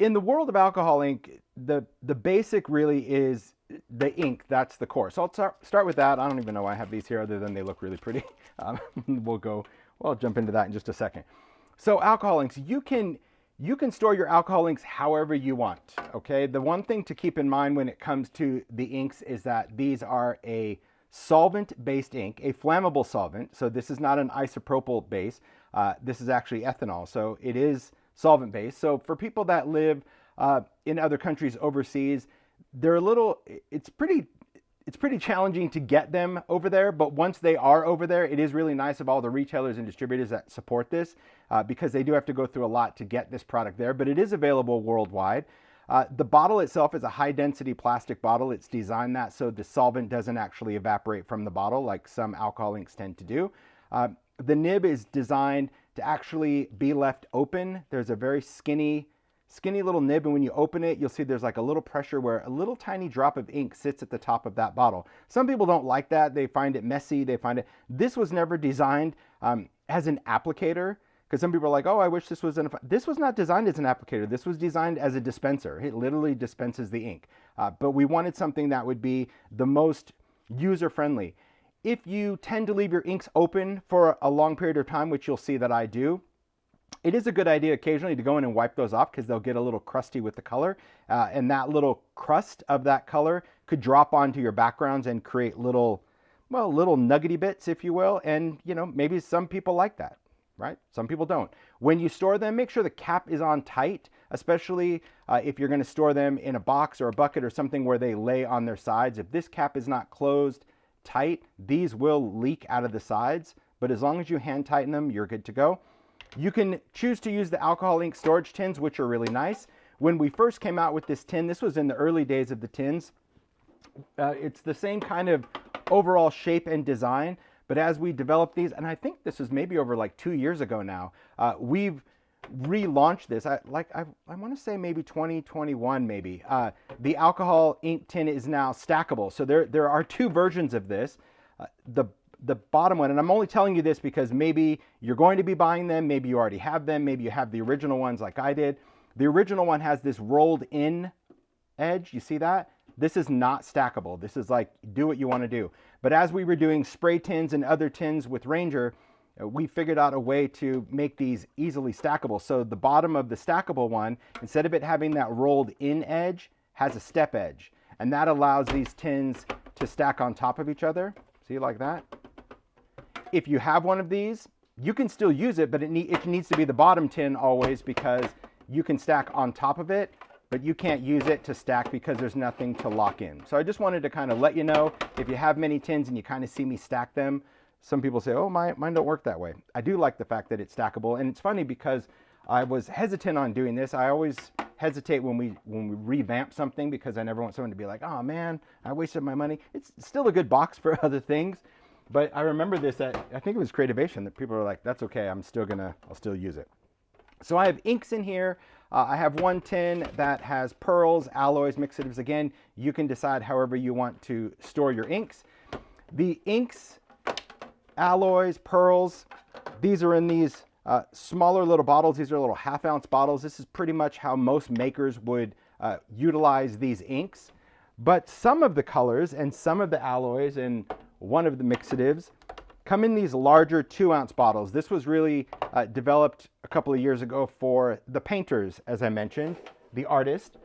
in the world of alcohol ink, the basic really is the ink. That's the core. So I'll start with that. I don't even know why I have these here other than they look really pretty. Well, I'll jump into that in just a second. So alcohol inks, you can store your alcohol inks however you want, okay? The one thing to keep in mind when it comes to the inks is that these are a solvent-based ink, a flammable solvent. So this is not an isopropyl base. This is actually ethanol. So it is solvent-based. So for people that live in other countries overseas, they're it's pretty challenging to get them over there, but once they are over there, it is really nice of all the retailers and distributors that support this because they do have to go through a lot to get this product there, but it is available worldwide. The bottle itself is a high density plastic bottle. It's designed that so the solvent doesn't actually evaporate from the bottle like some alcohol inks tend to do. The nib is designed to actually be left open. There's a very skinny little nib, and when you open it, you'll see there's like a little pressure where a little tiny drop of ink sits at the top of that bottle. Some people don't like that. They find it messy. This was never designed as an applicator, because some people are like, oh, I wish this was this was not designed as an applicator. This was designed as a dispenser. It literally dispenses the ink. But we wanted something that would be the most user-friendly. If you tend to leave your inks open for a long period of time, which you'll see that I do, it is a good idea occasionally to go in and wipe those off because they'll get a little crusty with the color. And that little crust of that color could drop onto your backgrounds and create little nuggety bits, if you will. And, maybe some people like that, right? Some people don't. When you store them, make sure the cap is on tight, especially if you're going to store them in a box or a bucket or something where they lay on their sides. If this cap is not closed tight, these will leak out of the sides. But as long as you hand tighten them, you're good to go. You can choose to use the alcohol ink storage tins, which are really nice. When we first came out with this tin, this was in the early days of the tins. It's the same kind of overall shape and design, but as we developed these, and I think this is maybe over like 2 years ago now, we've relaunched this. I want to say maybe 2021 maybe. The alcohol ink tin is now stackable. So there are two versions of this. The bottom one, and I'm only telling you this because maybe you're going to be buying them, maybe you already have them, maybe you have the original ones like I did. The original one has this rolled in edge, you see that? This is not stackable. This is like, do what you want to do. But as we were doing spray tins and other tins with Ranger, we figured out a way to make these easily stackable. So the bottom of the stackable one, instead of it having that rolled in edge, has a step edge. And that allows these tins to stack on top of each other. See, like that? If you have one of these, you can still use it, but it needs to be the bottom tin always because you can stack on top of it, but you can't use it to stack because there's nothing to lock in. So I just wanted to kind of let you know, if you have many tins and you kind of see me stack them, some people say, oh, mine don't work that way. I do like the fact that it's stackable, and it's funny because I was hesitant on doing this. I always hesitate when we revamp something because I never want someone to be like, oh man, I wasted my money. It's still a good box for other things. But I remember this at, I think it was Creativation, that people were like, that's okay, I'll still use it. So I have inks in here. I have one tin that has pearls, alloys, mixatives. Again, you can decide however you want to store your inks. The inks, alloys, pearls, these are in these smaller little bottles. These are little half-ounce bottles. This is pretty much how most makers would utilize these inks. But some of the colors and some of the alloys and one of the mixatives come in these larger 2-ounce bottles. This was really developed a couple of years ago for the painters, as I mentioned, the artist.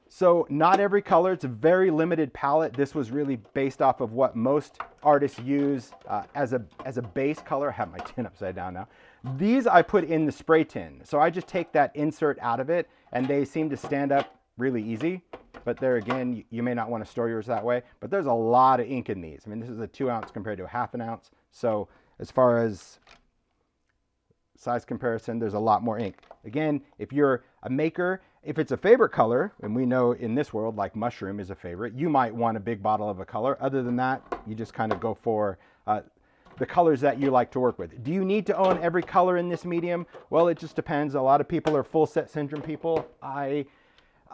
So not every color, it's a very limited palette. This was really based off of what most artists use as a base color. I have my tin upside down now. These I put in the spray tin. So I just take that insert out of it and they seem to stand up really easy. But there again, you may not want to store yours that way. But there's a lot of ink in these. I mean, this is a 2-ounce compared to a ½ ounce. So as far as size comparison, there's a lot more ink. Again, if you're a maker, if it's a favorite color, and we know in this world, like mushroom is a favorite, you might want a big bottle of a color. Other than that, you just kind of go for the colors that you like to work with. Do you need to own every color in this medium? Well, it just depends. A lot of people are full set syndrome people.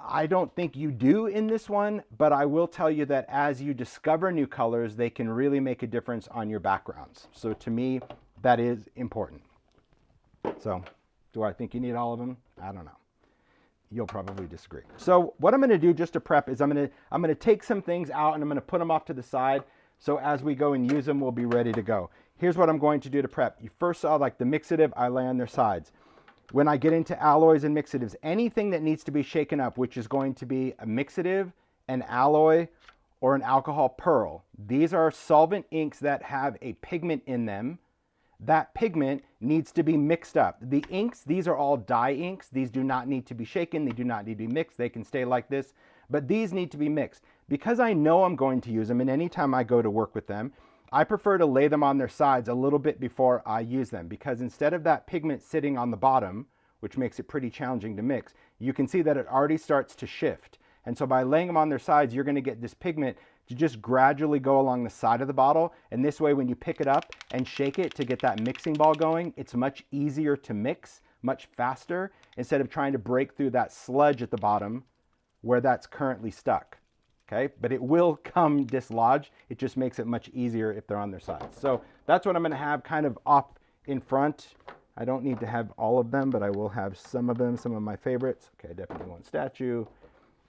I don't think you do in this one, but I will tell you that as you discover new colors, they can really make a difference on your backgrounds. So to me, that is important. So do I think you need all of them? I don't know. you'll probably disagree. So what I'm going to do just to prep is I'm going to take some things out and I'm going to put them off to the side. So as we go and use them, we'll be ready to go. Here's what I'm going to do to prep. You first saw like the mixative, I lay on their sides. When I get into alloys and mixatives, anything that needs to be shaken up, which is going to be a mixative, an alloy, or an alcohol pearl. These are solvent inks that have a pigment in them. That pigment needs to be mixed up. The inks, these are all dye inks. These do not need to be shaken. They do not need to be mixed. They can stay like this, but these need to be mixed. Because I know I'm going to use them, and anytime I go to work with them, I prefer to lay them on their sides a little bit before I use them, because instead of that pigment sitting on the bottom, which makes it pretty challenging to mix, you can see that it already starts to shift. And so by laying them on their sides, you're going to get this pigment to just gradually go along the side of the bottle. And this way, when you pick it up and shake it to get that mixing ball going, it's much easier to mix, much faster, instead of trying to break through that sludge at the bottom where that's currently stuck. Okay, but it will come dislodged. It just makes it much easier if they're on their sides. So that's what I'm going to have kind of off in front. I don't need to have all of them, but I will have some of them, some of my favorites. Okay, definitely one statue.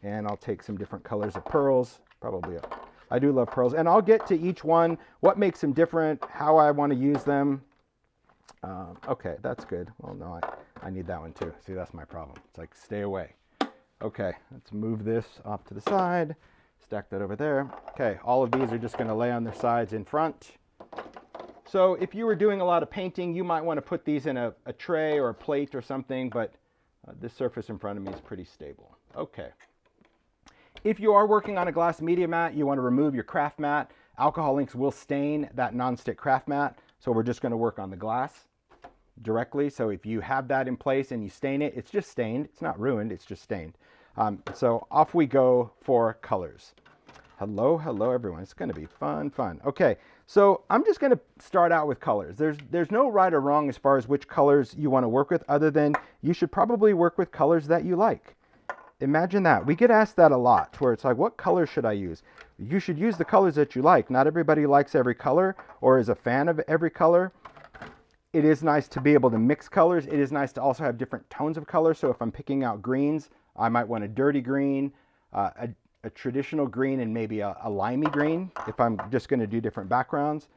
And I'll take some different colors of pearls. Probably, I do love pearls. And I'll get to each one, what makes them different, how I want to use them. Okay, that's good. Well, no, I need that one too. See, that's my problem. It's like, stay away. Okay, let's move this off to the side. Stack that over there. Okay, all of these are just going to lay on their sides in front. So if you were doing a lot of painting, you might want to put these in a tray or a plate or something, but this surface in front of me is pretty stable. Okay. If you are working on a glass media mat, you want to remove your craft mat. Alcohol inks will stain that nonstick craft mat, so we're just going to work on the glass directly. So if you have that in place and you stain it, it's just stained. It's not ruined, it's just stained. So off we go for colors. Hello, hello everyone. It's going to be fun. Okay, so I'm just going to start out with colors. There's no right or wrong as far as which colors you want to work with, other than you should probably work with colors that you like. Imagine that. We get asked that a lot, where it's like, what color should I use? You should use the colors that you like. Not everybody likes every color or is a fan of every color. It is nice to be able to mix colors. It is nice to also have different tones of color. So if I'm picking out greens, I might want a dirty green, a traditional green, and maybe a limey green if I'm just going to do different backgrounds.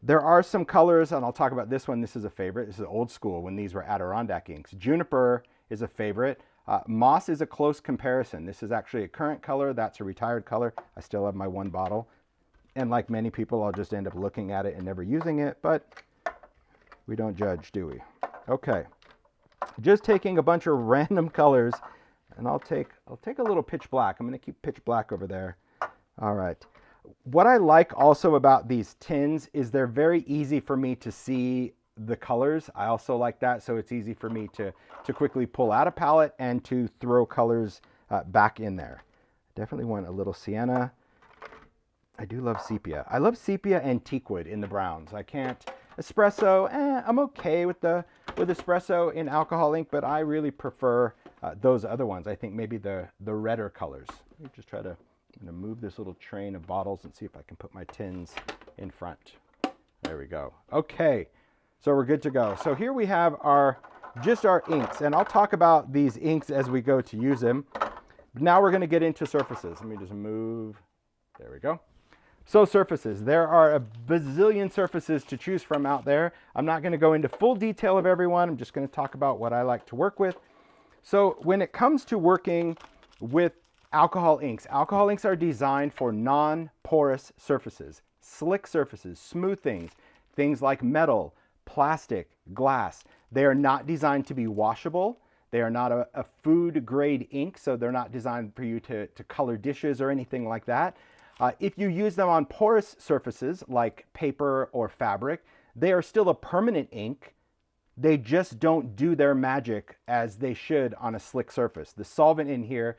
There are some colors, and I'll talk about this one. This is a favorite. This is old school when these were Adirondack inks. Juniper is a favorite. Moss is a close comparison. This is actually a current color. That's a retired color. I still have my one bottle. And like many people, I'll just end up looking at it and never using it, but we don't judge, do we? Okay. Just taking a bunch of random colors, and I'll take a little pitch black. I'm going to keep pitch black over there. All right. What I like also about these tins is they're very easy for me to see the colors. I also like that, so it's easy for me to quickly pull out a palette and to throw colors back in there. Definitely want a little sienna. I do love sepia. I love sepia and teakwood in the browns. I can't espresso. I'm okay with espresso in alcohol ink, but I really prefer those other ones. I think maybe the redder colors. Let me just try to, I'm going to move this little train of bottles and see if I can put my tins in front. There we go. Okay. So we're good to go. So here we have just our inks, and I'll talk about these inks as we go to use them. Now we're going to get into surfaces. Let me just move. There we go. So surfaces. There are a bazillion surfaces to choose from out there. I'm not going to go into full detail of everyone. I'm just going to talk about what I like to work with. So when it comes to working with alcohol inks are designed for non-porous surfaces, slick surfaces, smooth things like metal, plastic, glass. They are not designed to be washable. They are not a food grade ink, so they're not designed for you to color dishes or anything like that. If you use them on porous surfaces like paper or fabric, they are still a permanent ink. They just don't do their magic as they should on a slick surface. The solvent in here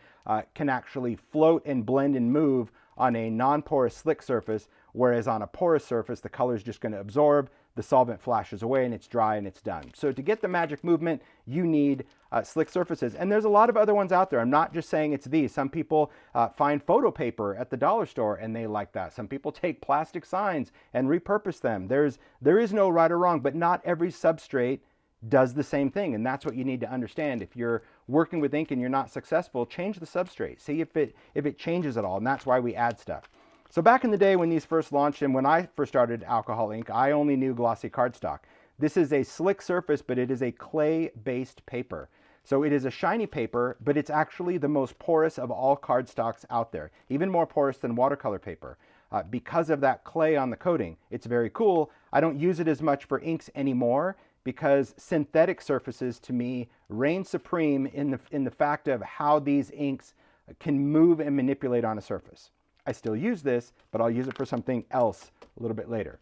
can actually float and blend and move on a non-porous slick surface, whereas on a porous surface, the color is just going to absorb, the solvent flashes away, and it's dry and it's done. So to get the magic movement, you need slick surfaces. And there's a lot of other ones out there. I'm not just saying it's these. Some people find photo paper at the dollar store and they like that. Some people take plastic signs and repurpose them. There is no right or wrong, but not every substrate does the same thing. And that's what you need to understand. If you're working with ink and you're not successful, change the substrate. See if it changes at all, and that's why we add stuff. So back in the day when these first launched and when I first started alcohol ink, I only knew glossy cardstock. This is a slick surface, but it is a clay-based paper. So it is a shiny paper, but it's actually the most porous of all cardstocks out there, even more porous than watercolor paper. Because of that clay on the coating. It's very cool. I don't use it as much for inks anymore because synthetic surfaces to me reign supreme in the fact of how these inks can move and manipulate on a surface. I still use this, but I'll use it for something else a little bit later.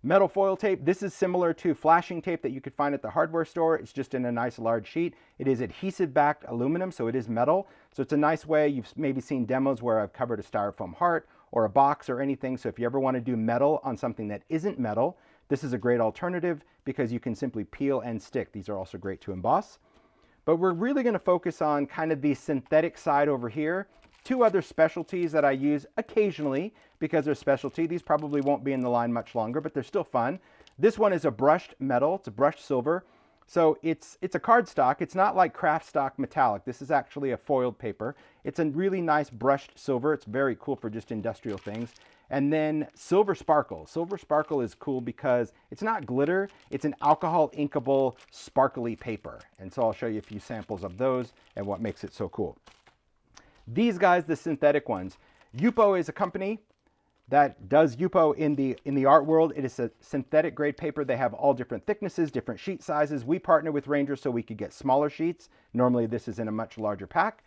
Metal foil tape. This is similar to flashing tape that you could find at the hardware store. It's just in a nice large sheet. It is adhesive-backed aluminum, so it is metal. So it's a nice way. You've maybe seen demos where I've covered a styrofoam heart or a box or anything. So if you ever want to do metal on something that isn't metal, this is a great alternative because you can simply peel and stick. These are also great to emboss. But we're really going to focus on kind of the synthetic side over here. Two other specialties that I use occasionally because they're specialty. These probably won't be in the line much longer, but they're still fun. This one is a brushed metal. It's a brushed silver. So it's a cardstock. It's not like craft stock metallic. This is actually a foiled paper. It's a really nice brushed silver. It's very cool for just industrial things. And then silver sparkle. Silver sparkle is cool because it's not glitter. It's an alcohol inkable sparkly paper. And so I'll show you a few samples of those and what makes it so cool. These guys, the synthetic ones. Yupo is a company that does Yupo in the art world. It is a synthetic grade paper. They have all different thicknesses, different sheet sizes. We partner with Ranger so we could get smaller sheets. Normally this is in a much larger pack.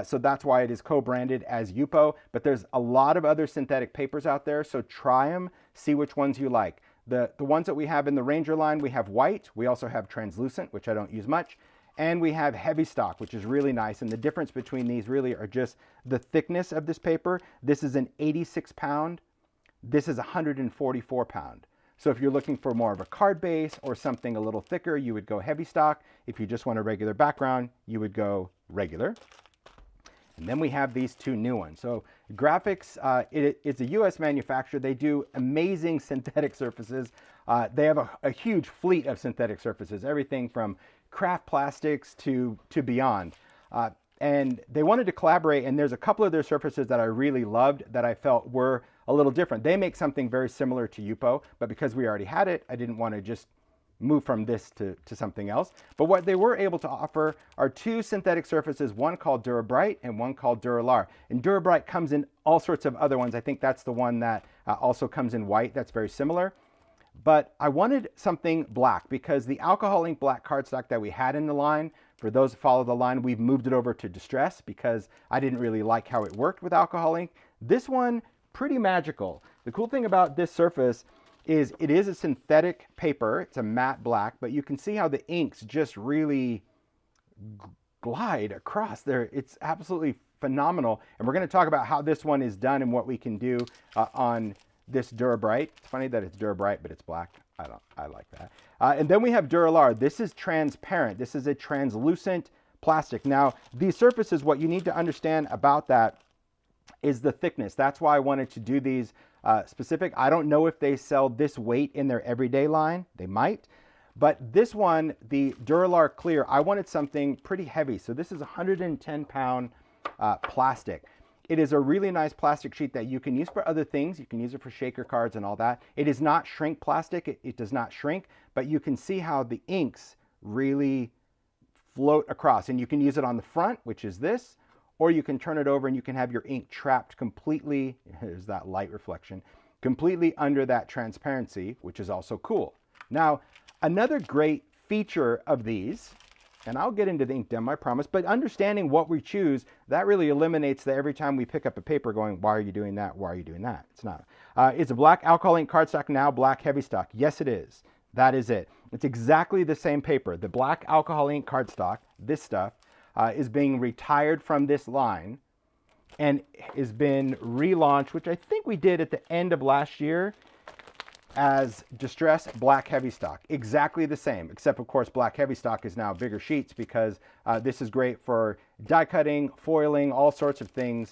So that's why it is co-branded as Yupo. But there's a lot of other synthetic papers out there. So try them, see which ones you like. The ones that we have in the Ranger line, we have white. We also have translucent, which I don't use much. And we have heavy stock, which is really nice. And the difference between these really are just the thickness of this paper. This is an 86 pound. This is 144 pound. So if you're looking for more of a card base or something a little thicker, you would go heavy stock. If you just want a regular background, you would go regular. And then we have these two new ones. So Grafix, it's a US manufacturer. They do amazing synthetic surfaces. They have a huge fleet of synthetic surfaces, everything from craft plastics to beyond. And they wanted to collaborate, and there's a couple of their surfaces that I really loved that I felt were a little different. They make something very similar to Yupo, but because we already had it, I didn't want to just move from this to something else. But what they were able to offer are two synthetic surfaces, one called Dura-Bright and one called Dura-Lar. And Dura-Bright comes in all sorts of other ones. I think that's the one that also comes in white. That's very similar. But I wanted something black because the alcohol ink black cardstock that we had in the line, for those that follow the line, we've moved it over to Distress because I didn't really like how it worked with alcohol ink. This one, pretty magical. The cool thing about this surface is it is a synthetic paper. It's a matte black, but you can see how the inks just really glide across there. It's absolutely phenomenal. And we're going to talk about how this one is done and what we can do on this Dura-Bright. It's funny that it's Dura-Bright, but it's black. I like that. And then we have Dura-Lar. This is transparent. This is a translucent plastic. Now, these surfaces, what you need to understand about that is the thickness. That's why I wanted to do these specific. I don't know if they sell this weight in their everyday line. They might. But this one, the Dura-Lar Clear, I wanted something pretty heavy. So this is 110 pound plastic. It is a really nice plastic sheet that you can use for other things. You can use it for shaker cards and all that. It is not shrink plastic. It does not shrink, but you can see how the inks really float across. And you can use it on the front, which is this, or you can turn it over and you can have your ink trapped completely, there's that light reflection, completely under that transparency, which is also cool. Now, another great feature of these, and I'll get into the ink demo, I promise, but understanding what we choose, that really eliminates that every time we pick up a paper going, why are you doing that? Why are you doing that? It's not. It's a black alcohol ink cardstock, now black heavy stock. Yes, it is. That is it. It's exactly the same paper. The black alcohol ink cardstock, this stuff, is being retired from this line and has been relaunched, which I think we did at the end of last year, as Distress Black Heavy Stock. Exactly the same, except of course Black Heavy Stock is now bigger sheets because this is great for die cutting, foiling, all sorts of things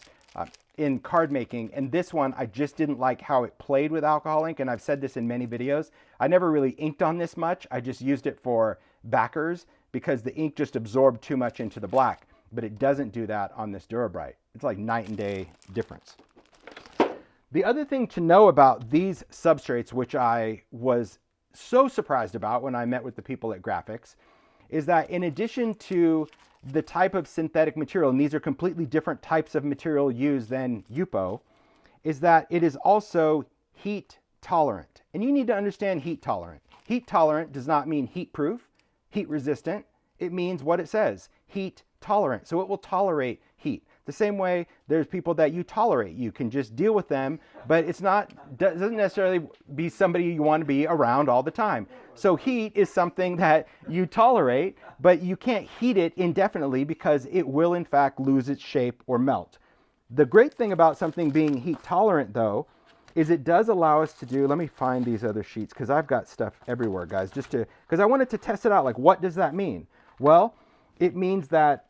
in card making. And this one, I just didn't like how it played with alcohol ink, and I've said this in many videos. I never really inked on this much. I just used it for backers because the ink just absorbed too much into the black, but it doesn't do that on this Dura-Bright. It's like night and day difference. The other thing to know about these substrates, which I was so surprised about when I met with the people at Grafix, is that in addition to the type of synthetic material, and these are completely different types of material used than Yupo, is that it is also heat tolerant. And you need to understand heat tolerant. Heat tolerant does not mean heat proof, heat resistant. It means what it says, heat tolerant. So it will tolerate heat. The same way there's people that you tolerate. You can just deal with them, but it's not, doesn't necessarily be somebody you want to be around all the time. So heat is something that you tolerate, but you can't heat it indefinitely because it will in fact lose its shape or melt. The great thing about something being heat tolerant though, is it does allow us to do, let me find these other sheets because I've got stuff everywhere, guys, just to, because I wanted to test it out. Like, what does that mean? Well, it means that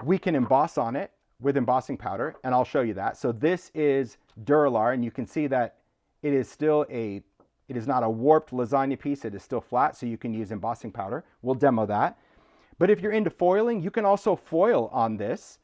we can emboss on it with embossing powder, and I'll show you that. So this is Dura-Lar, and you can see that it is still it is not a warped lasagna piece, it is still flat, so you can use embossing powder. We'll demo that. But if you're into foiling, you can also foil on this,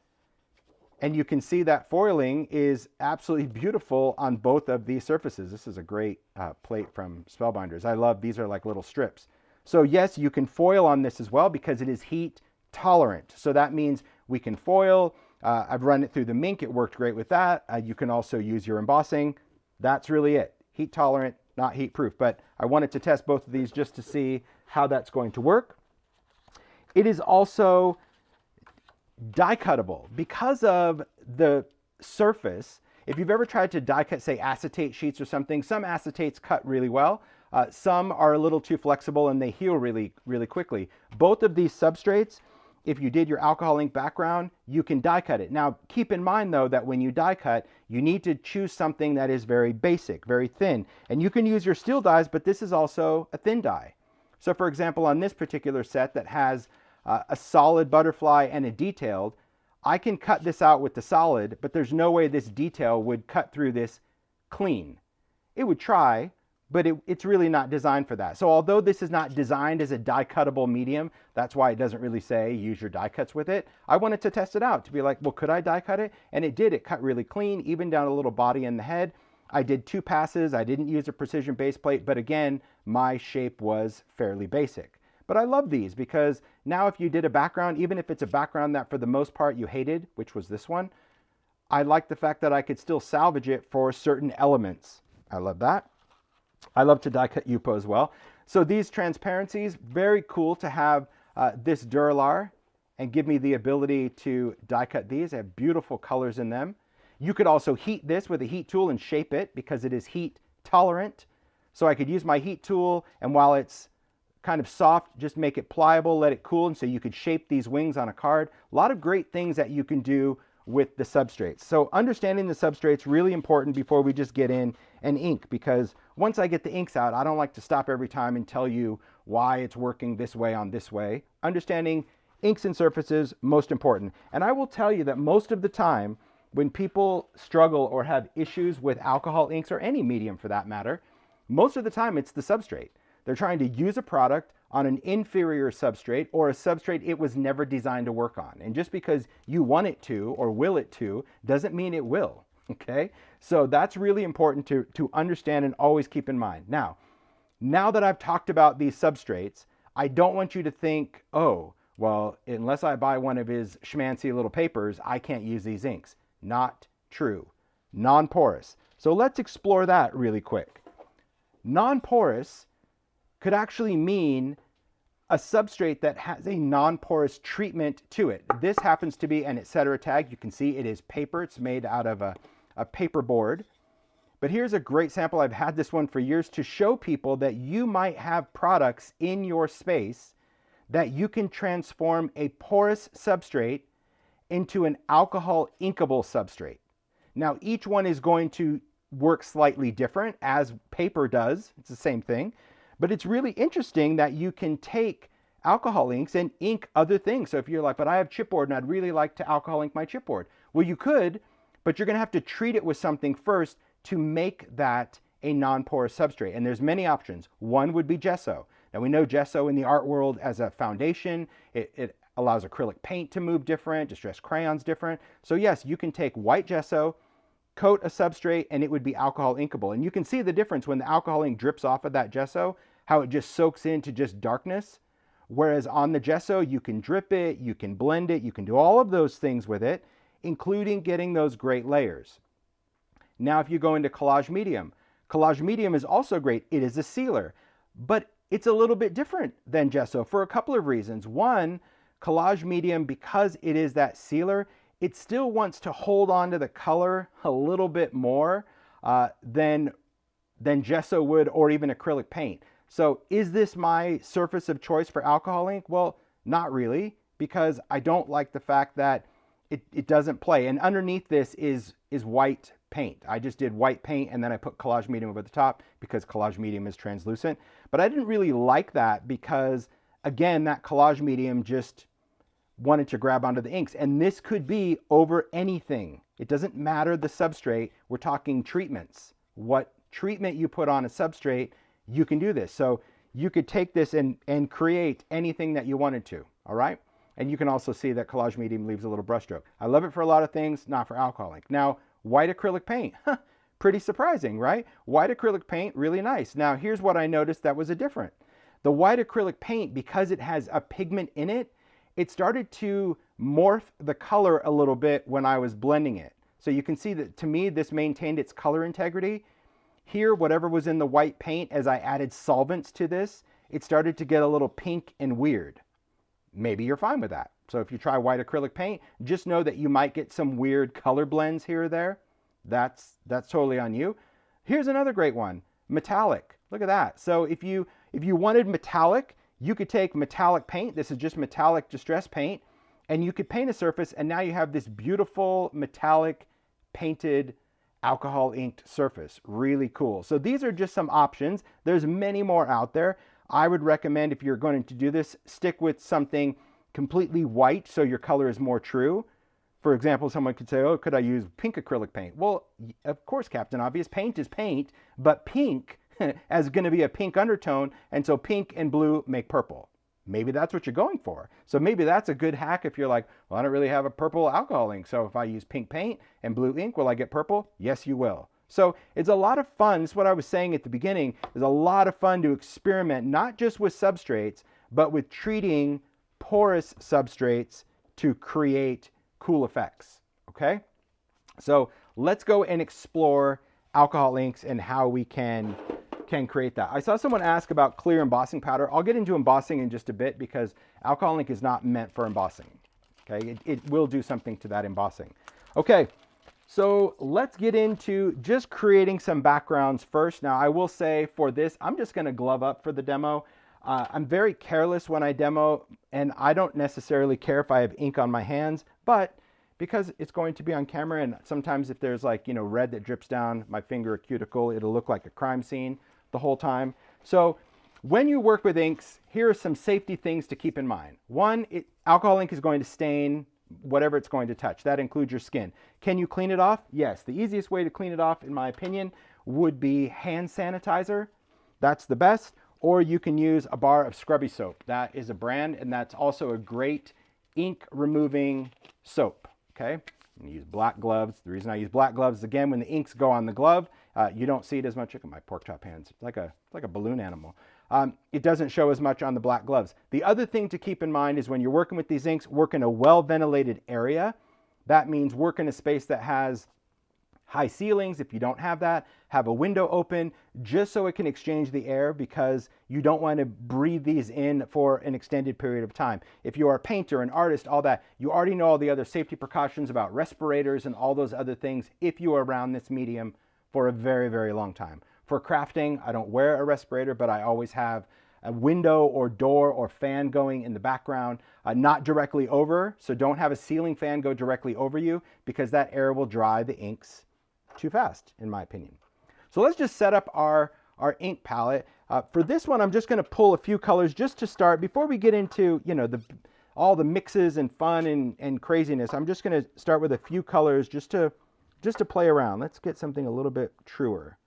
and you can see that foiling is absolutely beautiful on both of these surfaces. This is a great plate from Spellbinders. I love, these are like little strips. So yes, you can foil on this as well because it is heat tolerant. So that means we can foil. I've run it through the Mink. It worked great with that. You can also use your embossing. That's really it. Heat tolerant, not heat proof. But I wanted to test both of these just to see how that's going to work. It is also die cuttable because of the surface. If you've ever tried to die cut, say, acetate sheets or something, some acetates cut really well. Some are a little too flexible and they heal really, really quickly. Both of these substrates, if you did your alcohol ink background, you can die cut it. Now, keep in mind though that when you die cut, you need to choose something that is very basic, very thin. And you can use your steel dies, but this is also a thin die. So for example, on this particular set that has a solid butterfly and a detailed, I can cut this out with the solid, but there's no way this detail would cut through this clean. It would try, but it's really not designed for that. So although this is not designed as a die cuttable medium, that's why it doesn't really say use your die cuts with it. I wanted to test it out to be like, well, could I die cut it? And it did. It cut really clean, even down a little body in the head. I did 2 passes. I didn't use a precision base plate, but again, my shape was fairly basic. But I love these because now if you did a background, even if it's a background that for the most part you hated, which was this one, I like the fact that I could still salvage it for certain elements. I love that. I love to die cut Yupo as well. So these transparencies, very cool to have this Dura-Lar and give me the ability to die cut these. They have beautiful colors in them. You could also heat this with a heat tool and shape it because it is heat tolerant. So I could use my heat tool, and while it's kind of soft, just make it pliable, let it cool, and so you could shape these wings on a card. A lot of great things that you can do with the substrates. So understanding the substrates really important before we just get in and ink, because once I get the inks out, I don't like to stop every time and tell you why it's working this way on this way. Understanding inks and surfaces, most important. And I will tell you that most of the time when people struggle or have issues with alcohol inks, or any medium for that matter, most of the time it's the substrate. They're trying to use a product on an inferior substrate, or a substrate it was never designed to work on. And just because you want it to or will it to doesn't mean it will, okay? So that's really important to understand and always keep in mind. Now that I've talked about these substrates, I don't want you to think, oh, well, unless I buy one of his schmancy little papers, I can't use these inks. Not true. Non-porous. So let's explore that really quick. Non-porous could actually mean a substrate that has a non-porous treatment to it. This happens to be an etc. tag. You can see it is paper. It's made out of a paper board. But here's a great sample. I've had this one for years to show people that you might have products in your space that you can transform a porous substrate into an alcohol inkable substrate. Now, each one is going to work slightly different, as paper does. It's the same thing. But it's really interesting that you can take alcohol inks and ink other things. So if you're like, but I have chipboard and I'd really like to alcohol ink my chipboard. Well, you could, but you're gonna have to treat it with something first to make that a non-porous substrate. And there's many options. One would be gesso. Now we know gesso in the art world as a foundation, it allows acrylic paint to move different, distress crayons different. So yes, you can take white gesso, coat a substrate, and it would be alcohol inkable. And you can see the difference when the alcohol ink drips off of that gesso, how it just soaks into just darkness. Whereas on the gesso, you can drip it, you can blend it, you can do all of those things with it, including getting those great layers. Now, if you go into collage medium is also great. It is a sealer, but it's a little bit different than gesso for a couple of reasons. One, collage medium, because it is that sealer, it still wants to hold on to the color a little bit more than gesso would, or even acrylic paint. So is this my surface of choice for alcohol ink? Well, not really, because I don't like the fact that it doesn't play. And underneath this is white paint. I just did white paint and then I put collage medium over the top because collage medium is translucent. But I didn't really like that because, again, that collage medium just wanted to grab onto the inks. And this could be over anything. It doesn't matter the substrate. We're talking treatments. What treatment you put on a substrate, you can do this. So you could take this and create anything that you wanted to, all right? And you can also see that collage medium leaves a little brushstroke. I love it for a lot of things, not for alcohol ink. Now, white acrylic paint, pretty surprising, right? White acrylic paint, really nice. Now, here's what I noticed that was a different. The white acrylic paint, because it has a pigment in it, it started to morph the color a little bit when I was blending it. So you can see that, to me, this maintained its color integrity. Here, whatever was in the white paint, as I added solvents to this, it started to get a little pink and weird. Maybe you're fine with that. So if you try white acrylic paint, just know that you might get some weird color blends here or there. That's totally on you. Here's another great one, metallic. Look at that. So if you wanted metallic, you could take metallic paint. This is just metallic distress paint, and you could paint a surface, and now you have this beautiful metallic painted alcohol inked surface. Really cool. So these are just some options. There's many more out there. I would recommend, if you're going to do this, stick with something completely white so your color is more true. For example, someone could say, oh, could I use pink acrylic paint? Well, of course, Captain Obvious, paint is paint, but pink is going to be a pink undertone, and so pink and blue make purple. Maybe that's what you're going for. So maybe that's a good hack if you're like, well, I don't really have a purple alcohol ink, so if I use pink paint and blue ink, will I get purple? Yes, you will. So it's a lot of fun. This is what I was saying at the beginning. It's a lot of fun to experiment, not just with substrates, but with treating porous substrates to create cool effects, okay? So let's go and explore alcohol inks and how we can create that. I saw someone ask about clear embossing powder. I'll get into embossing in just a bit because alcohol ink is not meant for embossing, okay? It will do something to that embossing. Okay, so let's get into just creating some backgrounds first. Now, I will say for this, I'm just gonna glove up for the demo. I'm very careless when I demo, and I don't necessarily care if I have ink on my hands, but because it's going to be on camera, and sometimes if there's like, you know, red that drips down my finger or cuticle, it'll look like a crime scene the whole time. So when you work with inks, here are some safety things to keep in mind. One, alcohol ink is going to stain whatever it's going to touch. That includes your skin. Can you clean it off? Yes. The easiest way to clean it off, in my opinion, would be hand sanitizer. That's the best. Or you can use a bar of scrubby soap. That is a brand, and that's also a great ink removing soap, okay? I'm gonna use black gloves. The reason I use black gloves is, again, when the inks go on the glove, you don't see it as much. Look at my pork chop hands. It's like a balloon animal. It doesn't show as much on the black gloves. The other thing to keep in mind is when you're working with these inks, work in a well-ventilated area. That means work in a space that has high ceilings. If you don't have that, have a window open just so it can exchange the air, because you don't want to breathe these in for an extended period of time. If you are a painter, an artist, all that, you already know all the other safety precautions about respirators and all those other things if you are around this medium for a very, very long time. For crafting, I don't wear a respirator, but I always have a window or door or fan going in the background, not directly over. So don't have a ceiling fan go directly over you, because that air will dry the inks too fast, in my opinion. So let's just set up our ink palette. For this one, I'm just going to pull a few colors just to start. Before we get into, you know, all the mixes and fun and craziness, I'm just going to start with a few colors just to play around. Let's get something a little bit truer.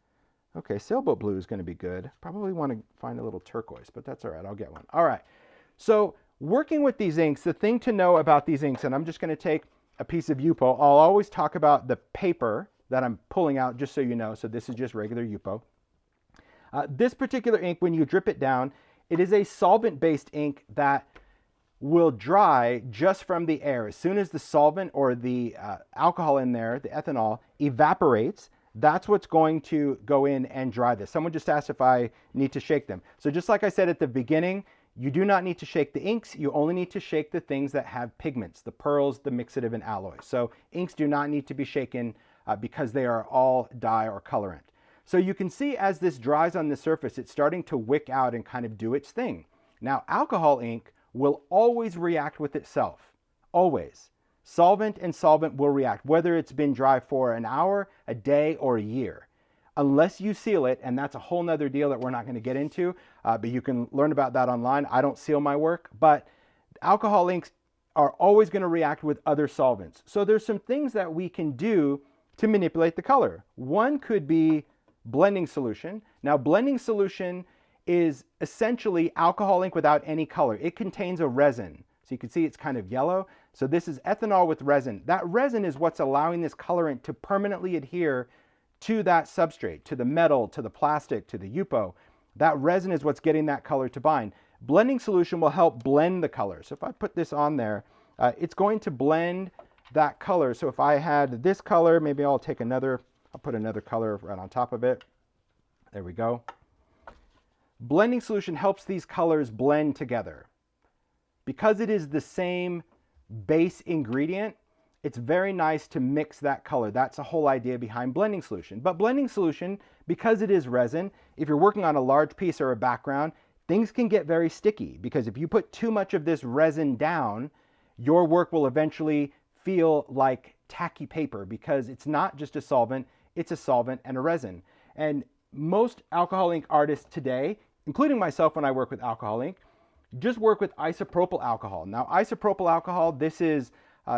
Okay, sailboat blue is going to be good. Probably want to find a little turquoise, but that's all right. I'll get one. All right. So working with these inks, the thing to know about these inks, and I'm just going to take a piece of Yupo. I'll always talk about the paper that I'm pulling out, just so you know. So this is just regular Yupo. This particular ink, when you drip it down, it is a solvent-based ink that will dry just from the air. As soon as the solvent or the alcohol in there, the ethanol, evaporates, that's what's going to go in and dry this. Someone just asked if I need to shake them. So just like I said at the beginning, you do not need to shake the inks. You only need to shake the things that have pigments, the pearls, the mixative, and alloys. So inks do not need to be shaken because they are all dye or colorant. So you can see as this dries on the surface, it's starting to wick out and kind of do its thing. Now, alcohol ink will always react with itself, always. Solvent and solvent will react, whether it's been dry for an hour, a day, or a year. Unless you seal it, and that's a whole nother deal that we're not going to get into, but you can learn about that online. I don't seal my work, but alcohol inks are always going to react with other solvents. So there's some things that we can do to manipulate the color. One could be blending solution. Now, blending solution is essentially alcohol ink without any color. It contains a resin. So you can see it's kind of yellow. So this is ethanol with resin. That resin is what's allowing this colorant to permanently adhere to that substrate, to the metal, to the plastic, to the Yupo. That resin is what's getting that color to bind. Blending solution will help blend the color. So if I put this on there, it's going to blend that color. So if I had this color, maybe I'll put another color right on top of it. There we go. Blending solution helps these colors blend together. Because it is the same base ingredient, it's very nice to mix that color. That's the whole idea behind blending solution. But blending solution, because it is resin, if you're working on a large piece or a background, things can get very sticky, because if you put too much of this resin down, your work will eventually feel like tacky paper, because it's not just a solvent, it's a solvent and a resin. And most alcohol ink artists today, including myself when I work with alcohol ink, just work with isopropyl alcohol. Now, isopropyl alcohol, this is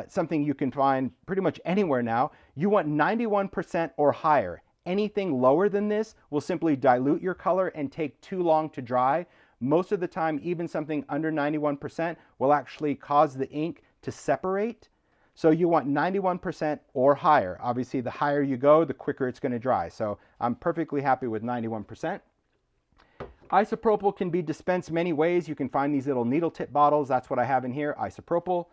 something you can find pretty much anywhere now. You want 91% or higher. Anything lower than this will simply dilute your color and take too long to dry. Most of the time, even something under 91% will actually cause the ink to separate. So you want 91% or higher. Obviously, the higher you go, the quicker it's going to dry. So I'm perfectly happy with 91%. Isopropyl can be dispensed many ways. You can find these little needle tip bottles. That's what I have in here, isopropyl.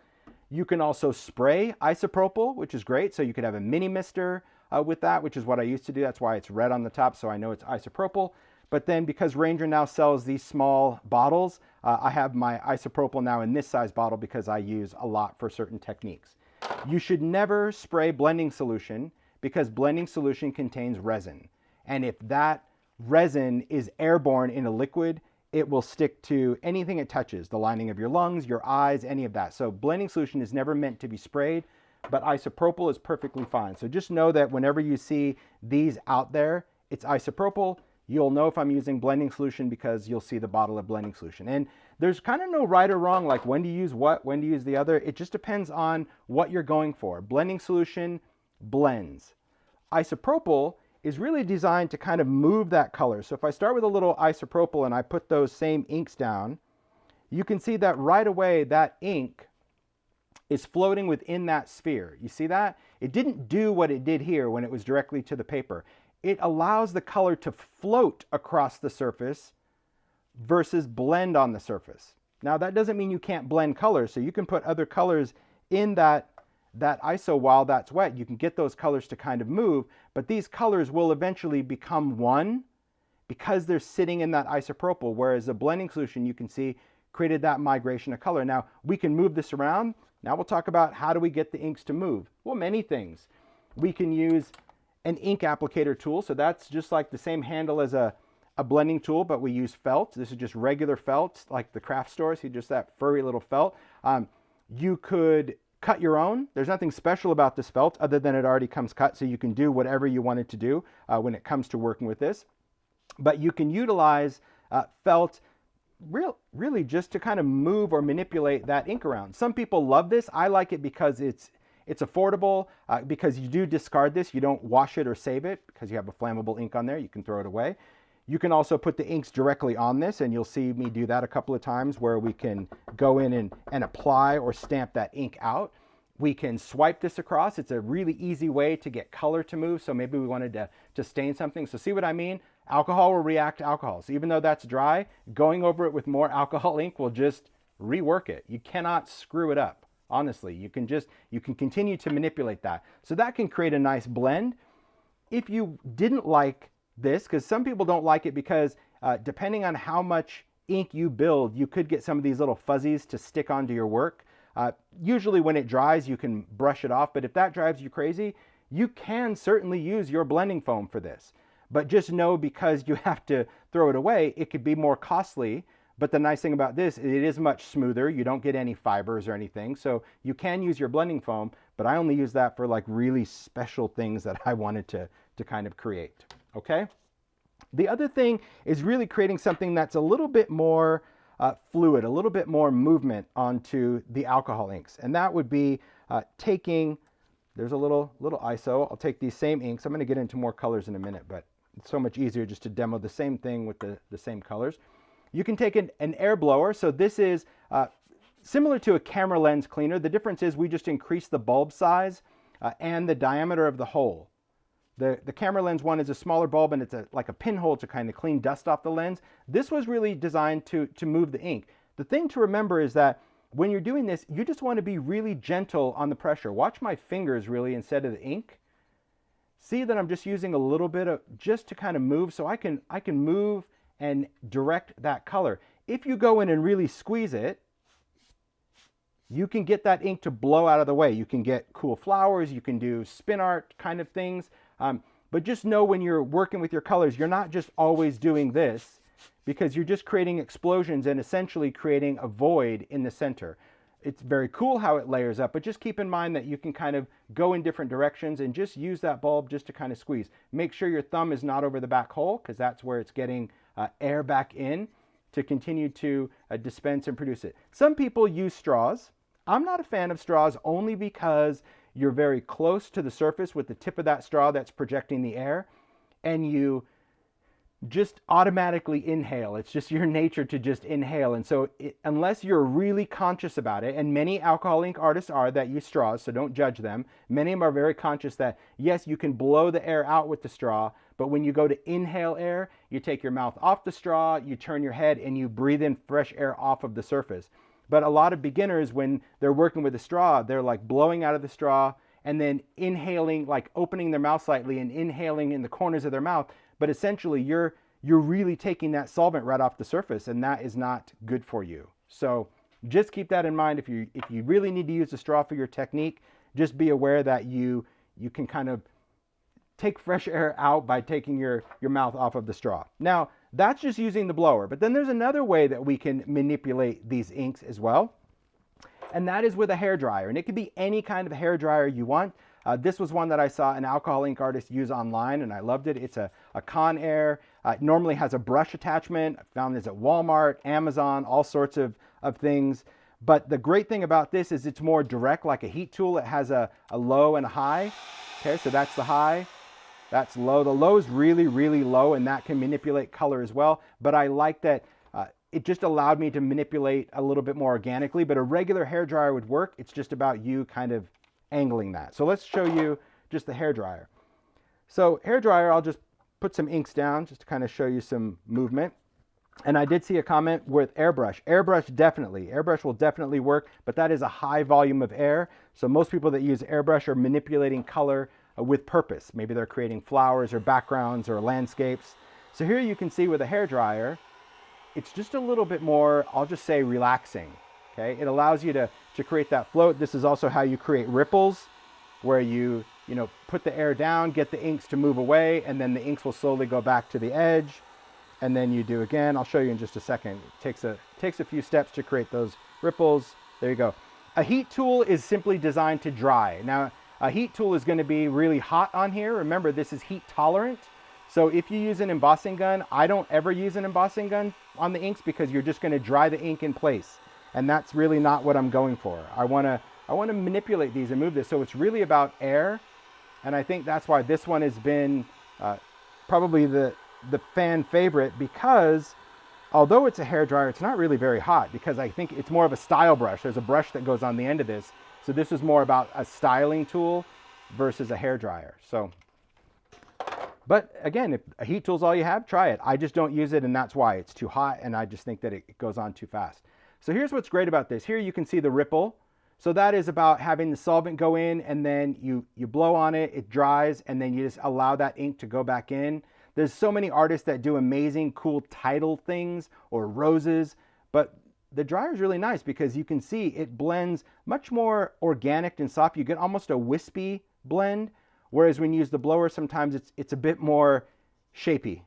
You can also spray isopropyl, which is great. So you could have a mini mister with that, which is what I used to do. That's why it's red on the top, so I know it's isopropyl. But then because Ranger now sells these small bottles, I have my isopropyl now in this size bottle because I use a lot for certain techniques. You should never spray blending solution because blending solution contains resin. And if that resin is airborne in a liquid, it will stick to anything it touches, the lining of your lungs, your eyes, any of that. So blending solution is never meant to be sprayed, but isopropyl is perfectly fine. So just know that whenever you see these out there, it's isopropyl. You'll know if I'm using blending solution because you'll see the bottle of blending solution. And there's kind of no right or wrong, like when to use what, when to use the other. It just depends on what you're going for. Blending solution blends. Isopropyl is really designed to kind of move that color. So if I start with a little isopropyl and I put those same inks down, you can see that right away that ink is floating within that sphere. You see that? It didn't do what it did here when it was directly to the paper. It allows the color to float across the surface versus blend on the surface. Now that doesn't mean you can't blend colors, so you can put other colors in that iso while that's wet. You can get those colors to kind of move, but these colors will eventually become one because they're sitting in that isopropyl, whereas a blending solution, you can see, created that migration of color. Now we can move this around. Now we'll talk about how do we get the inks to move. Well, many things. We can use an ink applicator tool, so that's just like the same handle as a blending tool, but we use felt. This is just regular felt, like the craft store, see just that furry little felt. You could cut your own. There's nothing special about this felt other than it already comes cut, so you can do whatever you wanted to do when it comes to working with this. But you can utilize felt really just to kind of move or manipulate that ink around. Some people love this. I like it because it's It's affordable because you do discard this. You don't wash it or save it because you have a flammable ink on there. You can throw it away. You can also put the inks directly on this, and you'll see me do that a couple of times where we can go in and apply or stamp that ink out. We can swipe this across. It's a really easy way to get color to move. So maybe we wanted to stain something. So see what I mean? Alcohol will react to alcohol. So even though that's dry, going over it with more alcohol ink will just rework it. You cannot screw it up. Honestly, you can continue to manipulate that. So that can create a nice blend. If you didn't like this, because some people don't like it because depending on how much ink you build, you could get some of these little fuzzies to stick onto your work. Usually when it dries, you can brush it off, but if that drives you crazy, you can certainly use your blending foam for this. But just know, because you have to throw it away, it could be more costly. But the nice thing about this, it is much smoother. You don't get any fibers or anything. So you can use your blending foam, but I only use that for like really special things that I wanted to kind of create. Okay? The other thing is really creating something that's a little bit more fluid, a little bit more movement onto the alcohol inks. And that would be taking, there's a little ISO. I'll take these same inks. I'm going to get into more colors in a minute, but it's so much easier just to demo the same thing with the same colors. You can take an air blower. So this is similar to a camera lens cleaner. The difference is we just increase the bulb size and the diameter of the hole. The camera lens one is a smaller bulb, and it's like a pinhole to kind of clean dust off the lens. This was really designed to move the ink. The thing to remember is that when you're doing this, you just want to be really gentle on the pressure. Watch my fingers really instead of the ink. See that I'm just using a little bit of, just to kind of move, so I can move and direct that color. If you go in and really squeeze it, you can get that ink to blow out of the way. You can get cool flowers, you can do spin art kind of things. But just know when you're working with your colors, you're not just always doing this, because you're just creating explosions and essentially creating a void in the center. It's very cool how it layers up, but just keep in mind that you can kind of go in different directions and just use that bulb just to kind of squeeze. Make sure your thumb is not over the back hole, because that's where it's getting air back in to continue to dispense and produce it. Some people use straws. I'm not a fan of straws only because you're very close to the surface with the tip of that straw that's projecting the air, and you just automatically inhale. It's just your nature to just inhale. And so unless you're really conscious about it, and many alcohol ink artists are that use straws, so don't judge them. Many of them are very conscious that, yes, you can blow the air out with the straw, but when you go to inhale air, you take your mouth off the straw, you turn your head, and you breathe in fresh air off of the surface. But a lot of beginners, when they're working with a straw, they're like blowing out of the straw and then inhaling, like opening their mouth slightly and inhaling in the corners of their mouth. But essentially, you're really taking that solvent right off the surface, and that is not good for you. So just keep that in mind. If you really need to use a straw for your technique, just be aware that you can kind of take fresh air out by taking your mouth off of the straw. Now, that's just using the blower. But then there's another way that we can manipulate these inks as well, and that is with a hairdryer. And it could be any kind of hairdryer you want. This was one that I saw an alcohol ink artist use online, and I loved it. It's a Conair. It normally has a brush attachment. I found this at Walmart, Amazon, all sorts of things. But the great thing about this is it's more direct, like a heat tool. It has a low and a high. Okay, so that's the high. That's low. The low is really, really low, and that can manipulate color as well. But I like that it just allowed me to manipulate a little bit more organically. But a regular hairdryer would work. It's just about you kind of angling that. So let's show you just the hairdryer. So hairdryer, I'll just put some inks down just to kind of show you some movement. And I did see a comment with airbrush. Airbrush definitely. Airbrush will definitely work, but that is a high volume of air. So most people that use airbrush are manipulating color with purpose. Maybe they're creating flowers or backgrounds or landscapes. So here you can see with a hairdryer, it's just a little bit more, I'll just say, relaxing. Okay, it allows you to create that float. This is also how you create ripples, where you put the air down, get the inks to move away, and then the inks will slowly go back to the edge. And then you do again. I'll show you in just a second. It takes a few steps to create those ripples. There you go. A heat tool is simply designed to dry. Now, a heat tool is going to be really hot on here. Remember, this is heat tolerant. So if you use an embossing gun, I don't ever use an embossing gun on the inks, because you're just going to dry the ink in place. And that's really not what I'm going for. I want to I want to manipulate these and move this. So it's really about air. And I think that's why this one has been probably the fan favorite, because although it's a hairdryer, it's not really very hot, because I think it's more of a style brush. There's a brush that goes on the end of this. So this is more about a styling tool versus a hairdryer. So, but again, if a heat tool's all you have, try it. I just don't use it, and that's why. It's too hot, and I just think that it goes on too fast. So here's what's great about this. Here you can see the ripple. So that is about having the solvent go in, and then you blow on it, it dries, and then you just allow that ink to go back in. There's so many artists that do amazing, cool tidal things or roses, but the dryer is really nice because you can see it blends much more organic and soft. You get almost a wispy blend, whereas when you use the blower, sometimes it's a bit more shapy,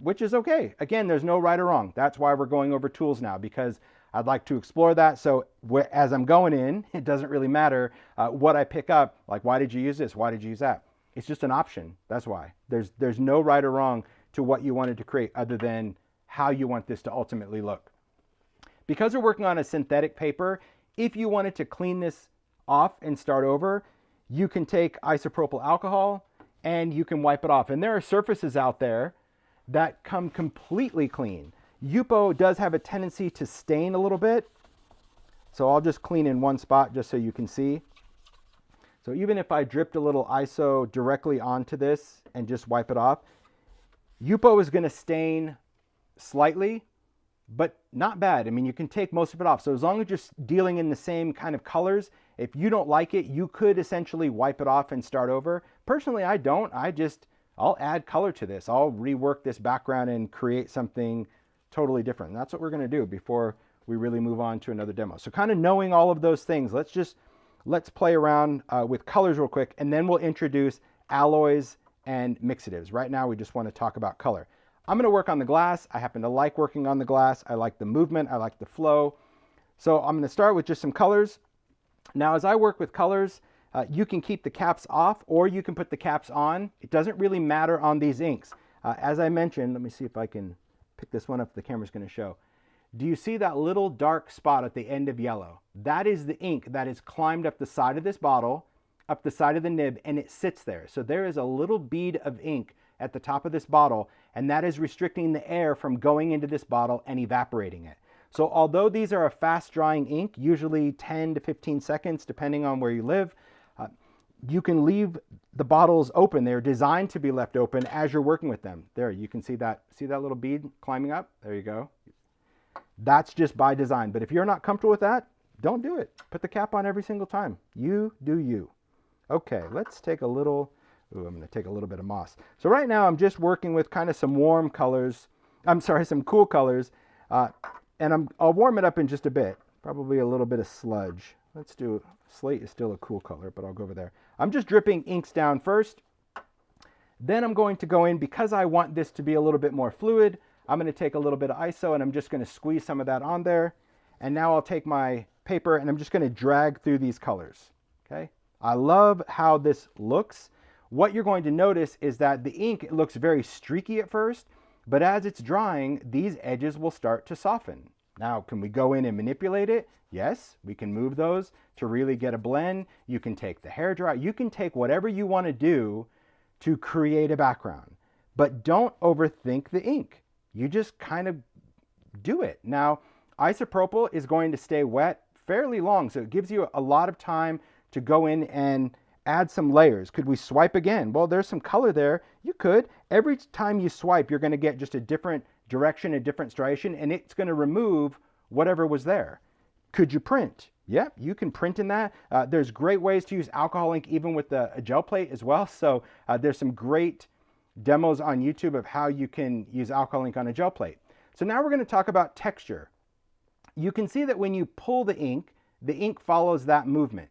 which is okay. Again, there's no right or wrong. That's why we're going over tools now, because I'd like to explore that. So as I'm going in, it doesn't really matter what I pick up. Like, why did you use this? Why did you use that? It's just an option. That's why. There's no right or wrong to what you wanted to create, other than how you want this to ultimately look. Because we're working on a synthetic paper, if you wanted to clean this off and start over, you can take isopropyl alcohol and you can wipe it off. And there are surfaces out there that come completely clean. Yupo does have a tendency to stain a little bit. So I'll just clean in one spot just so you can see. So even if I dripped a little iso directly onto this and just wipe it off, Yupo is going to stain slightly, but not bad. I mean, you can take most of it off. So as long as you're dealing in the same kind of colors, if you don't like it, you could essentially wipe it off and start over. Personally, I don't. I'll add color to this. I'll rework this background and create something totally different. And that's what we're going to do before we really move on to another demo. So kind of knowing all of those things, let's play around with colors real quick, and then we'll introduce alloys and mixatives. Right now, we just want to talk about color. I'm going to work on the glass. I happen to like working on the glass. I like the movement. I like the flow. So I'm going to start with just some colors. Now, as I work with colors, you can keep the caps off or you can put the caps on. It doesn't really matter on these inks. As I mentioned, let me see if I can pick this one up. The camera's going to show. Do you see that little dark spot at the end of yellow? That is the ink that has climbed up the side of this bottle, up the side of the nib, and it sits there. So there is a little bead of ink at the top of this bottle, and that is restricting the air from going into this bottle and evaporating it. So although these are a fast drying ink, usually 10 to 15 seconds, depending on where you live, you can leave the bottles open. They're designed to be left open as you're working with them. There, you can see that little bead climbing up? There you go. That's just by design. But if you're not comfortable with that, don't do it. Put the cap on every single time. You do you. Okay, let's take a little, I'm going to take a little bit of moss. So right now I'm just working with kind of some warm colors. Some cool colors. And I'll warm it up in just a bit. Probably a little bit of sludge. Let's do, slate is still a cool color, but I'll go over there. I'm just dripping inks down first. Then I'm going to go in, because I want this to be a little bit more fluid, I'm going to take a little bit of iso and I'm just going to squeeze some of that on there. And now I'll take my paper and I'm just going to drag through these colors. Okay. I love how this looks. What you're going to notice is that the ink looks very streaky at first, but as it's drying, these edges will start to soften. Now, can we go in and manipulate it? Yes, we can move those to really get a blend. You can take the hairdryer. You can take whatever you want to do to create a background, but don't overthink the ink. You just kind of do it. Now, isopropyl is going to stay wet fairly long, so it gives you a lot of time to go in and add some layers. Could we swipe again? Well, there's some color there. You could. Every time you swipe, you're going to get just a different direction, a different striation, and it's going to remove whatever was there. Could you print? Yep, you can print in that. There's great ways to use alcohol ink even with a gel plate as well. So there's some great demos on YouTube of how you can use alcohol ink on a gel plate. So now we're going to talk about texture. You can see that when you pull the ink follows that movement.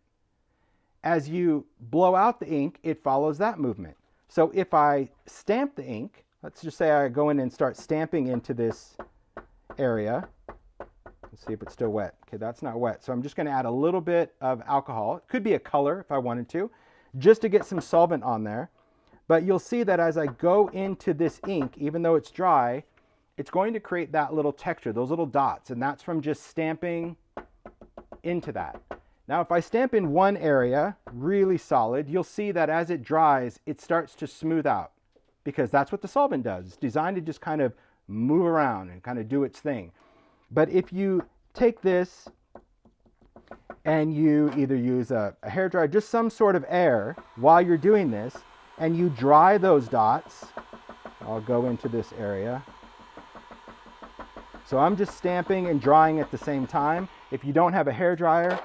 As you blow out the ink, it follows that movement. So if I stamp the ink, let's just say I go in and start stamping into this area. Let's see if it's still wet. Okay, that's not wet. So I'm just going to add a little bit of alcohol. It could be a color if I wanted to, just to get some solvent on there. But you'll see that as I go into this ink, even though it's dry, it's going to create that little texture, those little dots. And that's from just stamping into that. Now, if I stamp in one area really solid, you'll see that as it dries, it starts to smooth out because that's what the solvent does. It's designed to just kind of move around and kind of do its thing. But if you take this and you either use a hairdryer, just some sort of air while you're doing this, and you dry those dots, I'll go into this area. So I'm just stamping and drying at the same time. If you don't have a hairdryer,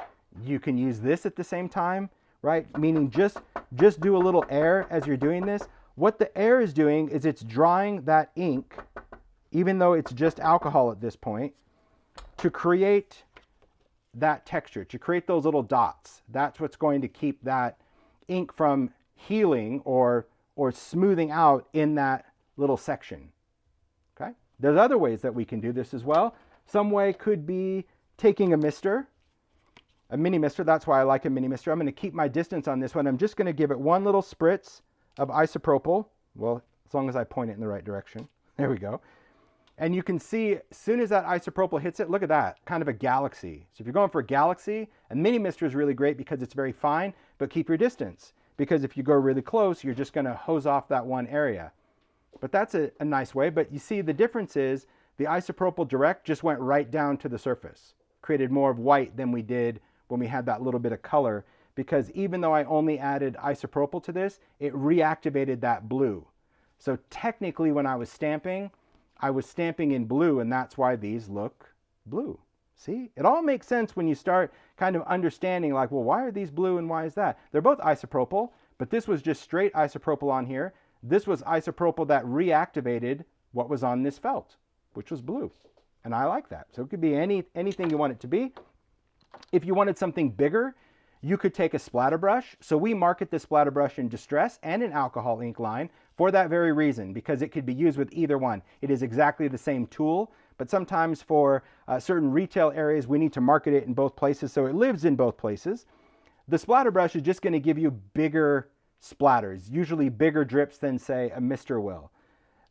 you can use this at the same time, right? Meaning just do a little air as you're doing this. What the air is doing is it's drying that ink, even though it's just alcohol at this point, to create that texture, to create those little dots. That's what's going to keep that ink from healing or smoothing out in that little section. Okay? There's other ways that we can do this as well. Some way could be taking a mister, a mini mister. That's why I like a mini mister. I'm going to keep my distance on this one. I'm just going to give it one little spritz of isopropyl. Well, as long as I point it in the right direction. There we go. And you can see as soon as that isopropyl hits it, look at that, kind of a galaxy. So if you're going for a galaxy, a mini mister is really great because it's very fine, but keep your distance. Because if you go really close, you're just going to hose off that one area. But that's a nice way. But you see the difference is the isopropyl direct just went right down to the surface. Created more of white than we did when we had that little bit of color. Because even though I only added isopropyl to this, it reactivated that blue. So technically when I was stamping in blue, and that's why these look blue. See? It all makes sense when you start kind of understanding like, well, why are these blue and why is that? They're both isopropyl, but this was just straight isopropyl on here. This was isopropyl that reactivated what was on this felt, which was blue. And I like that. So it could be anything you want it to be. If you wanted something bigger, you could take a splatter brush. So we market the splatter brush in Distress and in Alcohol Ink line for that very reason, because it could be used with either one. It is exactly the same tool, but sometimes for certain retail areas, we need to market it in both places, so it lives in both places. The splatter brush is just going to give you bigger splatters, usually bigger drips than, say, a mister will.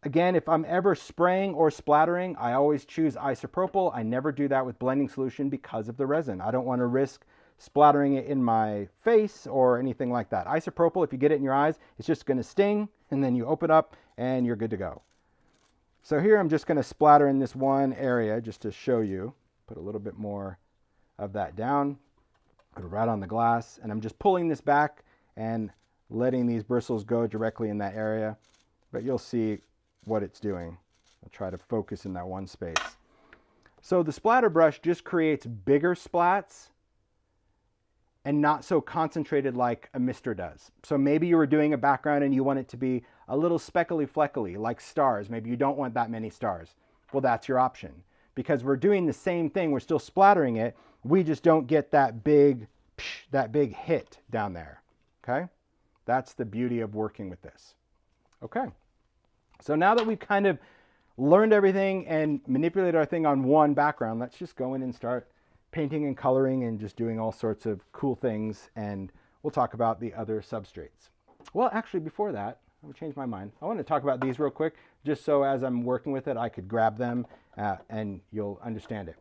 Again, if I'm ever spraying or splattering, I always choose isopropyl. I never do that with blending solution because of the resin. I don't want to risk splattering it in my face or anything like that. Isopropyl, if you get it in your eyes, it's just going to sting, and then you open up and you're good to go. So here I'm just going to splatter in this one area just to show you. Put a little bit more of that down, put it right on the glass, and I'm just pulling this back and letting these bristles go directly in that area, but you'll see what it's doing. I'll try to focus in that one space. So the splatter brush just creates bigger splats and not so concentrated like a mister does. So maybe you were doing a background and you want it to be a little speckly fleckly, like stars. Maybe you don't want that many stars. Well, that's your option. Because we're doing the same thing, we're still splattering it, we just don't get that big hit down there, okay? That's the beauty of working with this. Okay, so now that we've kind of learned everything and manipulated our thing on one background, let's just go in and start painting and coloring and just doing all sorts of cool things, and we'll talk about the other substrates. Well, actually, before that, I'm gonna change my mind. I want to talk about these real quick, just so as I'm working with it, I could grab them and you'll understand it.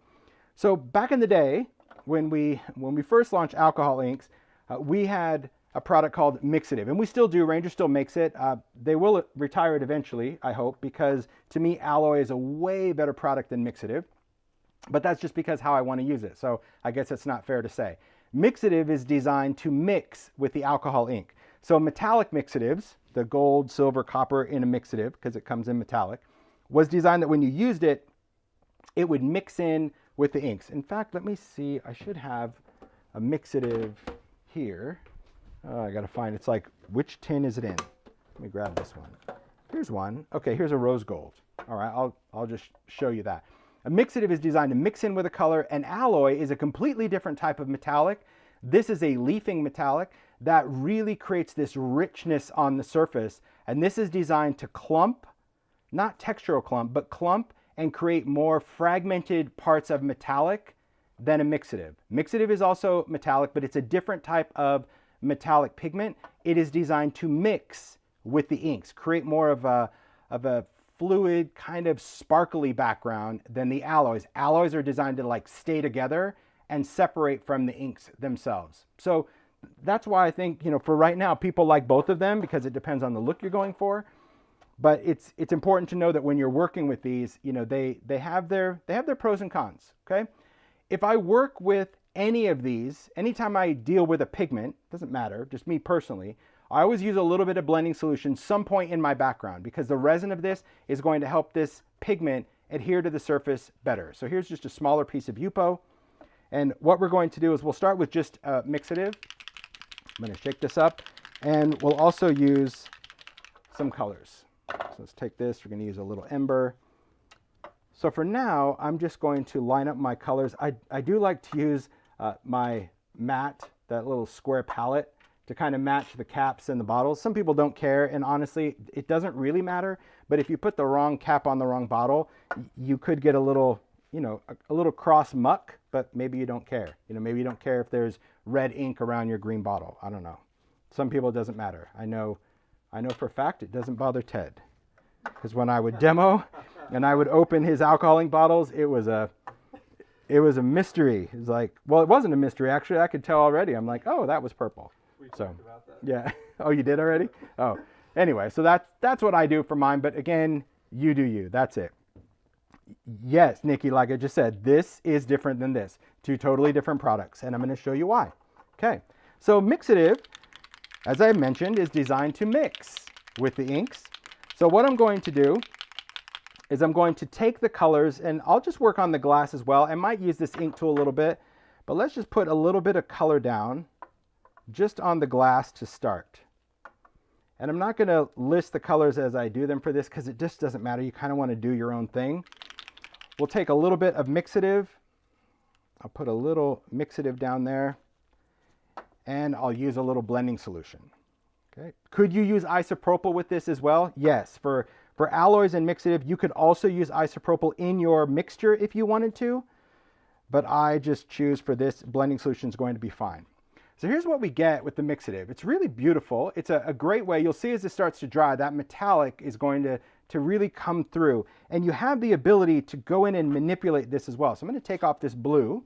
So back in the day, when we first launched alcohol inks, we had a product called Mixative, and we still do. Ranger still makes it. They will retire it eventually, I hope, because to me, alloy is a way better product than Mixative. But that's just because how I want to use it. So I guess it's not fair to say. Mixative is designed to mix with the alcohol ink. So metallic mixatives, the gold, silver, copper in a mixative, because it comes in metallic, was designed that when you used it, it would mix in with the inks. In fact, let me see. I should have a mixative here. I got to find, it's like, which tin is it in? Let me grab this one. Here's one. Okay, here's a rose gold. All right, I'll just show you that. A mixative is designed to mix in with a color. An alloy is a completely different type of metallic. This is a leafing metallic that really creates this richness on the surface. And this is designed to clump, not textural clump, but clump and create more fragmented parts of metallic than a mixative. Mixative is also metallic, but it's a different type of metallic pigment. It is designed to mix with the inks, create more of a fluid, kind of sparkly background than the alloys. Alloys are designed to like stay together, and separate from the inks themselves. So that's why I think, for right now, people like both of them because it depends on the look you're going for. But it's important to know that when you're working with these, they have their pros and cons, okay? If I work with any of these, anytime I deal with a pigment, doesn't matter, just me personally, I always use a little bit of blending solution some point in my background because the resin of this is going to help this pigment adhere to the surface better. So here's just a smaller piece of Yupo. And what we're going to do is we'll start with just a mixative. I'm going to shake this up, and we'll also use some colors. So let's take this. We're going to use a little ember. So for now, I'm just going to line up my colors. I do like to use my matte, that little square palette, to kind of match the caps and the bottles. Some people don't care, and honestly, it doesn't really matter. But if you put the wrong cap on the wrong bottle, you could get a little, a little cross muck, but maybe you don't care. Maybe you don't care if there's red ink around your green bottle. I don't know. Some people, it doesn't matter. I know for a fact it doesn't bother Ted. Because when I would demo and I would open his alcohol ink bottles, it was a mystery. It was like, well, it wasn't a mystery, actually. I could tell already. I'm like, oh, that was purple. We talked about that. Yeah. Oh, you did already? Oh. Anyway, so that's what I do for mine. But again, you do you. That's it. Yes, Nikki, like I just said, this is different than this. Two totally different products. And I'm going to show you why. Okay. So Mixative, as I mentioned, is designed to mix with the inks. So what I'm going to do is I'm going to take the colors, and I'll just work on the glass as well. I might use this ink tool a little bit, but let's just put a little bit of color down just on the glass to start. And I'm not going to list the colors as I do them for this because it just doesn't matter. You kind of want to do your own thing. We'll take a little bit of Mixative. I'll put a little Mixative down there, and I'll use a little blending solution. Okay. Could you use isopropyl with this as well? Yes. For alloys and Mixative, you could also use isopropyl in your mixture if you wanted to, but I just choose for this blending solution is going to be fine. So here's what we get with the Mixative. It's really beautiful. It's a great way. You'll see as it starts to dry, that metallic is going to really come through. And you have the ability to go in and manipulate this as well. So I'm going to take off this blue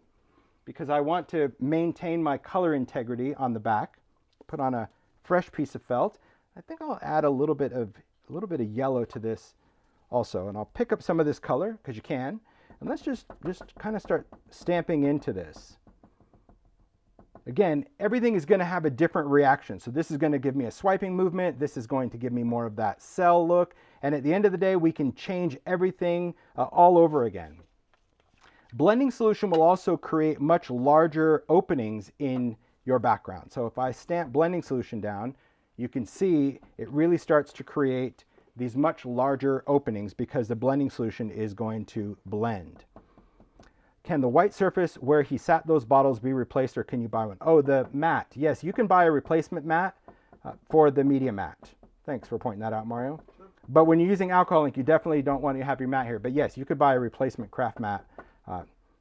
because I want to maintain my color integrity on the back. Put on a fresh piece of felt. I think I'll add a little bit of yellow to this also. And I'll pick up some of this color because you can. And let's just kind of start stamping into this. Again, everything is going to have a different reaction. So this is going to give me a swiping movement. This is going to give me more of that cell look. And at the end of the day, we can change everything all over again. Blending solution will also create much larger openings in your background. So if I stamp blending solution down, you can see it really starts to create these much larger openings because the blending solution is going to blend. Can the white surface where he sat those bottles be replaced, or can you buy one? Oh, the matte. Yes, you can buy a replacement matte for the media matte. Thanks for pointing that out, Mario. Sure. But when you're using alcohol ink, you definitely don't want to have your matte here. But yes, you could buy a replacement craft matte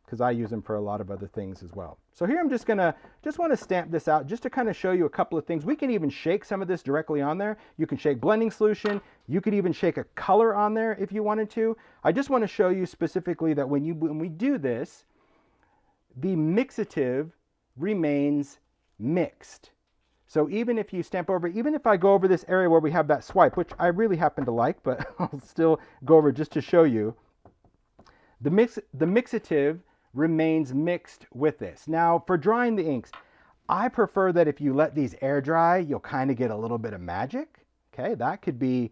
because I use them for a lot of other things as well. So here I'm just want to stamp this out just to kind of show you a couple of things. We can even shake some of this directly on there. You can shake blending solution. You could even shake a color on there if you wanted to. I just want to show you specifically that when we do this, the mixative remains mixed. So even if you stamp over, even if I go over this area where we have that swipe, which I really happen to like, but I'll still go over just to show you, the mixative remains mixed with this. Now for drying the inks, I prefer that if you let these air dry, you'll kind of get a little bit of magic. Okay, that could be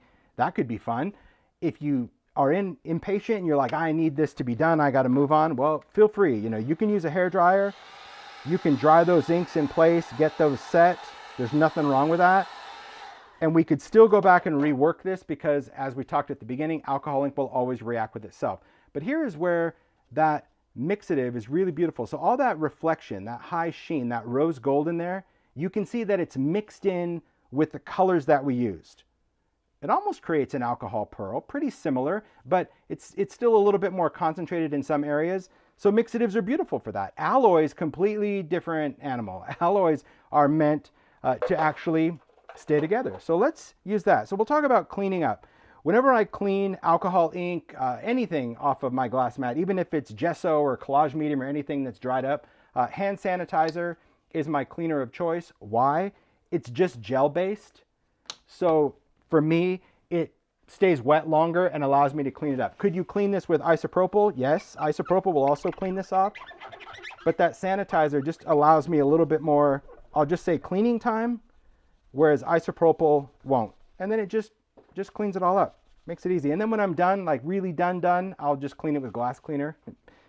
fun. If you are impatient and you're like, I need this to be done, I got to move on, well, feel free. You can use a hair dryer. You can dry those inks in place, get those set. There's nothing wrong with that. And we could still go back and rework this because, as we talked at the beginning, alcohol ink will always react with itself. But here is where that mixative is really beautiful. So all that reflection, that high sheen, that rose gold in there, you can see that it's mixed in with the colors that we used. It almost creates an alcohol pearl, pretty similar, but it's still a little bit more concentrated in some areas. So mixatives are beautiful for that. Alloys, completely different animal. Alloys are meant to actually stay together. So let's use that. So we'll talk about cleaning up. Whenever I clean alcohol ink, anything off of my glass mat, even if it's gesso or collage medium or anything that's dried up, Hand sanitizer is my cleaner of choice. Why? It's just gel based. So for me, it stays wet longer and allows me to clean it up. Could you clean this with isopropyl? Yes, isopropyl will also clean this off. But that sanitizer just allows me a little bit more, I'll just say cleaning time, whereas isopropyl won't. And then it just cleans it all up. Makes it easy. And then when I'm done, like really done, I'll just clean it with glass cleaner.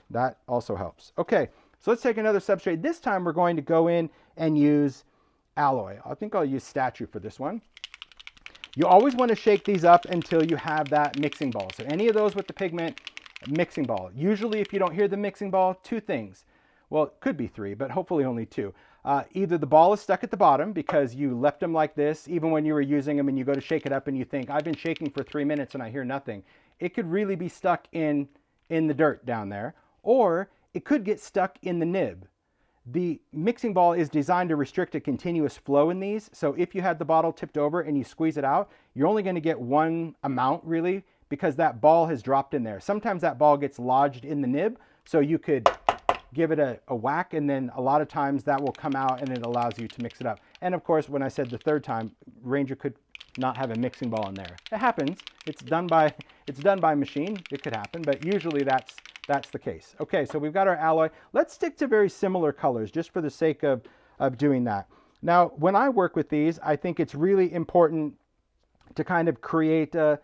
That also helps. Okay, so let's take another substrate. This time we're going to go in and use alloy. I think I'll use statue for this one. You always want to shake these up until you have that mixing ball. So any of those with the pigment, mixing ball. Usually if you don't hear the mixing ball, two things. Well, it could be three, but hopefully only two. Either the ball is stuck at the bottom because you left them like this, even when you were using them and you go to shake it up and you think, I've been shaking for 3 minutes and I hear nothing. It could really be stuck in the dirt down there, or it could get stuck in the nib. The mixing ball is designed to restrict a continuous flow in these. So if you had the bottle tipped over and you squeeze it out, you're only going to get one amount really because that ball has dropped in there. Sometimes that ball gets lodged in the nib, so you could give it a whack, and then a lot of times that will come out and it allows you to mix it up. And of course, when I said the third time, Ranger could not have a mixing ball in there. It happens. It's done by machine. It could happen, but usually that's the case. Okay, so we've got our alloy. Let's stick to very similar colors just for the sake of doing that. Now, when I work with these, I think it's really important to kind of create a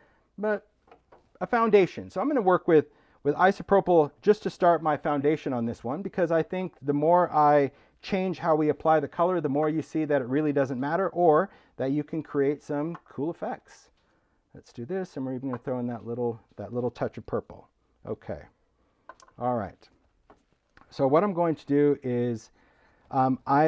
foundation. So I'm going to work with isopropyl just to start my foundation on this one, because I think the more I change how we apply the color, the more you see that it really doesn't matter, or that you can create some cool effects. Let's do this, and we're even going to throw in that little touch of purple. Okay. All right. So what I'm going to do is,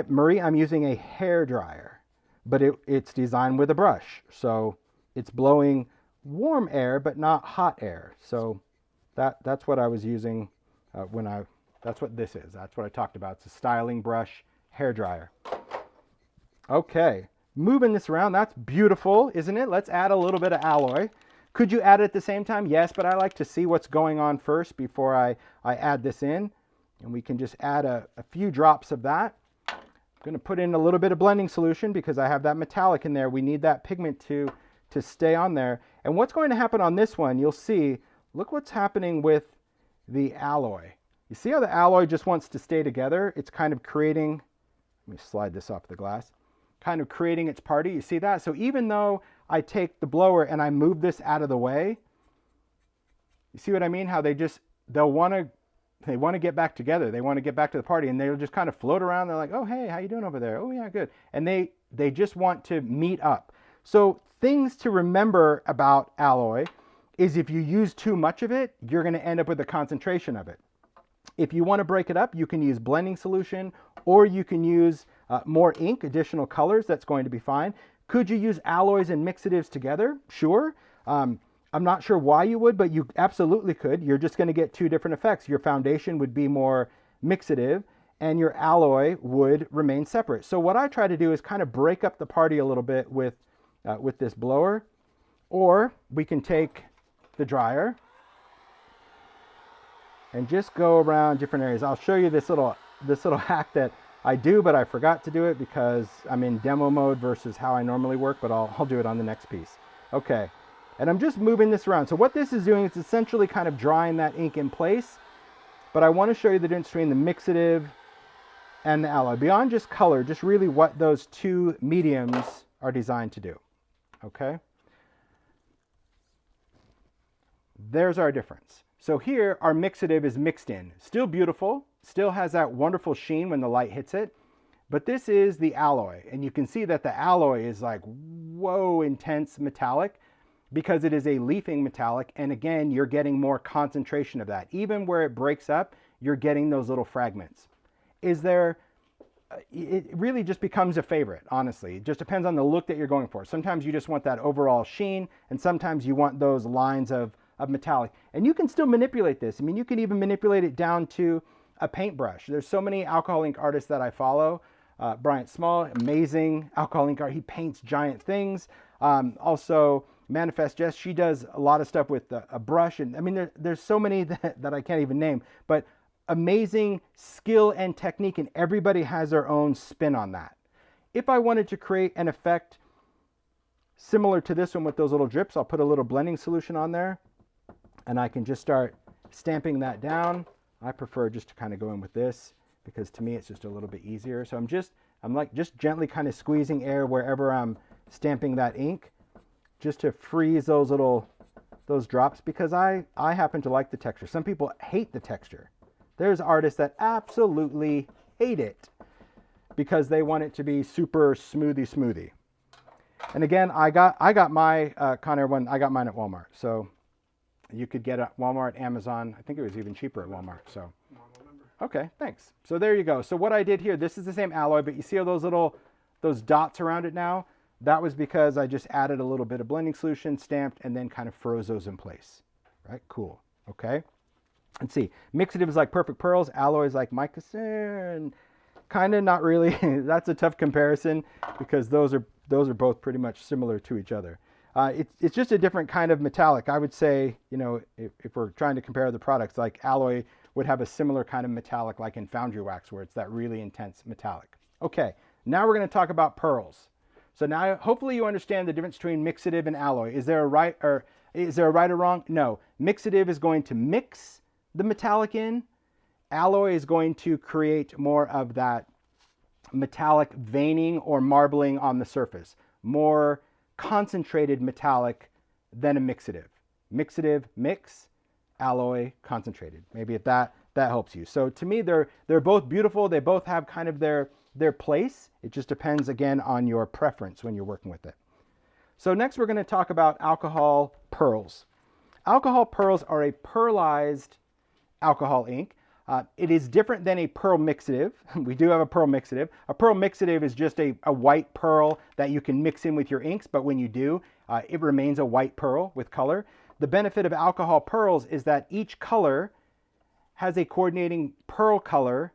Marie, I'm using a hair dryer, but it's designed with a brush. So it's blowing warm air, but not hot air. So that's what I was using that's what this is. That's what I talked about. It's a styling brush hair dryer. Okay, moving this around. That's beautiful, isn't it? Let's add a little bit of alloy. Could you add it at the same time? Yes, but I like to see what's going on first before I add this in. And we can just add a few drops of that. I'm going to put in a little bit of blending solution because I have that metallic in there. We need that pigment to stay on there. And what's going to happen on this one, you'll see, look what's happening with the alloy. You see how the alloy just wants to stay together? It's kind of creating, let me slide this off the glass, kind of creating its party. You see that? So even though I take the blower and I move this out of the way, you see what I mean? How they want to get back together. They want to get back to the party, and they'll just kind of float around. They're like, oh, hey, how you doing over there? Oh, yeah, good. And they just want to meet up. So things to remember about alloy is if you use too much of it, you're going to end up with a concentration of it. If you want to break it up, you can use blending solution, or you can use more ink, additional colors. That's going to be fine. Could you use alloys and mixatives together? Sure. I'm not sure why you would, but you absolutely could. You're just going to get two different effects. Your foundation would be more mixative, and your alloy would remain separate. So what I try to do is kind of break up the party a little bit with this blower, or we can take the dryer and just go around different areas. I'll show you this little hack that I do, but I forgot to do it because I'm in demo mode versus how I normally work, but I'll do it on the next piece. Okay, and I'm just moving this around. So what this is doing is essentially kind of drying that ink in place, but I want to show you the difference between the mixative and the alloy. Beyond just color, just really what those two mediums are designed to do. Okay? There's our difference. So here, our mixative is mixed in. Still beautiful, still has that wonderful sheen when the light hits it, but this is the alloy. And you can see that the alloy is like, whoa, intense metallic because it is a leafing metallic. And again, you're getting more concentration of that. Even where it breaks up, you're getting those little fragments. It really just becomes a favorite, honestly. It just depends on the look that you're going for. Sometimes you just want that overall sheen, and sometimes you want those lines of metallic. And you can still manipulate this. I mean, you can even manipulate it down to a paintbrush. There's so many alcohol ink artists that I follow. Bryant Small, amazing alcohol ink art. He paints giant things. Also, Manifest Jess, she does a lot of stuff with a brush. And I mean, there's so many that I can't even name. But amazing skill and technique, and everybody has their own spin on that. If I wanted to create an effect similar to this one with those little drips, I'll put a little blending solution on there, and I can just start stamping that down. I prefer just to kind of go in with this because to me it's just a little bit easier. So I'm like just gently kind of squeezing air wherever I'm stamping that ink, just to freeze those drops, because I happen to like the texture. Some people hate the texture. There's artists that absolutely hate it because they want it to be super smoothie. And again, I got my Conair one. I got mine at Walmart, so you could get it at Walmart, Amazon. I think it was even cheaper at Walmart. So, okay, thanks. So there you go. So what I did here, this is the same alloy, but you see all those dots around it now? That was because I just added a little bit of blending solution, stamped, and then kind of froze those in place. Right? Cool. Okay. Let's see. Mixatives like Perfect Pearls, alloys like Micacin. Kind of not really. That's a tough comparison because those are both pretty much similar to each other. It's just a different kind of metallic. I would say, you know, if we're trying to compare the products, like alloy would have a similar kind of metallic like in foundry wax, where it's that really intense metallic. Okay, now we're going to talk about pearls. So now hopefully you understand the difference between mixative and alloy. Is there a right or wrong? No. Mixative is going to mix the metallic in. Alloy is going to create more of that metallic veining or marbling on the surface. More concentrated metallic than a mixative. Mixative, mix, alloy, concentrated. Maybe if that helps you. So to me, they're both beautiful. They both have kind of their place. It just depends, again, on your preference when you're working with it. So next we're going to talk about alcohol pearls. Alcohol pearls are a pearlized alcohol ink. It is different than a pearl mixative. We do have a pearl mixative. A pearl mixative is just a white pearl that you can mix in with your inks, but when you do, it remains a white pearl with color. The benefit of alcohol pearls is that each color has a coordinating pearl color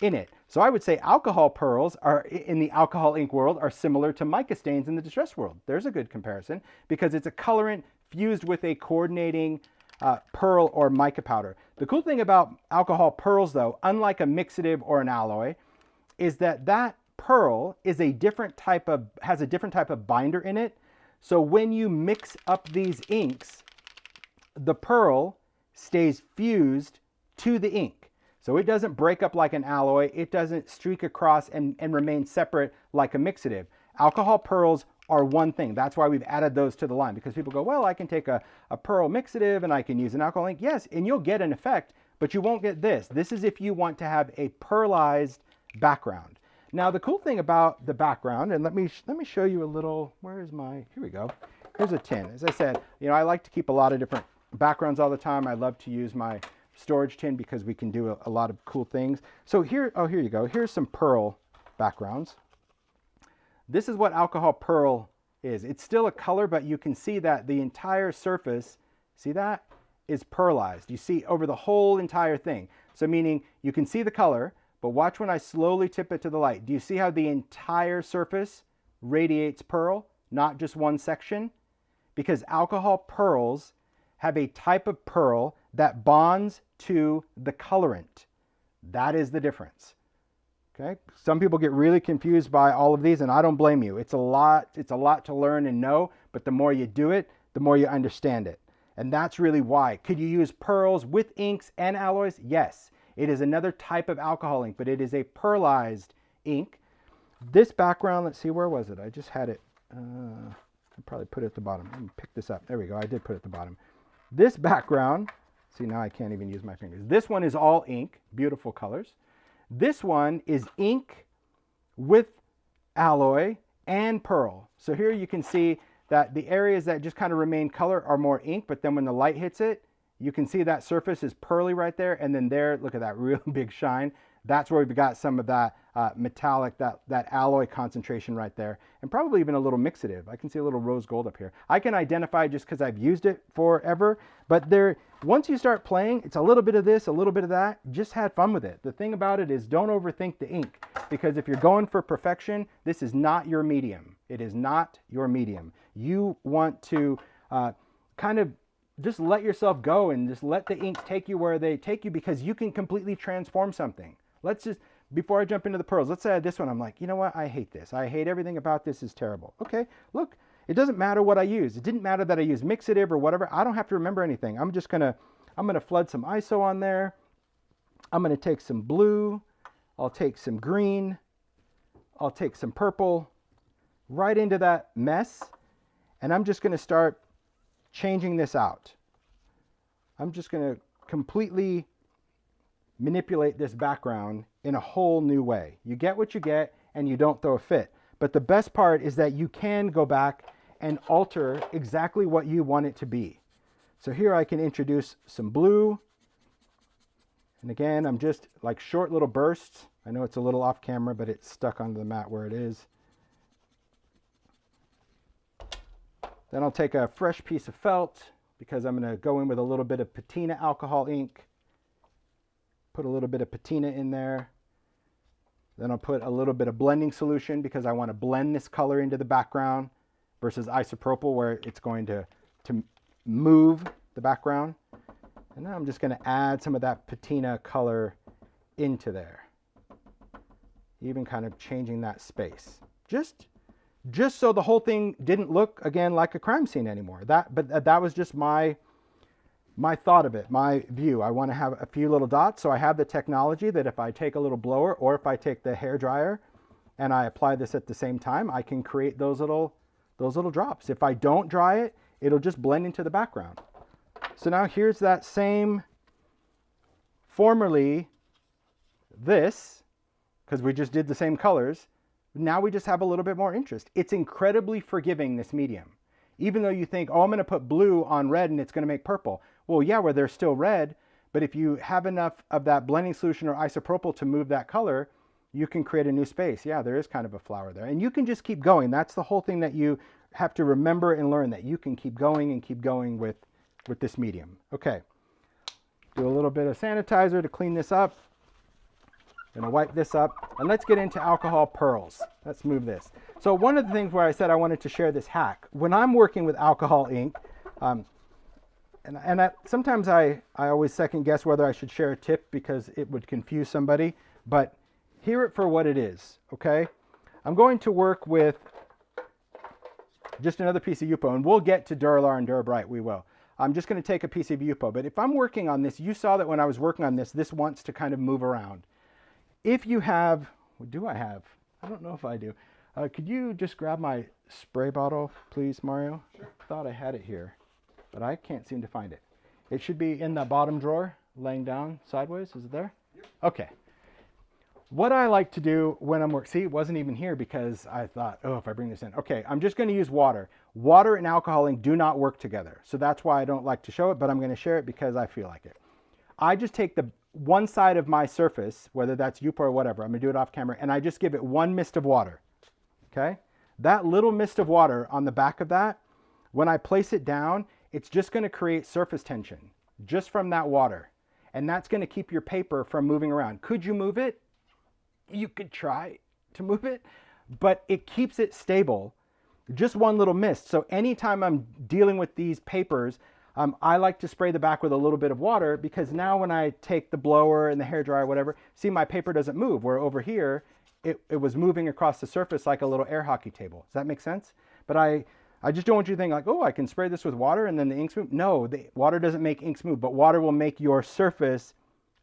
in it. So I would say alcohol pearls are, in the alcohol ink world, are similar to mica stains in the distress world. There's a good comparison because it's a colorant fused with a coordinating pearl or mica powder. The cool thing about alcohol pearls, though, unlike a mixative or an alloy, is that that pearl is has a different type of binder in it. So when you mix up these inks, the pearl stays fused to the ink. So it doesn't break up like an alloy. It doesn't streak across and remain separate like a mixative. Alcohol pearls are one thing. That's why we've added those to the line, because people go, well, I can take a pearl mixative and I can use an alcohol ink. Yes, and you'll get an effect, but you won't get this. This is if you want to have a pearlized background. Now, the cool thing about the background, and let me show you a little, here we go. Here's a tin. As I said, you know, I like to keep a lot of different backgrounds all the time. I love to use my storage tin because we can do a lot of cool things. So here you go. Here's some pearl backgrounds. This is what alcohol pearl is. It's still a color, but you can see that the entire surface, see that, is pearlized. You see over the whole entire thing. So meaning you can see the color, but watch when I slowly tip it to the light. Do you see how the entire surface radiates pearl, not just one section? Because alcohol pearls have a type of pearl that bonds to the colorant. That is the difference. Okay? Some people get really confused by all of these, and I don't blame you. It's a lot to learn and know, but the more you do it, the more you understand it. And that's really why. Could you use pearls with inks and alloys? Yes. It is another type of alcohol ink, but it is a pearlized ink. This background, let's see, where was it? I just had it. I probably put it at the bottom. Let me pick this up. There we go. I did put it at the bottom. This background, see, now I can't even use my fingers. This one is all ink, beautiful colors. This one is ink with alloy and pearl. So here you can see that the areas that just kind of remain color are more ink, but then when the light hits it, you can see that surface is pearly right there. And then there, look at that real big shine. That's where we've got some of that metallic, that alloy concentration right there. And probably even a little mixative. I can see a little rose gold up here. I can identify just because I've used it forever. But once you start playing, it's a little bit of this, a little bit of that. Just have fun with it. The thing about it is don't overthink the ink. Because if you're going for perfection, this is not your medium. It is not your medium. You want to kind of let yourself go and just let the inks take you where they take you, because you can completely transform something. Let's just, before I jump into the pearls, let's say this one, I'm like, you know what? I hate this. I hate everything about this is terrible. Okay, look, it doesn't matter what I use. It didn't matter that I use Mixative or whatever. I don't have to remember anything. I'm gonna flood some ISO on there. I'm gonna take some blue. I'll take some green. I'll take some purple right into that mess. And I'm just gonna start changing this out. I'm just gonna completely manipulate this background in a whole new way. You get what you get and you don't throw a fit. But the best part is that you can go back and alter exactly what you want it to be. So here I can introduce some blue. And again, I'm just like short little bursts. I know it's a little off camera, but it's stuck onto the mat where it is. Then I'll take a fresh piece of felt because I'm going to go in with a little bit of patina alcohol ink. Put a little bit of patina in there. Then I'll put a little bit of blending solution because I want to blend this color into the background versus isopropyl where it's going to move the background. And now I'm just going to add some of that patina color into there. Even kind of changing that space. Just so the whole thing didn't look, again, like a crime scene anymore. But that was just my thought of it, my view. I want to have a few little dots, so I have the technology that if I take a little blower or if I take the hair dryer and I apply this at the same time, I can create those little drops. If I don't dry it, it'll just blend into the background. So now here's that same, formerly this, because we just did the same colors. Now we just have a little bit more interest. It's incredibly forgiving, this medium. Even though you think, oh, I'm going to put blue on red and it's going to make purple. Well, yeah, where they're still red, but if you have enough of that blending solution or isopropyl to move that color, you can create a new space. Yeah, there is kind of a flower there. And you can just keep going. That's the whole thing that you have to remember and learn, that you can keep going and keep going with this medium. Okay, do a little bit of sanitizer to clean this up. Gonna wipe this up, and let's get into alcohol pearls. Let's move this. So one of the things where I said I wanted to share this hack, when I'm working with alcohol ink, sometimes I always second guess whether I should share a tip because it would confuse somebody, but hear it for what it is, okay? I'm going to work with just another piece of Yupo, and we'll get to Dura-Lar and Dura-Bright, we will. I'm just gonna take a piece of Yupo, but if I'm working on this, you saw that when I was working on this, this wants to kind of move around. If you have, what do I have? I don't know if I do. Could you just grab my spray bottle, please, Mario? Sure. I thought I had it here, but I can't seem to find it. It should be in the bottom drawer, laying down sideways. Is it there? Yep. Okay. What I like to do when I'm working, see, it wasn't even here because I thought, oh, if I bring this in. Okay, I'm just going to use water. Water and alcohol ink do not work together. So that's why I don't like to show it, but I'm going to share it because I feel like it. I just take the one side of my surface, whether that's Yupo or whatever, I'm gonna do it off camera, and I just give it one mist of water, okay? That little mist of water on the back of that, when I place it down, it's just gonna create surface tension just from that water. And that's gonna keep your paper from moving around. Could you move it? You could try to move it, but it keeps it stable. Just one little mist. So anytime I'm dealing with these papers, I like to spray the back with a little bit of water because now when I take the blower and the hairdryer, whatever, see my paper doesn't move, where over here, it was moving across the surface like a little air hockey table. Does that make sense? But I just don't want you to think like, oh, I can spray this with water and then the inks move. No, the water doesn't make inks move, but water will make your surface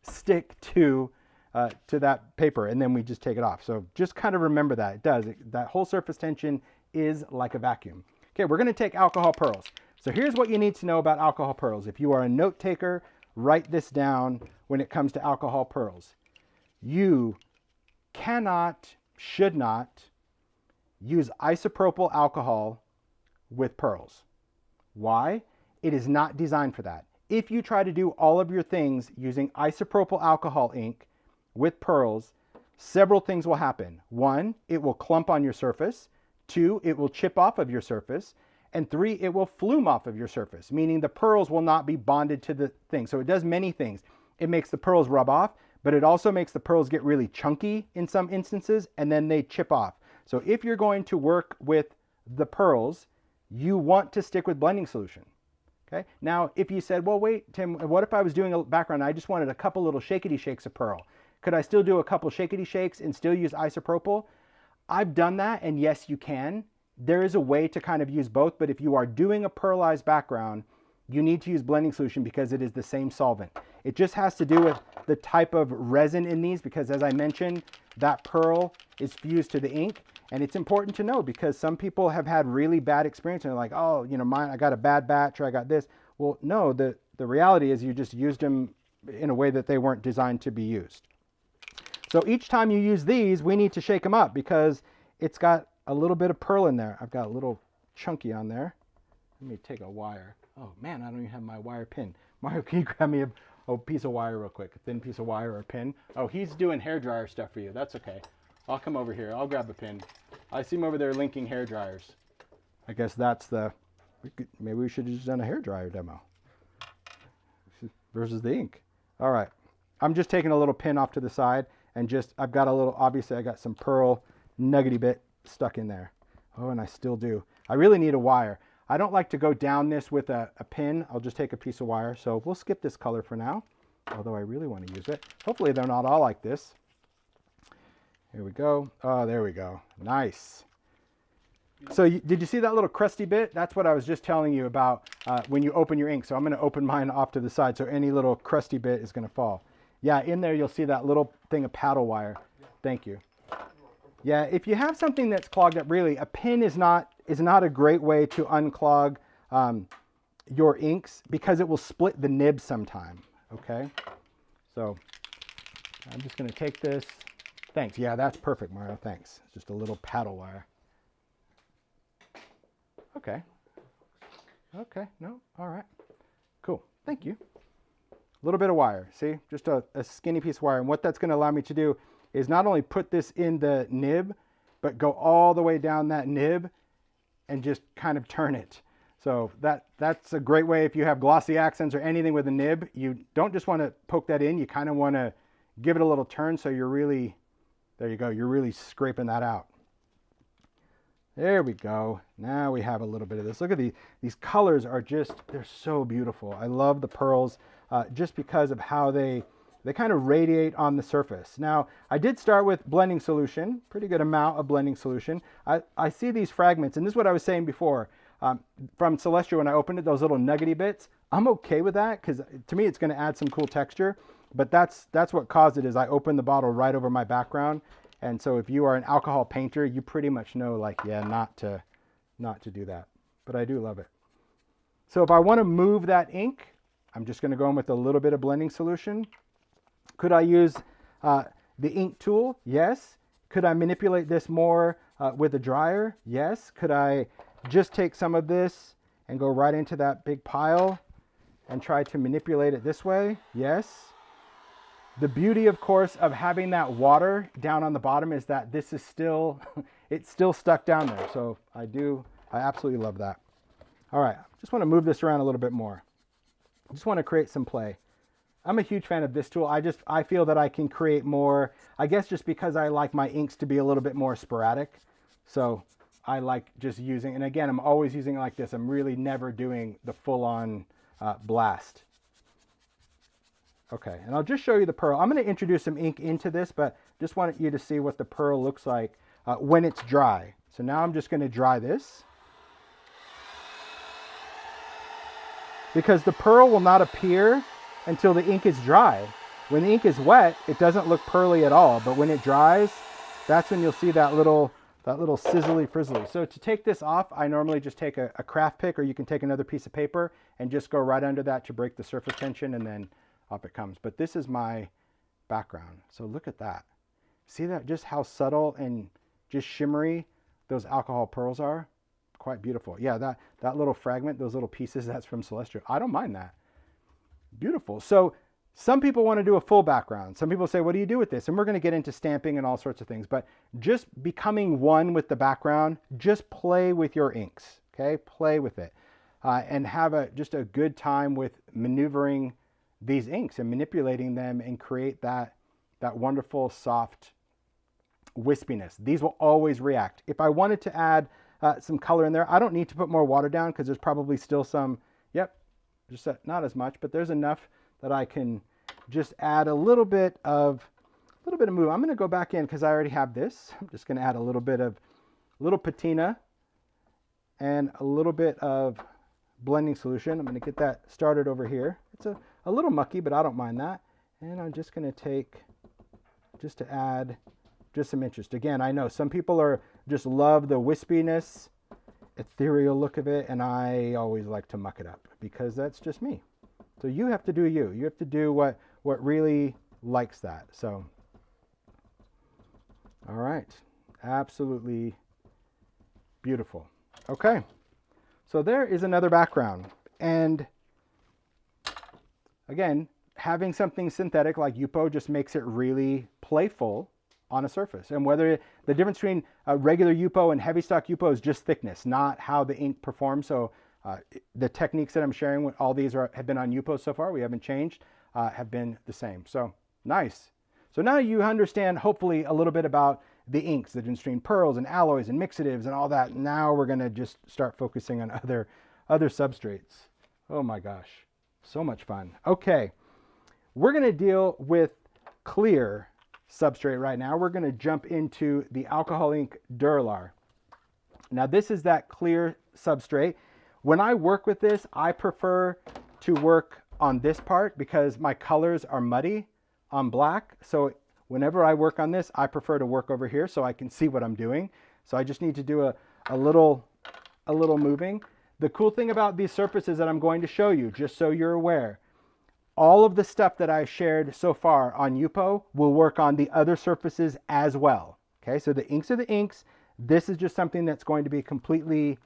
stick to that paper, and then we just take it off. So just kind of remember that. It does. That whole surface tension is like a vacuum. Okay, we're going to take alcohol pearls. So here's what you need to know about alcohol pearls. If you are a note taker, write this down when it comes to alcohol pearls. You cannot, should not use isopropyl alcohol with pearls. Why? It is not designed for that. If you try to do all of your things using isopropyl alcohol ink with pearls, several things will happen. 1, it will clump on your surface. 2, it will chip off of your surface. And 3, it will flume off of your surface, meaning the pearls will not be bonded to the thing. So it does many things. It makes the pearls rub off, but it also makes the pearls get really chunky in some instances, and then they chip off. So if you're going to work with the pearls, you want to stick with blending solution. Okay, now if you said, well, wait, Tim, what if I was doing a background, I just wanted a couple little shakety shakes of pearl. Could I still do a couple shakety shakes and still use isopropyl? I've done that, and yes, you can. There is a way to kind of use both, but if you are doing a pearlized background, you need to use blending solution because it is the same solvent. It just has to do with the type of resin in these because, as I mentioned, that pearl is fused to the ink. And it's important to know because some people have had really bad experience and they're like, oh, you know, mine, I got a bad batch or I got this. Well, no, the reality is you just used them in a way that they weren't designed to be used. So each time you use these, we need to shake them up because it's got a little bit of pearl in there. I've got a little chunky on there. Let me take a wire. Oh man, I don't even have my wire pin. Mario, can you grab me a piece of wire real quick? A thin piece of wire or a pin? Oh, he's doing hairdryer stuff for you. That's okay. I'll come over here. I'll grab a pin. I see him over there linking hair dryers. I guess that's maybe we should have just done a hair dryer demo versus the ink. All right. I'm just taking a little pin off to the side and I've got a little, obviously I got some pearl nuggety bit stuck in there. Oh, and I still do. I really need a wire. I don't like to go down this with a pin. I'll just take a piece of wire. So we'll skip this color for now, although I really want to use it. Hopefully they're not all like this. Here we go. Oh, there we go. Nice. So did you see that little crusty bit? That's what I was just telling you about when you open your ink. So I'm going to open mine off to the side so any little crusty bit is going to fall. Yeah, in there you'll see that little thing of paddle wire. Thank you. Yeah, if you have something that's clogged up, really, a pin is not a great way to unclog your inks because it will split the nib sometime. Okay, so I'm just going to take this. Thanks. Yeah, that's perfect, Mario. Thanks. It's just a little paddle wire. Okay. Okay. No. All right. Cool. Thank you. A little bit of wire. See, just a skinny piece of wire. And what that's going to allow me to do is not only put this in the nib, but go all the way down that nib and just kind of turn it. So that's a great way if you have glossy accents or anything with a nib. You don't just want to poke that in. You kind of want to give it a little turn so you're really, there you go, you're really scraping that out. There we go. Now we have a little bit of this. Look at these colors are just, they're so beautiful. I love the pearls just because of how they kind of radiate on the surface. Now, I did start with blending solution, pretty good amount of blending solution. I see these fragments, and this is what I was saying before, from Celestial when I opened it, those little nuggety bits. I'm okay with that because to me it's going to add some cool texture, but that's what caused it is I opened the bottle right over my background. And so if you are an alcohol painter, you pretty much know like, yeah, not to do that, but I do love it. So if I want to move that ink, I'm just going to go in with a little bit of blending solution. Could I use the ink tool? Yes. Could I manipulate this more with a dryer? Yes. Could I just take some of this and go right into that big pile and try to manipulate it this way? Yes. The beauty, of course, of having that water down on the bottom is that this is still, it's still stuck down there. So I absolutely love that. All right, just want to move this around a little bit more. I just want to create some play. I'm a huge fan of this tool. I feel that I can create more, I guess just because I like my inks to be a little bit more sporadic. So I like just using, and again, I'm always using it like this. I'm really never doing the full-on blast. Okay, and I'll just show you the pearl. I'm going to introduce some ink into this, but just wanted you to see what the pearl looks like when it's dry. So now I'm just going to dry this. Because the pearl will not appear until the ink is dry. When the ink is wet, it doesn't look pearly at all, but when it dries, that's when you'll see that little sizzly frizzly. So to take this off, I normally just take a craft pick, or you can take another piece of paper and just go right under that to break the surface tension, and then up it comes. But this is my background. So look at that. See that, just how subtle and just shimmery those alcohol pearls are? Quite beautiful. Yeah, that little fragment, those little pieces, that's from Celestial. I don't mind that. Beautiful. So some people want to do a full background. Some people say, what do you do with this? And we're going to get into stamping and all sorts of things, but just becoming one with the background, just play with your inks, okay? Play with it and have just a good time with maneuvering these inks and manipulating them and create that wonderful soft wispiness. These will always react. If I wanted to add some color in there, I don't need to put more water down because there's probably still some, yep, just not as much, but there's enough that I can just add a little bit of move. I'm going to go back in because I already have this. I'm just going to add a little patina and a little bit of blending solution. I'm going to get that started over here. It's a little mucky, but I don't mind that. And I'm just going to take, just to add just some interest. Again, I know some people just love the wispiness, ethereal look of it, and I always like to muck it up because that's just me. So you have to do you. You have to do what really likes that. So, all right, absolutely beautiful. Okay, so there is another background. And again, having something synthetic like Yupo just makes it really playful on a surface. And whether the difference between a regular Yupo and heavy stock Yupo is just thickness, not how the ink performs. So the techniques that I'm sharing with all these have been on Yupo so far. We haven't changed, have been the same. So nice. So now you understand hopefully a little bit about the inks, the difference between pearls and alloys and mixatives and all that. Now we're going to just start focusing on other substrates. Oh my gosh, so much fun. Okay, we're going to deal with clear substrate right now. We're going to jump into the alcohol ink Dura-Lar. Now this is that clear substrate. When I work with this, I prefer to work on this part because my colors are muddy on black. So whenever I work on this, I prefer to work over here so I can see what I'm doing. So I just need to do a little moving. The cool thing about these surfaces that I'm going to show you, just so you're aware, all of the stuff that I shared so far on Yupo will work on the other surfaces as well. Okay, so the inks are the inks. This is just something that's going to be completely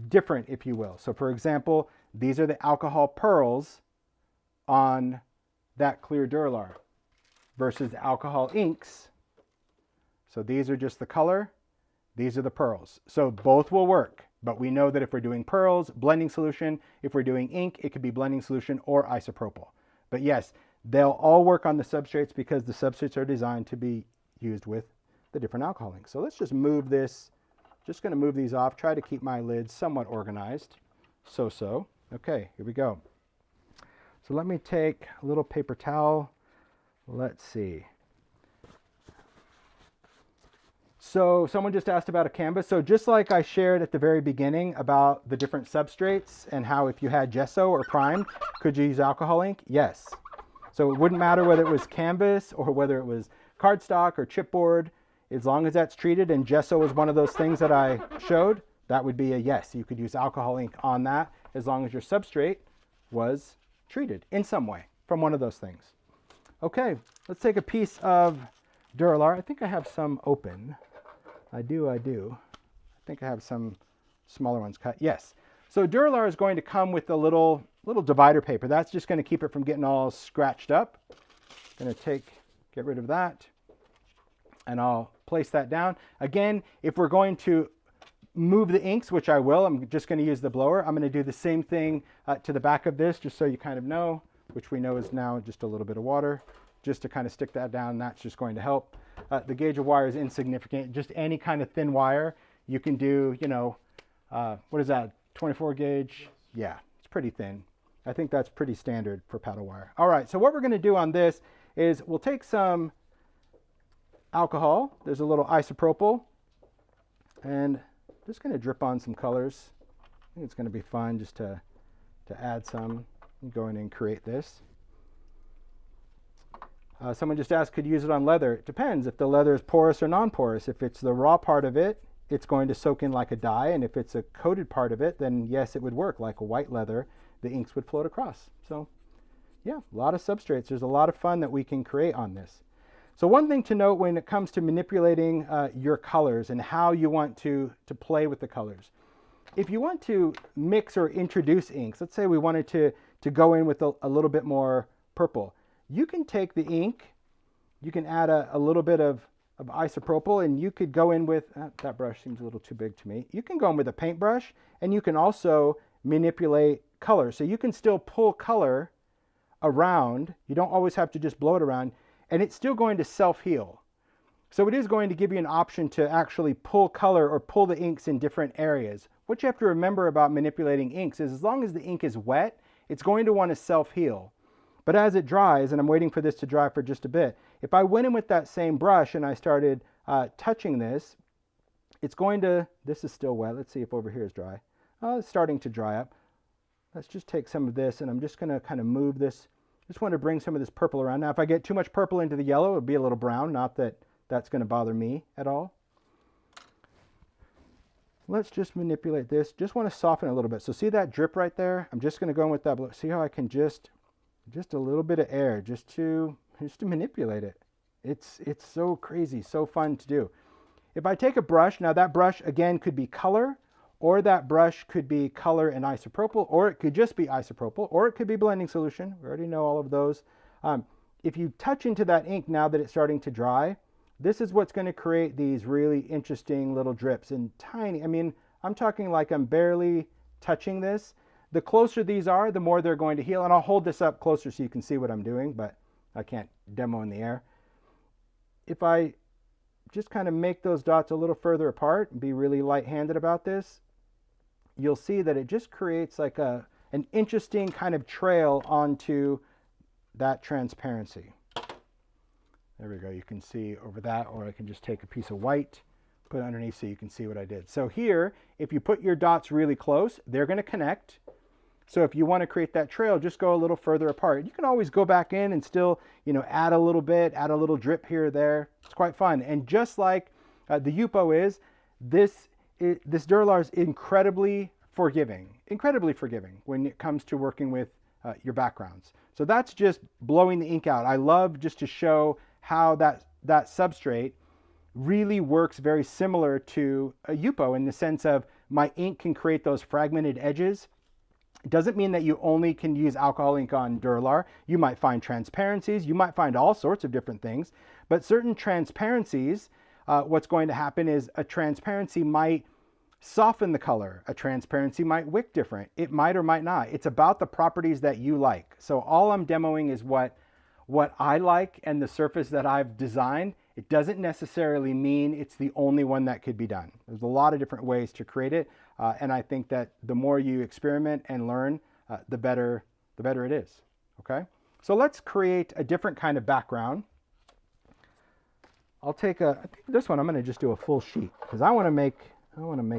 different, if you will. So for example, these are the alcohol pearls on that clear Dura-Lar versus the alcohol inks. So these are just the color. These are the pearls. So both will work. But we know that if we're doing pearls, blending solution, if we're doing ink, it could be blending solution or isopropyl. But yes, they'll all work on the substrates because the substrates are designed to be used with the different alcohol inks. So let's just move this. Just going to move these off, try to keep my lids somewhat organized. So. Okay, here we go. So let me take a little paper towel. Let's see. So someone just asked about a canvas. So just like I shared at the very beginning about the different substrates and how if you had gesso or primed, could you use alcohol ink? Yes. So it wouldn't matter whether it was canvas or whether it was cardstock or chipboard, as long as that's treated, and gesso was one of those things that I showed, that would be a yes. You could use alcohol ink on that as long as your substrate was treated in some way from one of those things. Okay, let's take a piece of Dura-Lar. I think I have some open. I do. I think I have some smaller ones cut. Yes. So Dura-Lar is going to come with a little divider paper. That's just going to keep it from getting all scratched up. Going to get rid of that, and I'll place that down. Again, if we're going to move the inks, which I will, I'm just going to use the blower. I'm going to do the same thing to the back of this, just so you kind of know, which we know is now just a little bit of water, just to kind of stick that down. That's just going to help. The gauge of wire is insignificant. Just any kind of thin wire. You can do, what is that, 24 gauge? Yeah, it's pretty thin. I think that's pretty standard for paddle wire. All right, so what we're going to do on this is we'll take some alcohol. There's a little isopropyl, and just going to drip on some colors. I think it's going to be fun just to add some. Go in and create this. Someone just asked, could you use it on leather? It depends if the leather is porous or non-porous. If it's the raw part of it, it's going to soak in like a dye, and if it's a coated part of it, then yes, it would work like a white leather. The inks would float across. So yeah, a lot of substrates. There's a lot of fun that we can create on this. So one thing to note when it comes to manipulating your colors and how you want to play with the colors. If you want to mix or introduce inks, let's say we wanted to go in with a little bit more purple, you can take the ink, you can add a little bit of isopropyl, and you could go in with, that brush seems a little too big to me. You can go in with a paintbrush, and you can also manipulate color. So you can still pull color around. You don't always have to just blow it around, and it's still going to self-heal. So it is going to give you an option to actually pull color or pull the inks in different areas. What you have to remember about manipulating inks is as long as the ink is wet, it's going to want to self-heal. But as it dries, and I'm waiting for this to dry for just a bit, if I went in with that same brush and I started touching this, it's going to, this is still wet. Let's see if over here is dry. It's starting to dry up. Let's just take some of this, and I'm just going to kind of move this. Just want to bring some of this purple around. Now, if I get too much purple into the yellow, it'll be a little brown. Not that that's going to bother me at all. Let's just manipulate this. Just want to soften it a little bit. So see that drip right there? I'm just going to go in with that blue. See how I can just a little bit of air just to manipulate it. It's so crazy, so fun to do. If I take a brush, now that brush again could be color, or that brush could be color and isopropyl, or it could just be isopropyl, or it could be blending solution. We already know all of those. If you touch into that ink now that it's starting to dry, this is what's going to create these really interesting little drips and tiny, I mean, I'm talking like I'm barely touching this. The closer these are, the more they're going to heal. And I'll hold this up closer so you can see what I'm doing, but I can't demo in the air. If I just kind of make those dots a little further apart and be really light-handed about this, you'll see that it just creates like an interesting kind of trail onto that transparency. There we go. You can see over that, or I can just take a piece of white, put it underneath so you can see what I did. So here, if you put your dots really close, they're going to connect. So if you want to create that trail, just go a little further apart. You can always go back in and still, you know, add a little bit, add a little drip here or there. It's quite fun. And just like the Yupo is, this Dura-Lar is incredibly forgiving when it comes to working with your backgrounds. So that's just blowing the ink out. I love just to show how that substrate really works very similar to a Yupo in the sense of my ink can create those fragmented edges. It doesn't mean that you only can use alcohol ink on Dura-Lar. You might find transparencies, you might find all sorts of different things, but certain transparencies, what's going to happen is a transparency might soften the color. A transparency might wick different. It might or might not. It's about the properties that you like. So all I'm demoing is what I like and the surface that I've designed. It doesn't necessarily mean it's the only one that could be done. There's a lot of different ways to create it. And I think that the more you experiment and learn, the better it is. Okay. So let's create a different kind of background. I think this one, I'm going to just do a full sheet because I want to make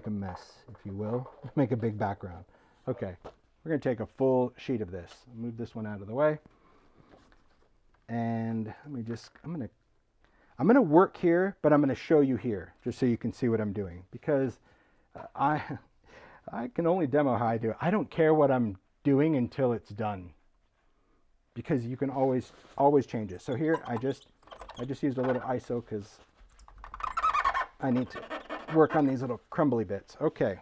a mess, if you will, make a big background. Okay. We're going to take a full sheet of this. Move this one out of the way. And let me just, I'm going to work here, but I'm going to show you here just so you can see what I'm doing, because I can only demo how I do it. I don't care what I'm doing until it's done, because you can always change it. So here I just used a little ISO because I need to work on these little crumbly bits. Okay.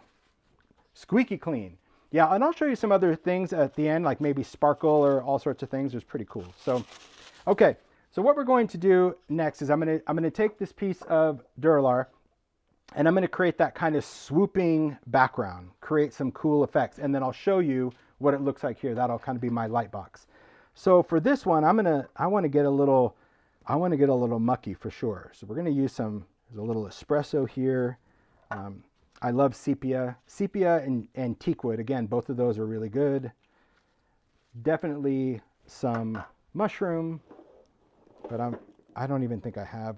Squeaky clean. Yeah, and I'll show you some other things at the end, like maybe sparkle or all sorts of things. It's pretty cool. So, okay. So what we're going to do next is I'm going to take this piece of Dura-Lar and I'm going to create that kind of swooping background, create some cool effects, and then I'll show you what it looks like here. That'll kind of be my light box. So for this one, I want to get a little mucky for sure. So we're going to use there's a little espresso here. I love sepia and teakwood. Again, both of those are really good. Definitely some mushroom, but I don't even think I have,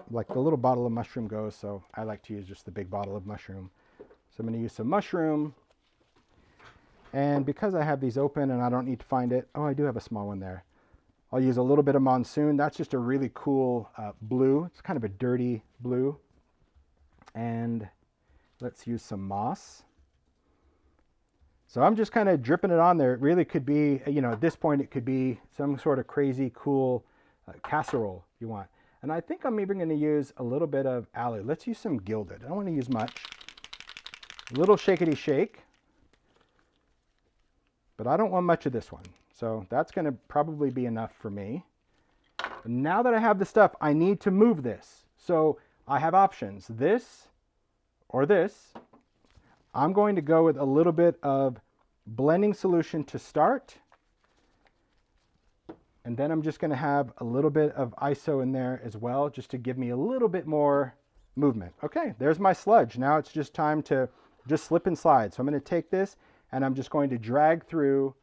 like the little bottle of mushroom goes, so I like to use just the big bottle of mushroom. So I'm going to use some mushroom, and because I have these open and I don't need to find it, oh, I do have a small one there. I'll use a little bit of Monsoon. That's just a really cool blue. It's kind of a dirty blue. And let's use some moss. So I'm just kind of dripping it on there. It really could be, you know, at this point, it could be some sort of crazy cool casserole you want. And I think I'm even going to use a little bit of aloe. Let's use some gilded. I don't want to use much. A little shakety shake. But I don't want much of this one. So that's going to probably be enough for me. And now that I have the stuff, I need to move this. So I have options, this or this. I'm going to go with a little bit of blending solution to start. And then I'm just going to have a little bit of ISO in there as well, just to give me a little bit more movement. Okay, there's my sludge. Now it's just time to just slip and slide. So I'm going to take this and I'm just going to drag through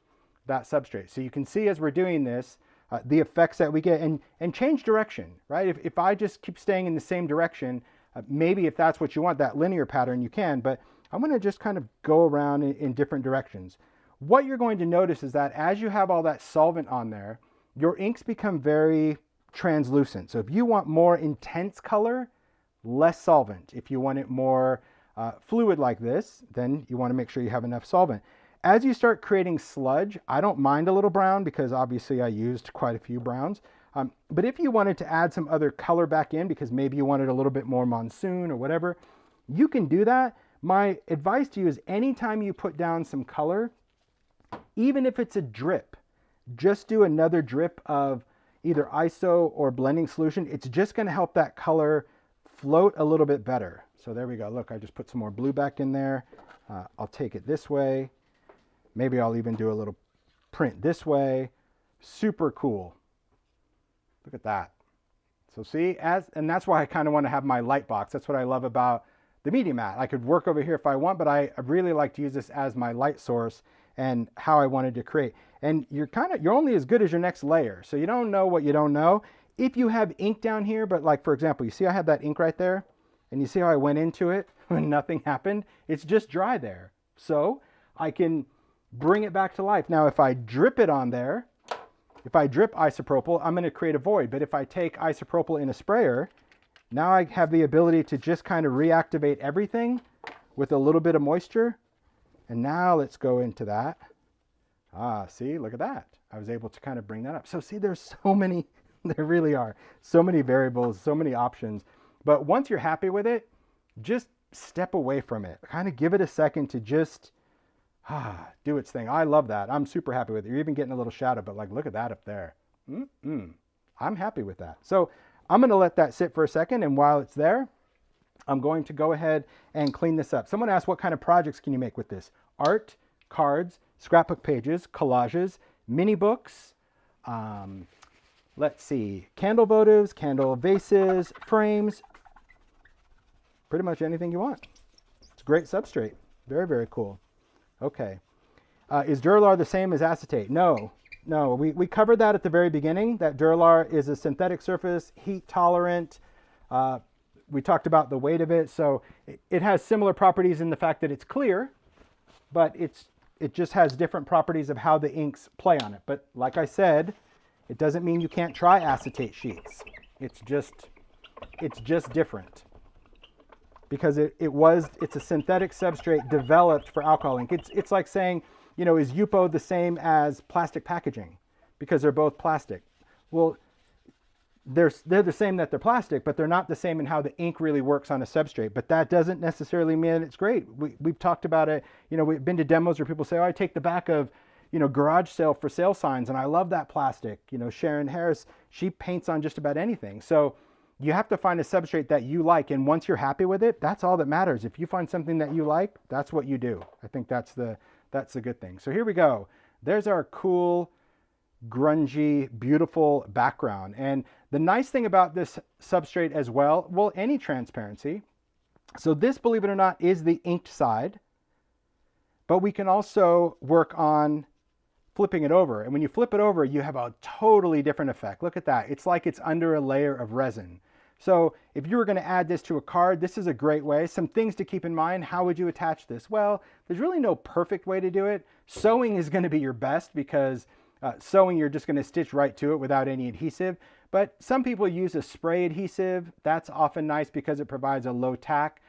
that substrate. So you can see as we're doing this, the effects that we get, and change direction, right? If I just keep staying in the same direction, maybe if that's what you want, that linear pattern, you can, but I'm gonna just kind of go around in different directions. What you're going to notice is that as you have all that solvent on there, your inks become very translucent. So if you want more intense color, less solvent. If you want it more fluid like this, then you want to make sure you have enough solvent. As you start creating sludge, I don't mind a little brown because obviously I used quite a few browns. But if you wanted to add some other color back in because maybe you wanted a little bit more monsoon or whatever, you can do that. My advice to you is anytime you put down some color, even if it's a drip, just do another drip of either ISO or blending solution. It's just going to help that color float a little bit better. So there we go. Look, I just put some more blue back in there. I'll take it this way. Maybe I'll even do a little print this way. Super cool. Look at that. So see, and that's why I kind of want to have my light box. That's what I love about the Media Mat. I could work over here if I want, but I really like to use this as my light source and how I wanted to create. And you're only as good as your next layer. So you don't know what you don't know. If you have ink down here, but like for example, you see I have that ink right there, and you see how I went into it when nothing happened? It's just dry there. So I can bring it back to life. Now, if I drip it on there, if I drip isopropyl, I'm going to create a void. But if I take isopropyl in a sprayer, now I have the ability to just kind of reactivate everything with a little bit of moisture. And now let's go into that. See, look at that. I was able to kind of bring that up. So see, there's so many, there really are so many variables, so many options. But once you're happy with it, just step away from it. Kind of give it a second to just do its thing. I love that. I'm super happy with it. You're even getting a little shadow, but like, look at that up there. I'm happy with that. So I'm going to let that sit for a second. And while it's there, I'm going to go ahead and clean this up. Someone asked, what kind of projects can you make with this? Art, cards, scrapbook pages, collages, mini books, let's see, candle votives, candle vases, frames, pretty much anything you want. It's a great substrate. Very, very cool. Okay. Is Dura-Lar the same as acetate? No. We covered that at the very beginning, that Dura-Lar is a synthetic surface, heat tolerant. We talked about the weight of it. So it has similar properties in the fact that it's clear, but it just has different properties of how the inks play on it. But like I said, it doesn't mean you can't try acetate sheets. It's just different. Because it's a synthetic substrate developed for alcohol ink. It's like saying, you know, is Yupo the same as plastic packaging? Because they're both plastic. Well, they're the same that they're plastic, but they're not the same in how the ink really works on a substrate. But that doesn't necessarily mean it's great. We've talked about it. You know, we've been to demos where people say, oh, I take the back of, you know, garage sale for sale signs, and I love that plastic. You know, Sharon Harris, she paints on just about anything. So you have to find a substrate that you like, and once you're happy with it, that's all that matters. If you find something that you like, that's what you do. I think that's the good thing. So here we go. There's our cool, grungy, beautiful background. And the nice thing about this substrate as well, any transparency. So this, believe it or not, is the inked side, but we can also work on flipping it over. And when you flip it over, you have a totally different effect. Look at that. It's like it's under a layer of resin. So if you were going to add this to a card, this is a great way. Some things to keep in mind. How would you attach this? Well, there's really no perfect way to do it. Sewing is going to be your best because sewing, you're just going to stitch right to it without any adhesive. But some people use a spray adhesive. That's often nice because it provides a low tack.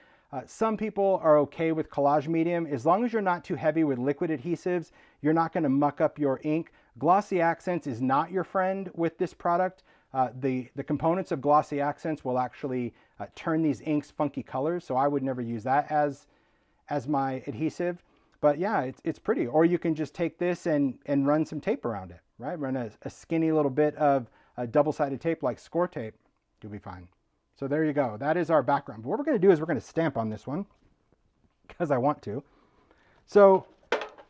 Some people are okay with collage medium. As long as you're not too heavy with liquid adhesives, you're not going to muck up your ink. Glossy Accents is not your friend with this product. The components of Glossy Accents will actually turn these inks funky colors, so I would never use that as my adhesive. But yeah, it's pretty. Or you can just take this and run some tape around it, right? Run a skinny little bit of double-sided tape like score tape. You'll be fine. So there you go. That is our background. But what we're going to do is we're going to stamp on this one because I want to. So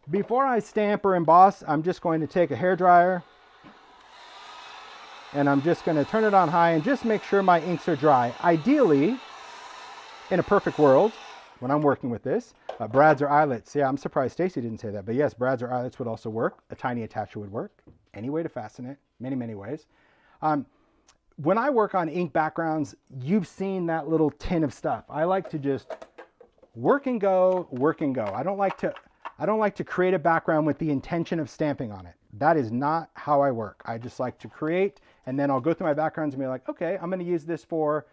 before I stamp or emboss, I'm just going to take a hairdryer and I'm just going to turn it on high and just make sure my inks are dry. Ideally, in a perfect world, when I'm working with this, Brads or eyelets. Yeah, I'm surprised Stacy didn't say that. But yes, brads or eyelets would also work. A tiny attacher would work. Any way to fasten it. Many, many ways. When I work on ink backgrounds, you've seen that little tin of stuff. I like to just work and go, work and go. I don't like to create a background with the intention of stamping on it. That is not how I work. I just like to create, and then I'll go through my backgrounds and be like, okay, I'm going to use this for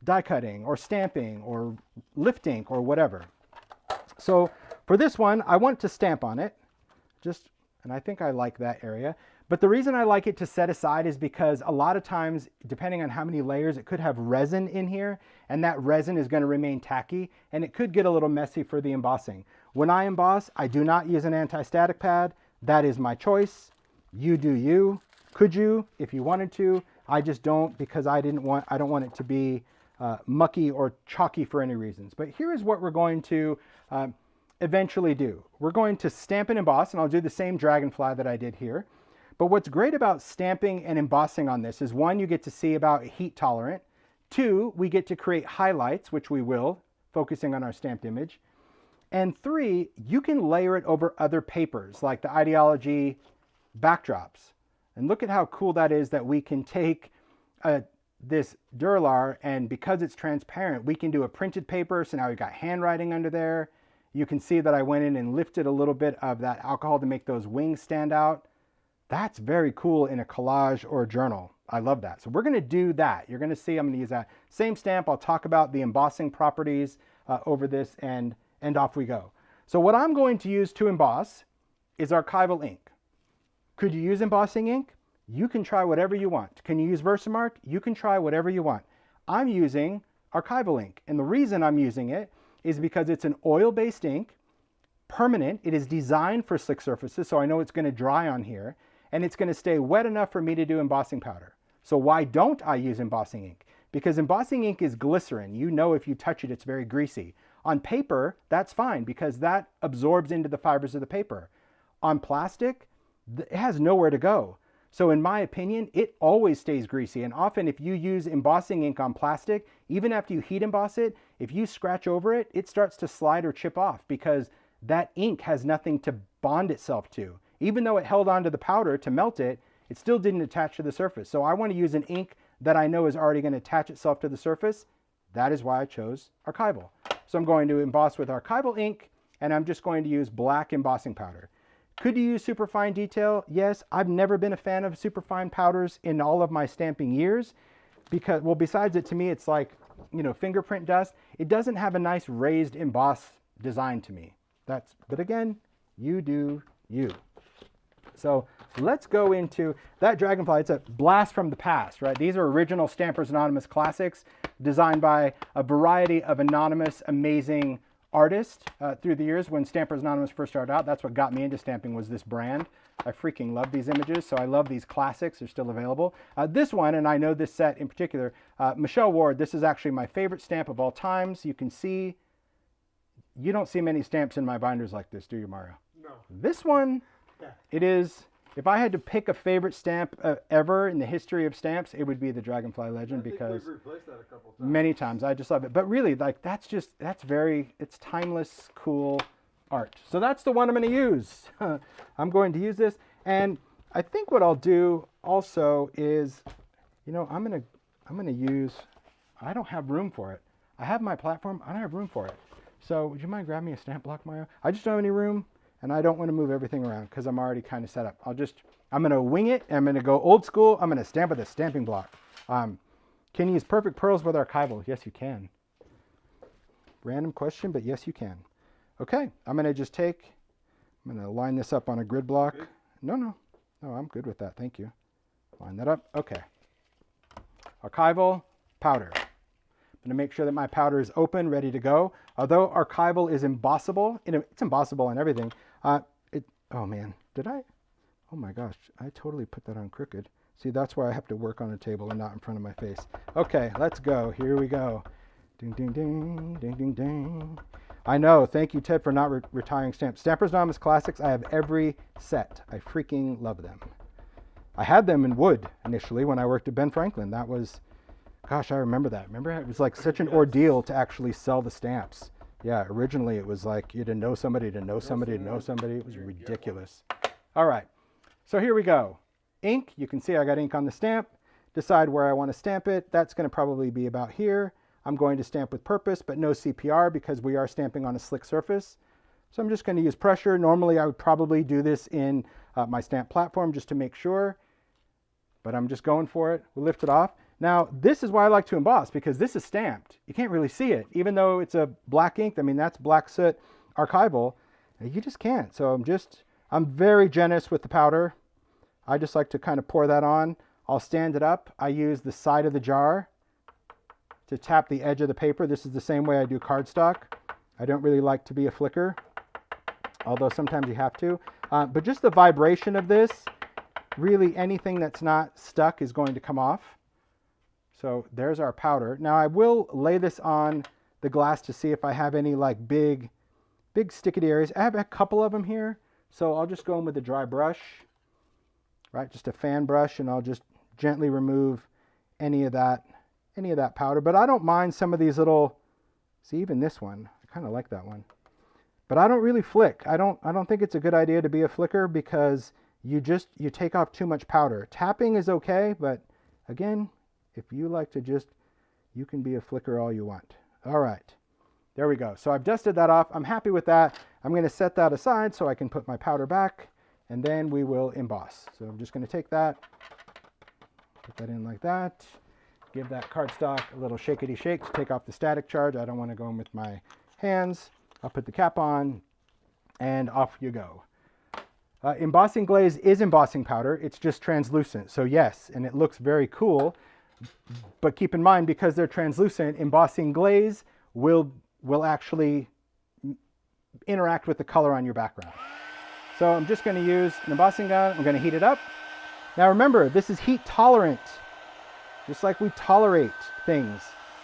die cutting or stamping or lift ink or whatever. So for this one, I want to stamp on it, and I think I like that area. But the reason I like it to set aside is because a lot of times, depending on how many layers, it could have resin in here, and that resin is going to remain tacky, and it could get a little messy for the embossing. When I emboss, I do not use an anti-static pad. That is my choice. You do you. Could you if you wanted to? I just don't, because I don't want it to be mucky or chalky for any reasons. But here is what we're going to eventually do. We're going to stamp and emboss, and I'll do the same dragonfly that I did here. But what's great about stamping and embossing on this is, one, you get to see about heat tolerant. Two, we get to create highlights, which we will, focusing on our stamped image. And three, you can layer it over other papers like the Ideology backdrops. And look at how cool that is, that we can take this Dura-Lar, and because it's transparent, we can do a printed paper. So now we've got handwriting under there. You can see that I went in and lifted a little bit of that alcohol to make those wings stand out. That's very cool in a collage or a journal. I love that. So we're going to do that. You're going to see I'm going to use that same stamp. I'll talk about the embossing properties over this, and off we go. So what I'm going to use to emboss is archival ink. Could you use embossing ink? You can try whatever you want. Can you use Versamark? You can try whatever you want. I'm using archival ink, and the reason I'm using it is because it's an oil-based ink, permanent. It is designed for slick surfaces, so I know it's going to dry on here, and it's going to stay wet enough for me to do embossing powder. So why don't I use embossing ink? Because embossing ink is glycerin. You know, if you touch it, it's very greasy. On paper, that's fine, because that absorbs into the fibers of the paper. On plastic, it has nowhere to go. So in my opinion, it always stays greasy. And often if you use embossing ink on plastic, even after you heat emboss it, if you scratch over it, it starts to slide or chip off, because that ink has nothing to bond itself to. Even though it held onto the powder to melt it, it still didn't attach to the surface. So I want to use an ink that I know is already going to attach itself to the surface. That is why I chose archival. So I'm going to emboss with archival ink, and I'm just going to use black embossing powder. Could you use superfine detail? Yes. I've never been a fan of superfine powders in all of my stamping years, because, well, besides it, to me, it's like, you know, fingerprint dust. It doesn't have a nice raised emboss design to me. But again, you do you. So let's go into that dragonfly. It's a blast from the past, right? These are original Stampers Anonymous classics designed by a variety of anonymous, amazing artists through the years. When Stampers Anonymous first started out, that's what got me into stamping, was this brand. I freaking love these images, so I love these classics. They're still available. This one, and I know this set in particular, Michelle Ward, this is actually my favorite stamp of all times. You can see, you don't see many stamps in my binders like this, do you, Mario? No. This one, Yeah. it is, if I had to pick a favorite stamp ever in the history of stamps, it would be the Dragonfly Legend, because we've replaced that a couple times. many times. I just love it. But really, like, that's it's timeless, cool art. So that's the one I'm going to use. I'm going to use this. And I think what I'll do also is, you know, I'm going to use, I don't have room for it. I have my platform. I don't have room for it. So would you mind grabbing me a stamp block, Mario? I just don't have any room. And I don't want to move everything around because I'm already kind of set up. I'm going to wing it. I'm going to go old school. I'm going to stamp with a stamping block. Can you use perfect pearls with archival? Yes, you can. Random question, but yes, you can. Okay, I'm going to line this up on a grid block. Good. No, I'm good with that. Thank you. Line that up. Okay. Archival, powder. I'm going to make sure that my powder is open, ready to go. Although archival is embossable, it's embossable on everything. Oh man, oh my gosh, I totally put that on crooked. See, that's why I have to work on a table and not in front of my face. Okay, let's go. Here we go. Ding, ding, ding, ding, ding, ding. I know. Thank you, Ted, for not retiring stamps. Stampers Anonymous Classics, I have every set. I freaking love them. I had them in wood initially when I worked at Ben Franklin. That was, gosh, I remember that. Remember, it was like such an ordeal to actually sell the stamps. Yeah, originally it was like you had to know somebody to know somebody to know somebody. It was ridiculous. All right, so here we go. Ink, you can see I got ink on the stamp. Decide where I want to stamp it. That's going to probably be about here. I'm going to stamp with purpose, but no CPR because we are stamping on a slick surface. So I'm just going to use pressure. Normally I would probably do this in my stamp platform just to make sure, but I'm just going for it. We'll lift it off. Now, this is why I like to emboss, because this is stamped. You can't really see it. Even though it's a black ink, I mean, that's black soot archival, you just can't. So I'm very generous with the powder. I just like to kind of pour that on. I'll stand it up. I use the side of the jar to tap the edge of the paper. This is the same way I do cardstock. I don't really like to be a flicker, although sometimes you have to. But just the vibration of this, really anything that's not stuck is going to come off. So there's our powder. Now I will lay this on the glass to see if I have any like big sticky areas. I have a couple of them here. So I'll just go in with a dry brush, right? Just a fan brush, and I'll just gently remove any of that powder. But I don't mind some of these little, see, even this one, I kind of like that one. But I don't really flick. I don't think it's a good idea to be a flicker because you take off too much powder. Tapping is okay, but again, if you like to you can be a flicker all you want. All right, there we go. So I've dusted that off. I'm happy with that. I'm going to set that aside so I can put my powder back, and then we will emboss. So I'm just going to take that, put that in like that, give that cardstock a little shakety shake to take off the static charge. I don't want to go in with my hands. I'll put the cap on, and off you go. Embossing glaze is embossing powder. It's just translucent. So yes, and it looks very cool. But keep in mind, because they're translucent, embossing glaze will actually interact with the color on your background. So I'm just going to use an embossing gun. I'm going to heat it up. Now remember, this is heat tolerant, just like we tolerate things.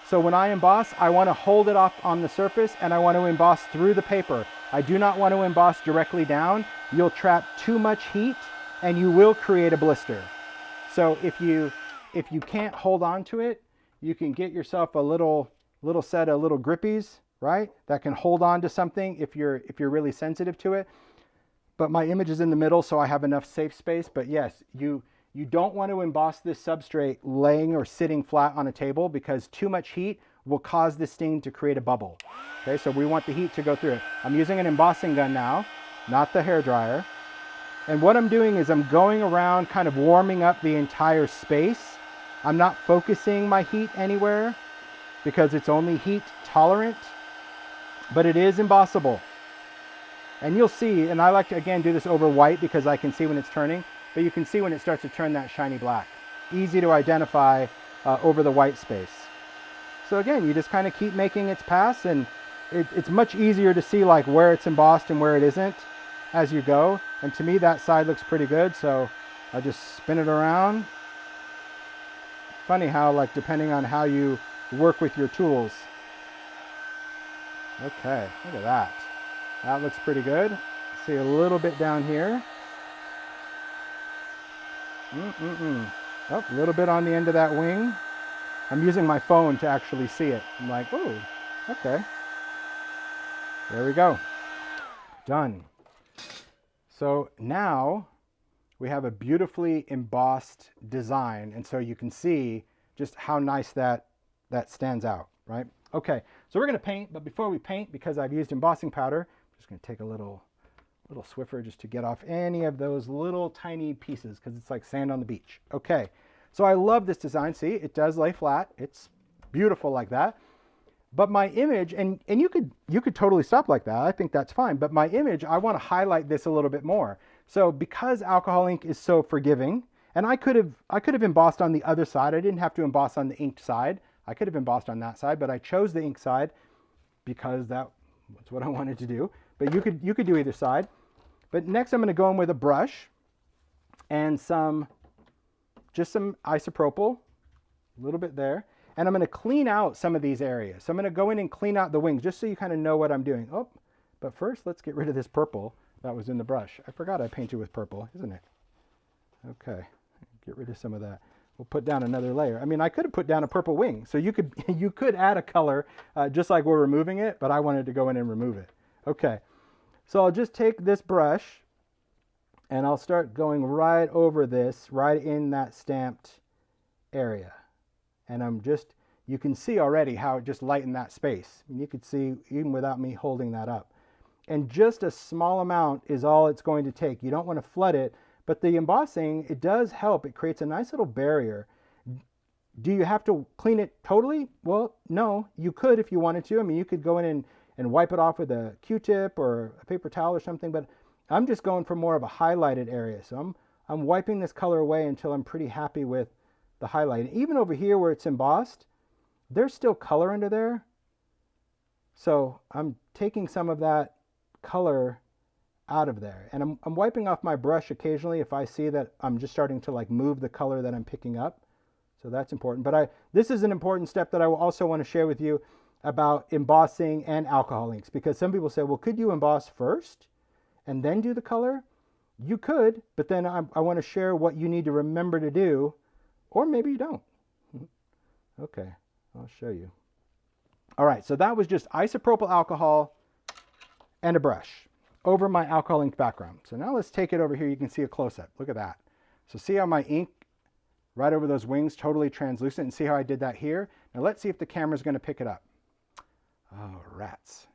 So when I emboss, I want to hold it off on the surface, and I want to emboss through the paper. I do not want to emboss directly down. You'll trap too much heat and you will create a blister. So if you can't hold on to it, you can get yourself a little set of little grippies, right? That can hold on to something if you're really sensitive to it. But my image is in the middle, so I have enough safe space. But yes, you don't want to emboss this substrate laying or sitting flat on a table, because too much heat will cause this stain to create a bubble. Okay, so we want the heat to go through it. I'm using an embossing gun now, not the hairdryer. And what I'm doing is I'm going around kind of warming up the entire space. I'm not focusing my heat anywhere because it's only heat tolerant, but it is embossable. And you'll see, and I like to again do this over white because I can see when it's turning, but you can see when it starts to turn that shiny black. Easy to identify over the white space. So again, you just kind of keep making its pass, and it's much easier to see like where it's embossed and where it isn't as you go. And to me, that side looks pretty good, so I just spin it around. Funny how, like, depending on how you work with your tools. Okay, look at that. That looks pretty good. See a little bit down here. Oh, a little bit on the end of that wing. I'm using my phone to actually see it. I'm like, oh, okay. There we go. Done. So now we have a beautifully embossed design, and so you can see just how nice that stands out, right? Okay, so we're going to paint, but before we paint, because I've used embossing powder, I'm just going to take a little Swiffer just to get off any of those little tiny pieces, because it's like sand on the beach. Okay, so I love this design. See, it does lay flat. It's beautiful like that. But my image, and you could totally stop like that. I think that's fine. But my image, I want to highlight this a little bit more. So because alcohol ink is so forgiving, and I could have embossed on the other side. I didn't have to emboss on the inked side. I could have embossed on that side, but I chose the ink side because that's what I wanted to do. But you could do either side. But next I'm going to go in with a brush and just some isopropyl, a little bit there. And I'm going to clean out some of these areas. So I'm going to go in and clean out the wings just so you kind of know what I'm doing. Oh, but first let's get rid of this purple that was in the brush. I forgot I painted with purple, isn't it? Okay, get rid of some of that. We'll put down another layer. I mean, I could have put down a purple wing. So you could, you could add a color just like we're removing it, but I wanted to go in and remove it. Okay, so I'll just take this brush and I'll start going right over this, right in that stamped area. And I'm just, you can see already how it just lightened that space. And you could see even without me holding that up. And just a small amount is all it's going to take. You don't want to flood it, but the embossing, it does help. It creates a nice little barrier. Do you have to clean it totally? Well, no, you could if you wanted to. I mean, you could go in and wipe it off with a Q-tip or a paper towel or something, but I'm just going for more of a highlighted area. So I'm wiping this color away until I'm pretty happy with the highlight. And even over here where it's embossed, there's still color under there. So I'm taking some of that color out of there. And I'm wiping off my brush occasionally if I see that I'm just starting to like move the color that I'm picking up. So that's important. But this is an important step that I will also want to share with you about embossing and alcohol inks, because some people say, well, could you emboss first and then do the color? You could, but then I want to share what you need to remember to do, or maybe you don't. Okay, I'll show you. All right, so that was just isopropyl alcohol and a brush over my alcohol ink background. So now let's take it over here. You can see a close-up. Look at that. So see how my ink right over those wings, totally translucent, and see how I did that here? Now let's see if the camera's going to pick it up. Oh, rats.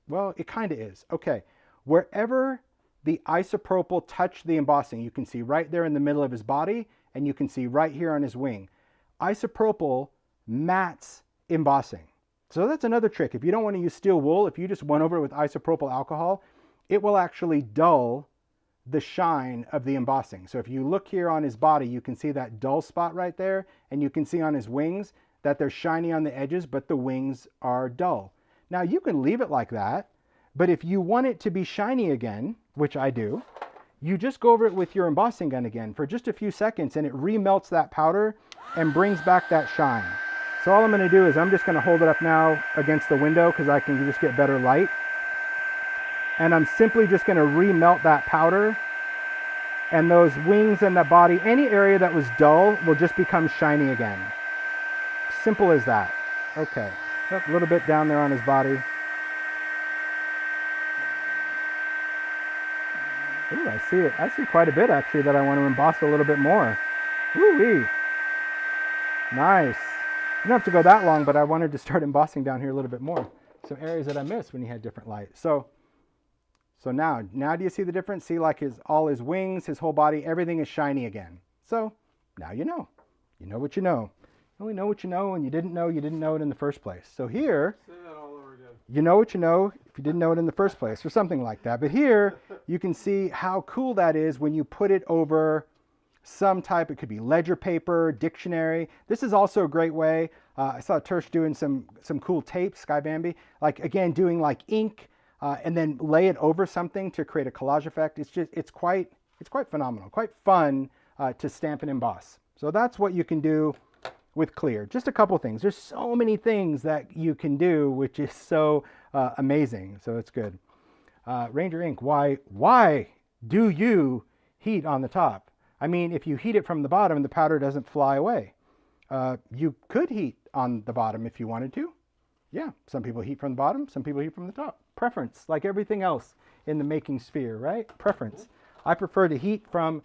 Well, it kind of is. Okay, wherever the isopropyl touched the embossing, you can see right there in the middle of his body, and you can see right here on his wing. Isopropyl mattes embossing. So that's another trick. If you don't want to use steel wool, if you just went over it with isopropyl alcohol, it will actually dull the shine of the embossing. So if you look here on his body, you can see that dull spot right there, and you can see on his wings that they're shiny on the edges, but the wings are dull. Now you can leave it like that, but if you want it to be shiny again, which I do, you just go over it with your embossing gun again for just a few seconds, and it remelts that powder and brings back that shine. So all I'm going to do is I'm just going to hold it up now against the window because I can just get better light. And I'm simply just going to remelt that powder, and those wings and the body, any area that was dull will just become shiny again. Simple as that. Okay, a little bit down there on his body. Ooh, I see it. I see quite a bit actually that I want to emboss a little bit more. Ooh-wee. Nice. You don't have to go that long, but I wanted to start embossing down here a little bit more. Some areas that I missed when he had different light. So now do you see the difference? See, like all his wings, his whole body, everything is shiny again. So now you know. You know what you know. You only know what you know, and you didn't know it in the first place. So here, say that all over again. You know what you know if you didn't know it in the first place, or something like that. But here you can see how cool that is when you put it over some type, it could be ledger paper, dictionary. This is also a great way. I saw Tersh doing some cool tape, Sky Bambi, like again doing like ink and then lay it over something to create a collage effect. It's quite phenomenal, quite fun to stamp and emboss. So that's what you can do with clear. Just a couple things. There's so many things that you can do, which is so amazing. So it's good. Ranger ink. Why do you heat on the top? I mean, if you heat it from the bottom, the powder doesn't fly away. You could heat on the bottom if you wanted to. Yeah, some people heat from the bottom, some people heat from the top. Preference, like everything else in the making sphere, right? Preference. I prefer to heat from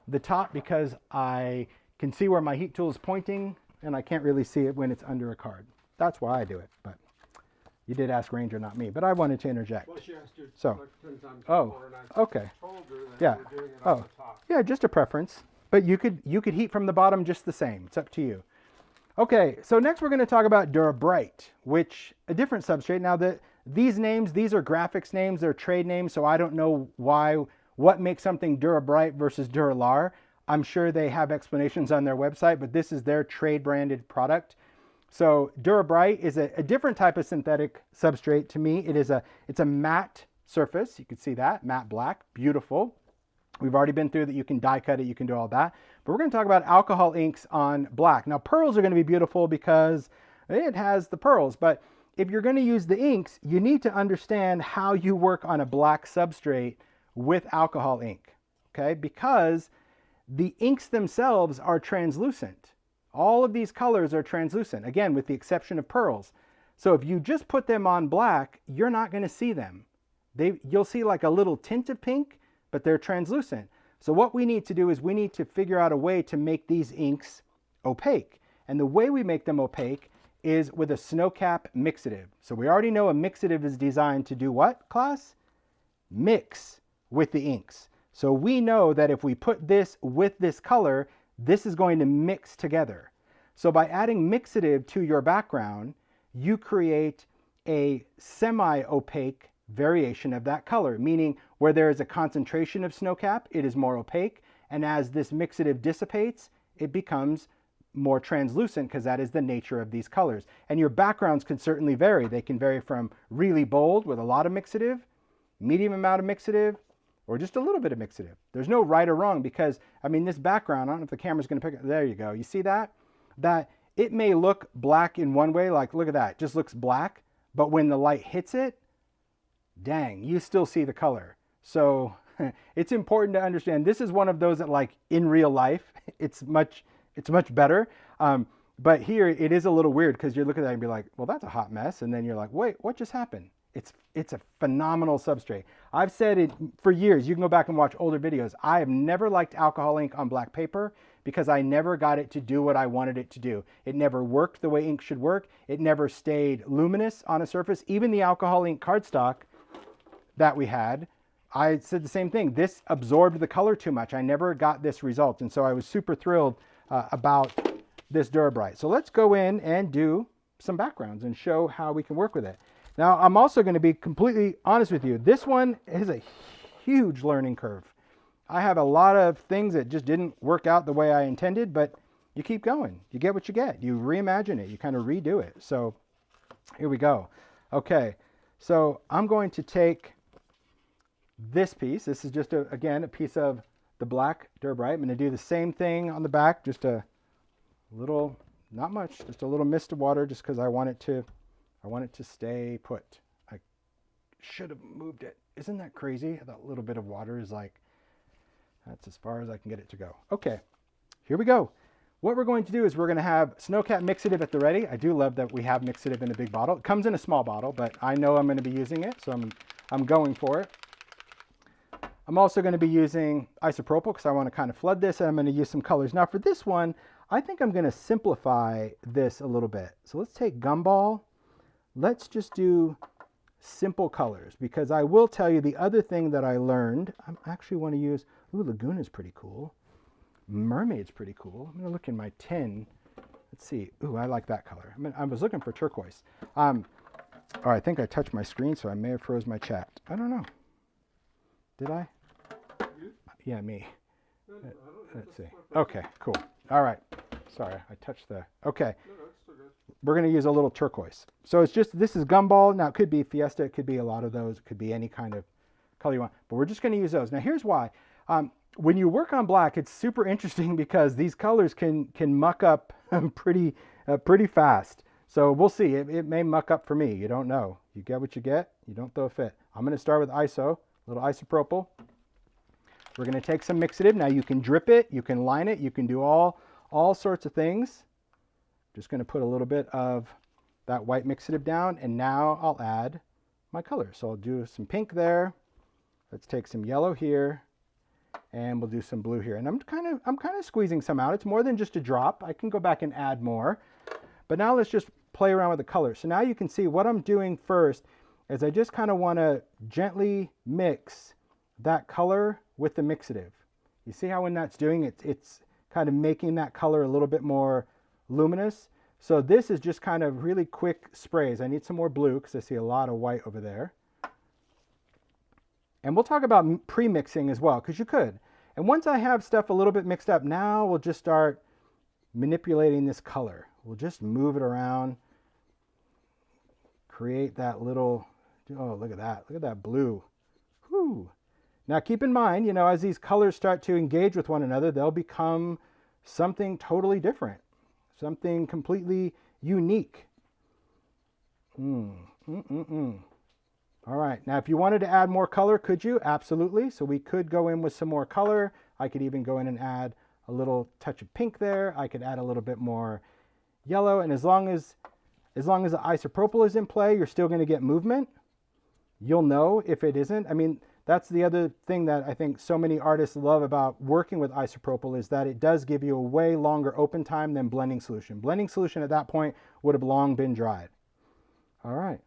the top because I can see where my heat tool is pointing, and I can't really see it when it's under a card. That's why I do it, but you did ask Ranger, not me, but I wanted to interject. Well, she asked you so, like 10 times before, and I okay. told her that Yeah. you were doing it on the top. Yeah, just a preference. But you could heat from the bottom just the same. It's up to you. Okay, so next we're going to talk about Dura-Bright, which a different substrate. Now these names, these are Grafix names, they're trade names, so I don't know what makes something Dura-Bright versus Dura-Lar. I'm sure they have explanations on their website, but this is their trade branded product. So Dura-Bright is a different type of synthetic substrate to me. It's a matte surface. You can see that, matte black, beautiful. We've already been through that. You can die cut it, you can do all that. But we're going to talk about alcohol inks on black. Now pearls are going to be beautiful because it has the pearls, but if you're going to use the inks, you need to understand how you work on a black substrate with alcohol ink, okay? Because the inks themselves are translucent. All of these colors are translucent, again, with the exception of pearls. So if you just put them on black, you're not going to see them. You'll see like a little tint of pink, but they're translucent. So what we need to do is we need to figure out a way to make these inks opaque. And the way we make them opaque is with a snow cap mixative. So we already know a mixative is designed to do what, class? Mix with the inks. So we know that if we put this with this color, this is going to mix together. So by adding mixative to your background, you create a semi-opaque variation of that color, meaning where there is a concentration of snow cap, it is more opaque, and as this mixative dissipates, it becomes more translucent because that is the nature of these colors. And your backgrounds can certainly vary. They can vary from really bold with a lot of mixative, medium amount of mixative, or just a little bit of mixative. There's no right or wrong because, I mean, this background, I don't know if the camera's going to pick it. There you go. You see that? That it may look black in one way, like look at that, it just looks black, but when the light hits it, dang, you still see the color. So it's important to understand this is one of those that like in real life, it's much better. But here it is a little weird because you look at that and be like, well, that's a hot mess. And then you're like, wait, what just happened? It's a phenomenal substrate. I've said it for years. You can go back and watch older videos. I have never liked alcohol ink on black paper because I never got it to do what I wanted it to do. It never worked the way ink should work. It never stayed luminous on a surface. Even the alcohol ink cardstock that we had, I said the same thing. This absorbed the color too much. I never got this result. And so I was super thrilled about this Dura-Bright. So let's go in and do some backgrounds and show how we can work with it. Now, I'm also going to be completely honest with you. This one is a huge learning curve. I have a lot of things that just didn't work out the way I intended, but you keep going. You get what you get. You reimagine it. You kind of redo it. So here we go. Okay, so I'm going to take this piece. This is just, again, a piece of the black Dura-Bright. I'm going to do the same thing on the back, just a little, not much, just a little mist of water just because I want it to stay put. I should have moved it. Isn't that crazy? That little bit of water is like, that's as far as I can get it to go. Okay, here we go. What we're going to do is we're going to have snow cap mixative at the ready. I do love that we have mixative in a big bottle. It comes in a small bottle, but I know I'm going to be using it, so I'm going for it. I'm also going to be using isopropyl because I want to kind of flood this, and I'm going to use some colors. Now for this one, I think I'm going to simplify this a little bit. So let's take Gumball. Let's just do simple colors because I will tell you the other thing that I learned. I actually want to use, ooh, Laguna's pretty cool. Mermaid's pretty cool. I'm going to look in my tin. Let's see. Ooh, I like that color. I was looking for turquoise. Oh, I think I touched my screen, so I may have froze my chat. I don't know. Did I? You? Yeah, me. No, I don't, Let's see. Okay, cool. All right. Sorry, I touched the... Okay. No, that's still good. We're going to use a little turquoise. So it's just, this is Gumball. Now it could be Fiesta. It could be a lot of those. It could be any kind of color you want. But we're just going to use those. Now here's why. When you work on black, it's super interesting because these colors can muck up pretty fast. So we'll see. It may muck up for me. You don't know. You get what you get. You don't throw a fit. I'm going to start with ISO, a little isopropyl. We're going to take some mixative. Now you can drip it. You can line it. You can do all sorts of things. Just going to put a little bit of that white mixative down, and now I'll add my color. So I'll do some pink there. Let's take some yellow here, and we'll do some blue here. And I'm kind of squeezing some out. It's more than just a drop. I can go back and add more. But now let's just play around with the color. So now you can see what I'm doing first is I just kind of want to gently mix that color with the mixative. You see how when that's doing it, it's kind of making that color a little bit more luminous. So this is just kind of really quick sprays. I need some more blue because I see a lot of white over there. And we'll talk about pre-mixing as well because you could. And once I have stuff a little bit mixed up, now we'll just start manipulating this color. We'll just move it around, create that little, oh, look at that blue. Whew. Now keep in mind, you know, as these colors start to engage with one another, they'll become something totally different, something completely unique. All right, now if you wanted to add more color, could you? Absolutely. So we could go in with some more color. I could even go in and add a little touch of pink there. I could add a little bit more yellow, and as long as the isopropyl is in play, you're still going to get movement. You'll know if it isn't. I mean, that's the other thing that I think so many artists love about working with isopropyl, is that it does give you a way longer open time than blending solution. Blending solution at that point would have long been dried. All right,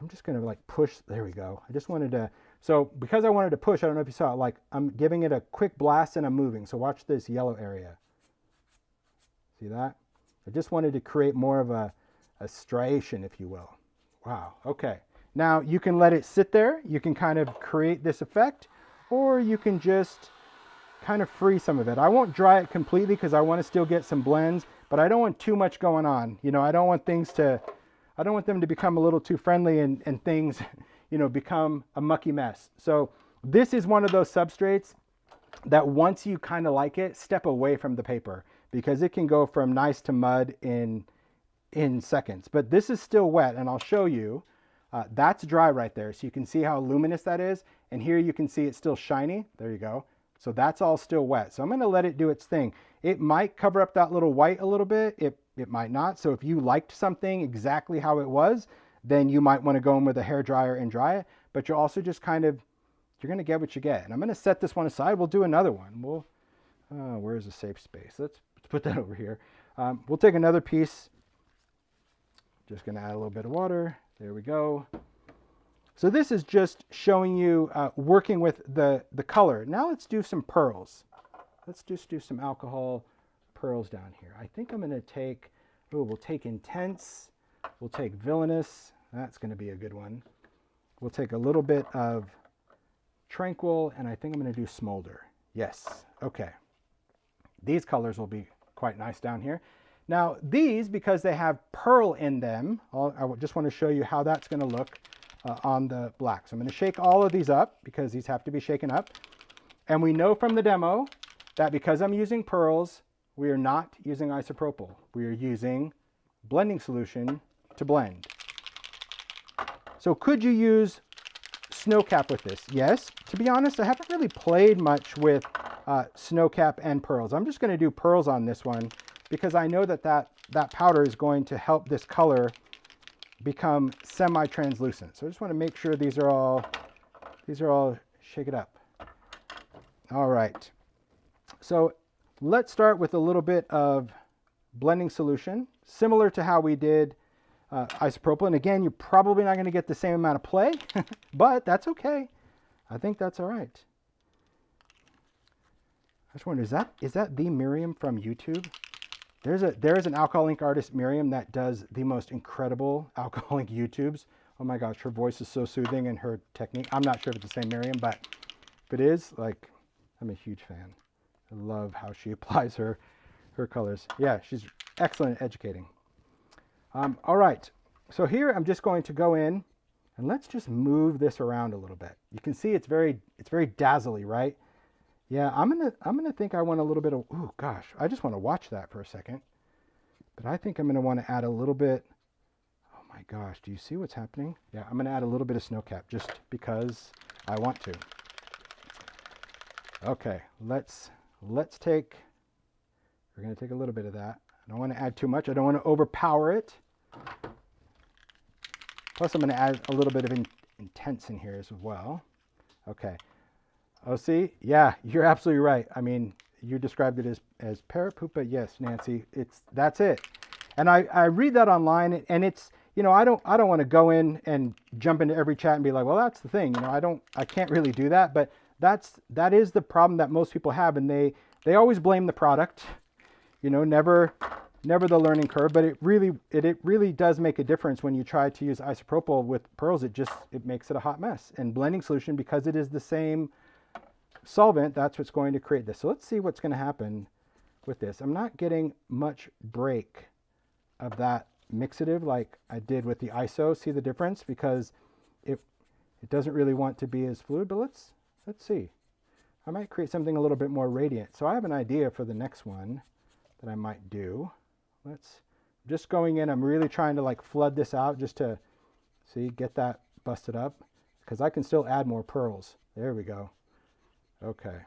I'm just going to like push. There we go. I just wanted to, so because I wanted to push, I don't know if you saw it, like I'm giving it a quick blast and I'm moving. So watch this yellow area. See that? I just wanted to create more of a striation, if you will. Wow, okay. Now you can let it sit there. You can kind of create this effect, or you can just kind of free some of it. I won't dry it completely because I want to still get some blends, but I don't want too much going on. You know, I don't want them to become a little too friendly and things, you know, become a mucky mess. So this is one of those substrates that once you kind of like it, step away from the paper, because it can go from nice to mud in seconds. But this is still wet, and I'll show you. That's dry right there. So you can see how luminous that is. And here you can see it's still shiny. There you go. So that's all still wet. So I'm going to let it do its thing. It might cover up that little white a little bit. It might not. So if you liked something exactly how it was, then you might want to go in with a hair dryer and dry it. But you'll also just kind of, you're going to get what you get. And I'm going to set this one aside. We'll do another one. Where's a safe space? Let's put that over here. We'll take another piece. Just going to add a little bit of water. There we go. So this is just showing you working with the color. Now let's do some pearls. Let's just do some alcohol pearls down here. I think I'm going to take, we'll take intense. We'll take villainous. That's going to be a good one. We'll take a little bit of tranquil, and I think I'm going to do smolder. Yes. Okay. These colors will be quite nice down here. Now these, because they have pearl in them, I just want to show you how that's going to look on the black. So I'm going to shake all of these up because these have to be shaken up. And we know from the demo that because I'm using pearls, we are not using isopropyl. We are using blending solution to blend. So could you use snowcap with this? Yes. To be honest, I haven't really played much with snowcap and pearls. I'm just going to do pearls on this one, because I know that powder is going to help this color become semi-translucent. So I just want to make sure these are all shake it up. All right. So let's start with a little bit of blending solution, similar to how we did isopropyl. And again, you're probably not going to get the same amount of play, but that's okay. I think that's all right. I just wonder, is that the Miriam from YouTube? There is an alcohol ink artist, Miriam, that does the most incredible alcohol ink YouTubes. Oh my gosh, her voice is so soothing, and her technique. I'm not sure if it's the same Miriam, but if it is, like, I'm a huge fan. I love how she applies her colors. Yeah, she's excellent at educating. All right, so here I'm just going to go in, and let's just move this around a little bit. You can see it's very dazzly, right? Yeah, I'm gonna think I want a little bit of, oh gosh, I just want to watch that for a second. But I think I'm gonna want to add a little bit, oh my gosh, do you see what's happening? Yeah, I'm gonna add a little bit of snowcap just because I want to. Okay, we're gonna take a little bit of that. I don't want to add too much. I don't want to overpower it. Plus I'm gonna add a little bit of intense in here as well. Okay. Oh, see? Yeah, you're absolutely right. I mean, you described it as parrot poop, but yes, Nancy, that's it. And I read that online, and it's, you know, I don't want to go in and jump into every chat and be like, well, that's the thing. You know, I can't really do that, but that is the problem that most people have, and they always blame the product. You know, never the learning curve, but it really does make a difference when you try to use isopropyl with pearls. It makes it a hot mess. And blending solution, because it is the same solvent, that's what's going to create this. So let's see what's going to happen with this. I'm not getting much break of that mixative like I did with the ISO. See the difference? Because it doesn't really want to be as fluid, but let's see. I might create something a little bit more radiant. So I have an idea for the next one that I might do. Just going in, I'm really trying to like flood this out just to see, get that busted up, because I can still add more pearls. There we go. Okay,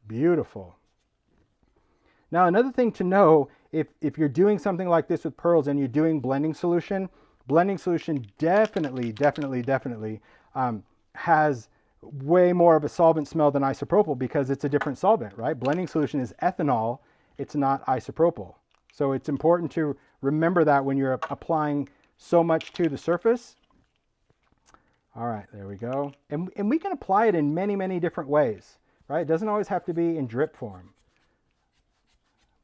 beautiful. Now, another thing to know, if you're doing something like this with pearls and you're doing blending solution definitely has way more of a solvent smell than isopropyl because it's a different solvent, right? Blending solution is ethanol, it's not isopropyl. So it's important to remember that when you're applying so much to the surface. All right, there we go. And we can apply it in many, many different ways, right? It doesn't always have to be in drip form.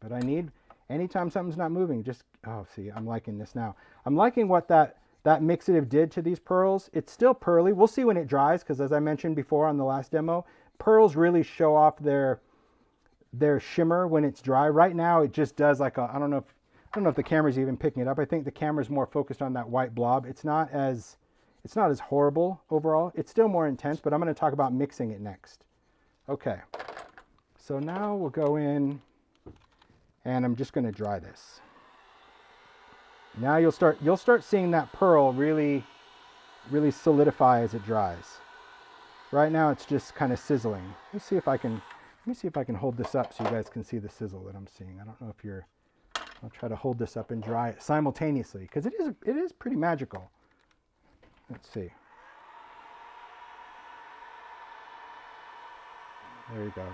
But I need, anytime something's not moving, just, oh, see, I'm liking this now. I'm liking what that mixative did to these pearls. It's still pearly. We'll see when it dries, because as I mentioned before on the last demo, pearls really show off their shimmer when it's dry. Right now, it just does like a, I don't know if the camera's even picking it up. I think the camera's more focused on that white blob. It's not as horrible overall. It's still more intense, but I'm going to talk about mixing it next. Okay, so now we'll go in and I'm just going to dry this. Now you'll start seeing that pearl really solidify as it dries. Right now it's just kind of sizzling. Let me see if I can hold this up so you guys can see the sizzle that I'm seeing. I don't know if I'll try to hold this up and dry it simultaneously because it is pretty magical. Let's see. There you go.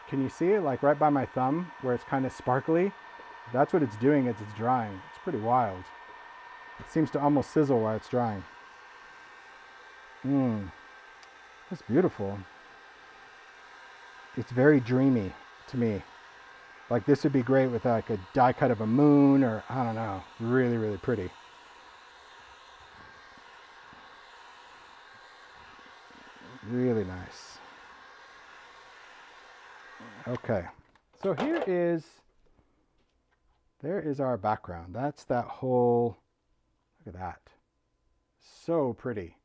Can you see it like right by my thumb where it's kind of sparkly? That's what it's doing as it's drying. It's pretty wild. It seems to almost sizzle while it's drying. That's beautiful. It's very dreamy to me. Like this would be great with like a die cut of a moon or I don't know. Really, really pretty. Really nice. Okay, so there is our background. That's that whole, look at that. So pretty.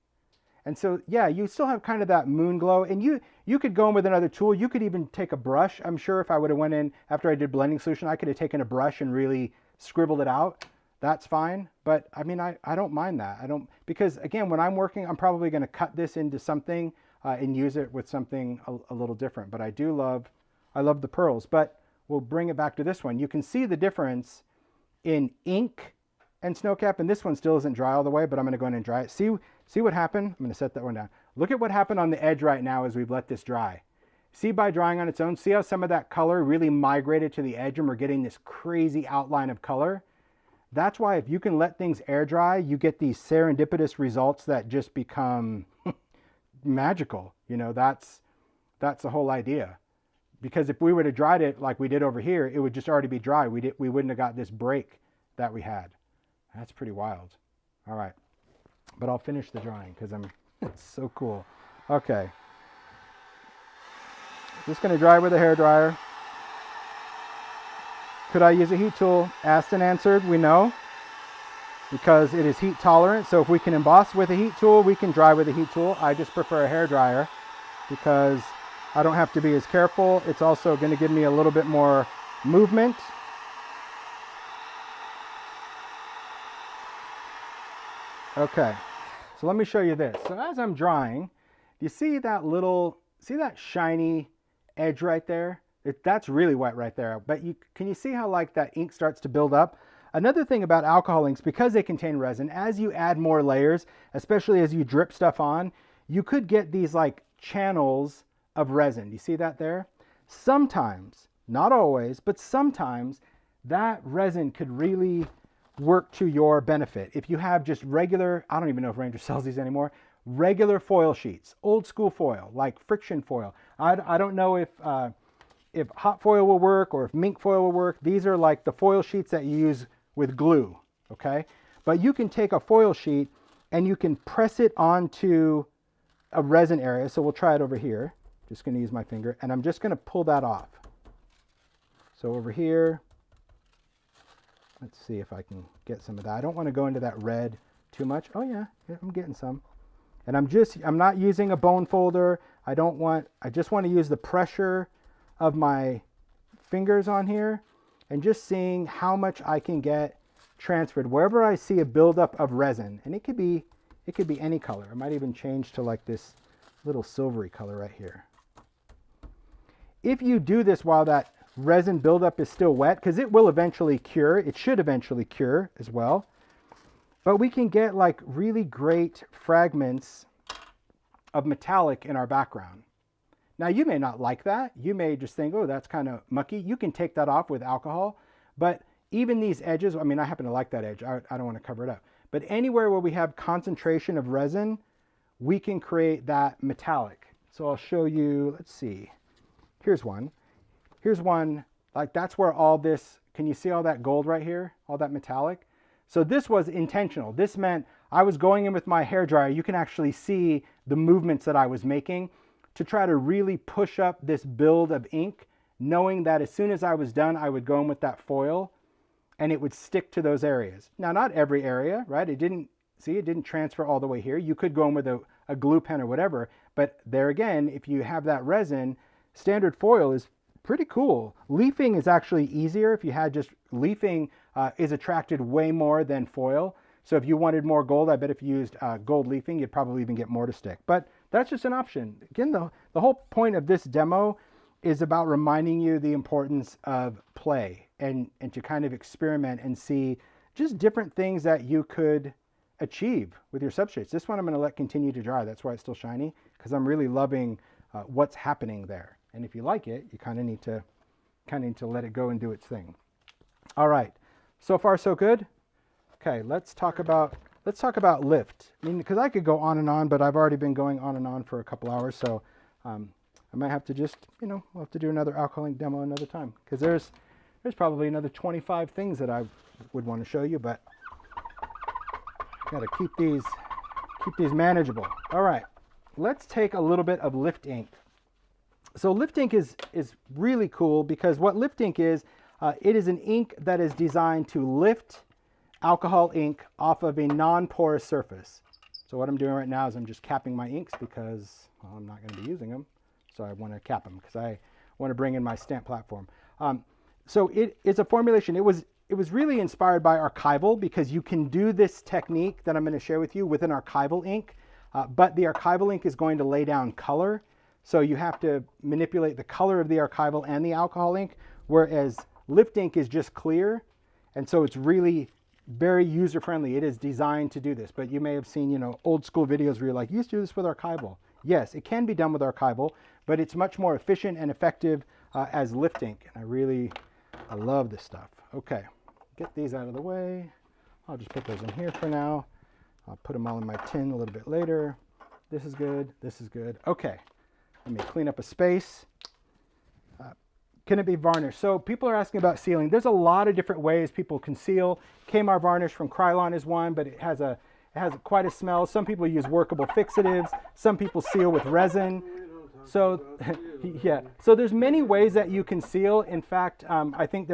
And so, yeah, you still have kind of that moon glow, and you could go in with another tool. You could even take a brush. I'm sure if I would have went in after I did blending solution, I could have taken a brush and really scribbled it out. That's fine. But I mean, I don't mind that. Because again, when I'm working, I'm probably going to cut this into something and use it with something a little different. But I love the pearls. But we'll bring it back to this one. You can see the difference in ink and snowcap, and this one still isn't dry all the way, but I'm going to go in and dry it. See what happened? I'm going to set that one down. Look at what happened on the edge right now as we've let this dry. See, by drying on its own, see how some of that color really migrated to the edge and we're getting this crazy outline of color? That's why if you can let things air dry, you get these serendipitous results that just become magical. You know, that's the whole idea. Because if we would have dried it like we did over here, it would just already be dry. We wouldn't have got this break that we had. That's pretty wild. All right. But I'll finish the drying because it's so cool. Okay. Just going to dry with a hairdryer. Could I use a heat tool? Asked and answered, we know. Because it is heat tolerant. So if we can emboss with a heat tool, we can dry with a heat tool. I just prefer a hairdryer because I don't have to be as careful. It's also going to give me a little bit more movement. Okay, so let me show you this. So as I'm drying, you see that shiny edge right there? That's really wet right there. But can you see how like that ink starts to build up? Another thing about alcohol inks, because they contain resin, as you add more layers, especially as you drip stuff on, you could get these like channels of resin. You see that there? Sometimes, not always, but sometimes that resin could really work to your benefit. If you have just regular, I don't even know if Ranger sells these anymore, regular foil sheets, old school foil, like friction foil. I don't know if hot foil will work or if mink foil will work. These are like the foil sheets that you use with glue, okay? But you can take a foil sheet and you can press it onto a resin area. So we'll try it over here. Just going to use my finger and I'm just going to pull that off. So over here, let's see if I can get some of that. I don't want to go into that red too much. Oh yeah, I'm getting some. And I'm not using a bone folder. I just want to use the pressure of my fingers on here and just seeing how much I can get transferred wherever I see a buildup of resin. And it could be any color. It might even change to like this little silvery color right here. If you do this while that resin buildup is still wet, because it will eventually cure. It should eventually cure as well. But we can get like really great fragments of metallic in our background. Now you may not like that. You may just think, oh, that's kind of mucky. You can take that off with alcohol. But even these edges, I mean, I happen to like that edge. I don't want to cover it up. But anywhere where we have concentration of resin, we can create that metallic. So I'll show you, let's see. Here's one. Here's one, like that's where all this, can you see all that gold right here? All that metallic? So this was intentional. This meant I was going in with my hairdryer. You can actually see the movements that I was making to try to really push up this build of ink, knowing that as soon as I was done, I would go in with that foil and it would stick to those areas. Now, not every area, right? It didn't transfer all the way here. You could go in with a glue pen or whatever, but there again, if you have that resin, standard foil is pretty cool. Leafing is actually easier. If you had just leafing is attracted way more than foil. So if you wanted more gold, I bet if you used gold leafing, you'd probably even get more to stick. But that's just an option. Again, the whole point of this demo is about reminding you the importance of play and to kind of experiment and see just different things that you could achieve with your substrates. This one I'm going to let continue to dry. That's why it's still shiny, because I'm really loving what's happening there. And if you like it, you kind of need to let it go and do its thing. All right, so far so good. Okay, let's talk about lift. I mean, because I could go on and on, but I've already been going on and on for a couple hours, so I might have to just, we'll have to do another alcohol ink demo another time, because there's probably another 25 things that I would want to show you, but got to keep these manageable. All right, let's take a little bit of lift ink. So lift ink is really cool, because what lift ink is, it is an ink that is designed to lift alcohol ink off of a non-porous surface. So what I'm doing right now is I'm just capping my inks, because I'm not going to be using them. So I want to cap them because I want to bring in my stamp platform. So it's a formulation. It was really inspired by archival, because you can do this technique that I'm going to share with you with an archival ink, but the archival ink is going to lay down color. So you have to manipulate the color of the archival and the alcohol ink, whereas lift ink is just clear. And so it's really very user-friendly. It is designed to do this. But you may have seen, old school videos where you're like, you used to do this with archival. Yes, it can be done with archival, but it's much more efficient and effective as lift ink. And I love this stuff. Okay, get these out of the way. I'll just put those in here for now. I'll put them all in my tin a little bit later. This is good. This is good. Okay. Let me clean up a space. Can it be varnished? So people are asking about sealing. There's a lot of different ways people can seal. Kmart varnish from Krylon is one, but it has quite a smell. Some people use workable fixatives. Some people seal with resin. So yeah, so there's many ways that you can seal. In fact, I think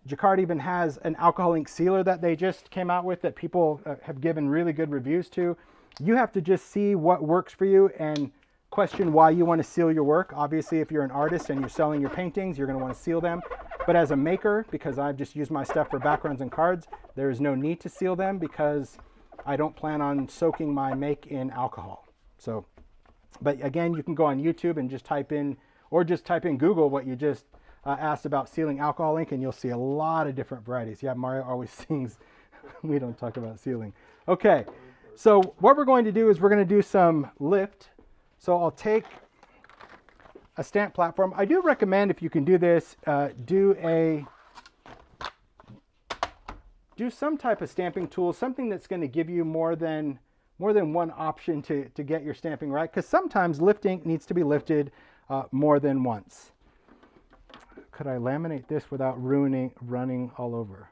Jacquard even has an alcohol ink sealer that they just came out with that people have given really good reviews to. You have to just see what works for you and question why you want to seal your work. Obviously, if you're an artist and you're selling your paintings, you're going to want to seal them. But as a maker, because I've just used my stuff for backgrounds and cards, there is no need to seal them, because I don't plan on soaking my make in alcohol. So, but again, you can go on YouTube and just type in Google what you just asked about sealing alcohol ink, and you'll see a lot of different varieties. Yeah, Mario always sings, we don't talk about sealing. Okay, so what we're going to do is we're going to do some lift. So I'll take a stamp platform. I do recommend, if you can do this, do some type of stamping tool, something that's going to give you more than one option to get your stamping right, because sometimes lift ink needs to be lifted more than once. Could I laminate this without running all over?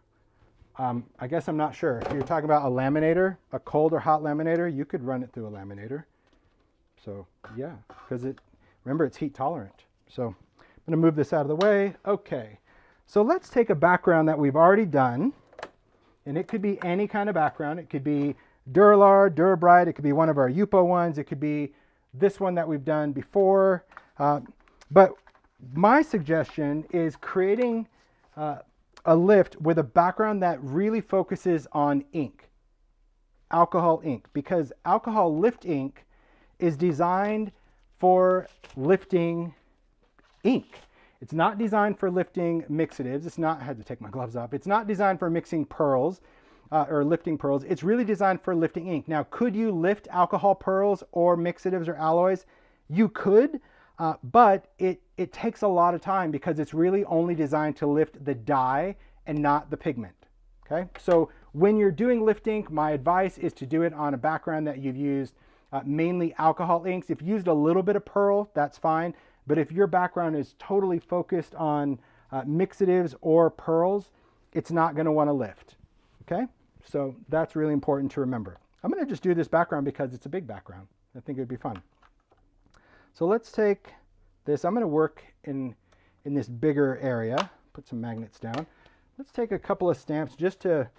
I guess I'm not sure. If you're talking about a laminator, a cold or hot laminator, you could run it through a laminator. So yeah, because remember, it's heat tolerant. So I'm going to move this out of the way. Okay, so let's take a background that we've already done, and it could be any kind of background. It could be Dura-Lar, Dura-Bright, it could be one of our Yupo ones, it could be this one that we've done before. But my suggestion is creating a lift with a background that really focuses on ink, alcohol ink, because alcohol lift ink is designed for lifting ink. It's not designed for lifting mixatives. It's not, I had to take my gloves off. It's not designed for mixing pearls or lifting pearls. It's really designed for lifting ink. Now, could you lift alcohol pearls or mixatives or alloys? You could, but it takes a lot of time because it's really only designed to lift the dye and not the pigment. Okay, so when you're doing lift ink, my advice is to do it on a background that you've used mainly alcohol inks. If you used a little bit of pearl, that's fine. But if your background is totally focused on mixatives or pearls, it's not going to want to lift. Okay, so that's really important to remember. I'm going to just do this background because it's a big background. I think it would be fun. So let's take this. I'm going to work in this bigger area. Put some magnets down. Let's take a couple of stamps just to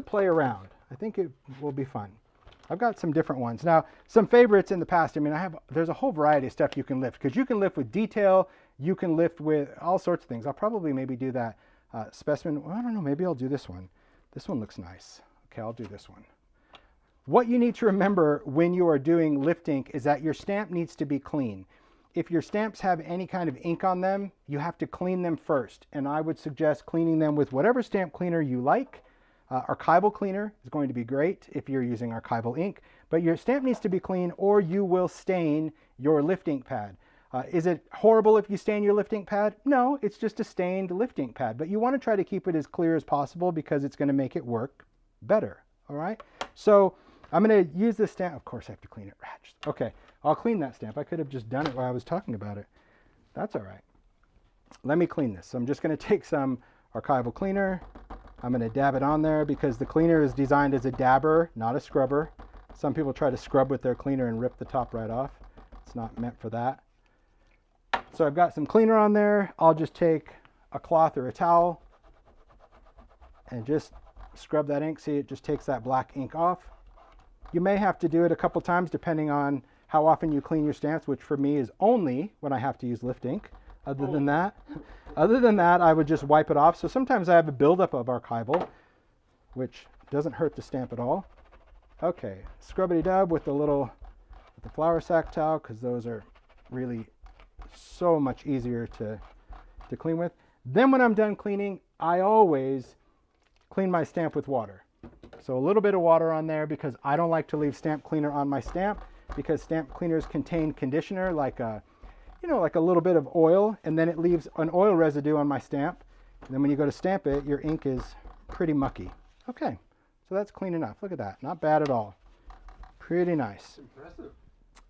play around. I think it will be fun. I've got some different ones. Now, some favorites in the past. I mean, there's a whole variety of stuff you can lift because you can lift with detail. You can lift with all sorts of things. I'll probably maybe do that specimen. Well, I don't know. Maybe I'll do this one. This one looks nice. Okay, I'll do this one. What you need to remember when you are doing lift ink is that your stamp needs to be clean. If your stamps have any kind of ink on them, you have to clean them first. And I would suggest cleaning them with whatever stamp cleaner you like. Archival cleaner is going to be great if you're using archival ink. But your stamp needs to be clean or you will stain your lift ink pad. Is it horrible if you stain your lift ink pad? No, it's just a stained lift ink pad. But you want to try to keep it as clear as possible because it's going to make it work better. All right? So I'm going to use this stamp. Of course, I have to clean it. Okay, I'll clean that stamp. I could have just done it while I was talking about it. That's all right. Let me clean this. So I'm just going to take some archival cleaner. I'm going to dab it on there because the cleaner is designed as a dabber, not a scrubber. Some people try to scrub with their cleaner and rip the top right off. It's not meant for that. So I've got some cleaner on there. I'll just take a cloth or a towel and just scrub that ink. See, it just takes that black ink off. You may have to do it a couple times depending on how often you clean your stamps, which for me is only when I have to use lift ink. Other than that, I would just wipe it off. So sometimes I have a buildup of archival, which doesn't hurt the stamp at all. Okay, scrubbity-dub with the flour sack towel because those are really so much easier to clean with. Then when I'm done cleaning, I always clean my stamp with water. So a little bit of water on there because I don't like to leave stamp cleaner on my stamp because stamp cleaners contain conditioner like a little bit of oil, and then it leaves an oil residue on my stamp. And then when you go to stamp it, your ink is pretty mucky. Okay, so that's clean enough. Look at that, not bad at all. Pretty nice. Impressive.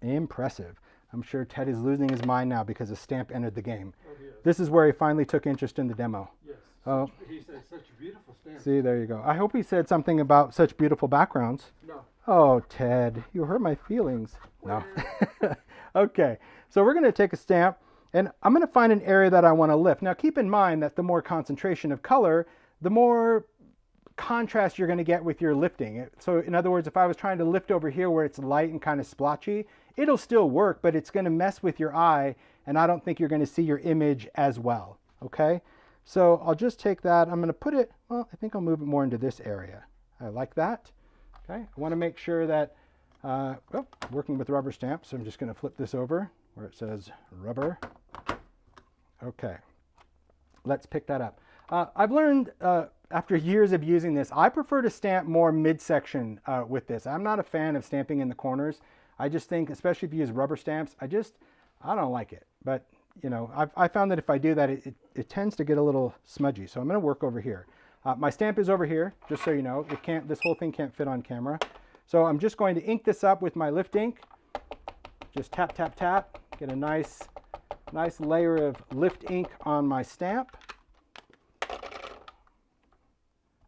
Impressive. I'm sure Ted is losing his mind now because a stamp entered the game. Oh, yes. This is where he finally took interest in the demo. Yes. Oh. He said such beautiful stamps. See, there you go. I hope he said something about such beautiful backgrounds. No. Oh, Ted, you hurt my feelings. No. Okay, so we're going to take a stamp, and I'm going to find an area that I want to lift. Now, keep in mind that the more concentration of color, the more contrast you're going to get with your lifting. So, in other words, if I was trying to lift over here where it's light and kind of splotchy, it'll still work, but it's going to mess with your eye, and I don't think you're going to see your image as well. Okay? So I'll just take that. I'm going to put it, well, I think I'll move it more into this area. I like that. Okay, I want to make sure that, working with rubber stamps, so I'm just going to flip this over where it says rubber. Okay, let's pick that up. I've learned after years of using this, I prefer to stamp more midsection with this. I'm not a fan of stamping in the corners. I just think, especially if you use rubber stamps, I don't like it. But you know, I found that if I do that, it tends to get a little smudgy. So I'm going to work over here. My stamp is over here, just so you know. This whole thing can't fit on camera. So I'm just going to ink this up with my lift ink. Just tap, tap, tap. Get a nice layer of lift ink on my stamp.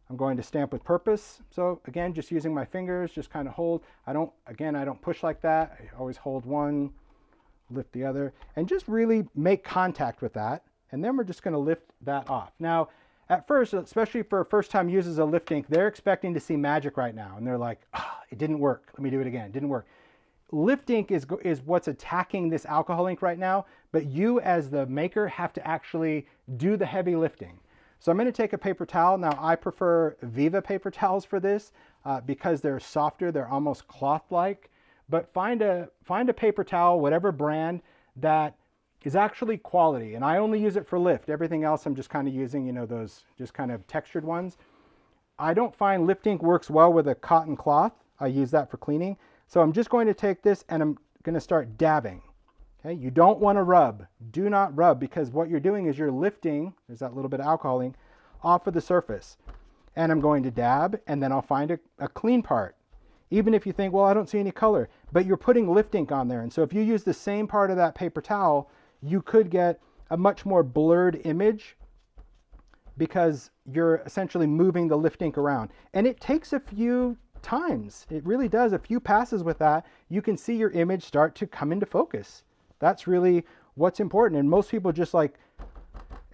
I'm going to stamp with purpose. So again, just using my fingers, just kind of hold. I don't push like that. I always hold one, lift the other, and just really make contact with that. And then we're just going to lift that off. Now, at first, especially for first-time users of lift ink, they're expecting to see magic right now. And they're like, it didn't work. Let me do it again. It didn't work. Lift ink is what's attacking this alcohol ink right now, but you as the maker have to actually do the heavy lifting. So I'm going to take a paper towel. Now, I prefer Viva paper towels for this because they're softer. They're almost cloth-like. But find a paper towel, whatever brand, that is actually quality, and I only use it for lift. Everything else I'm just kind of using, you know, those just kind of textured ones. I don't find lift ink works well with a cotton cloth. I use that for cleaning. So I'm just going to take this and I'm going to start dabbing. Okay, you don't want to rub. Do not rub, because what you're doing is you're lifting, there's that little bit of alcohol ink, off of the surface. And I'm going to dab, and then I'll find a clean part. Even if you think, well, I don't see any color, but you're putting lift ink on there. And so if you use the same part of that paper towel, you could get a much more blurred image because you're essentially moving the lift ink around. And it takes a few times. It really does. A few passes with that, you can see your image start to come into focus. That's really what's important. And most people just like,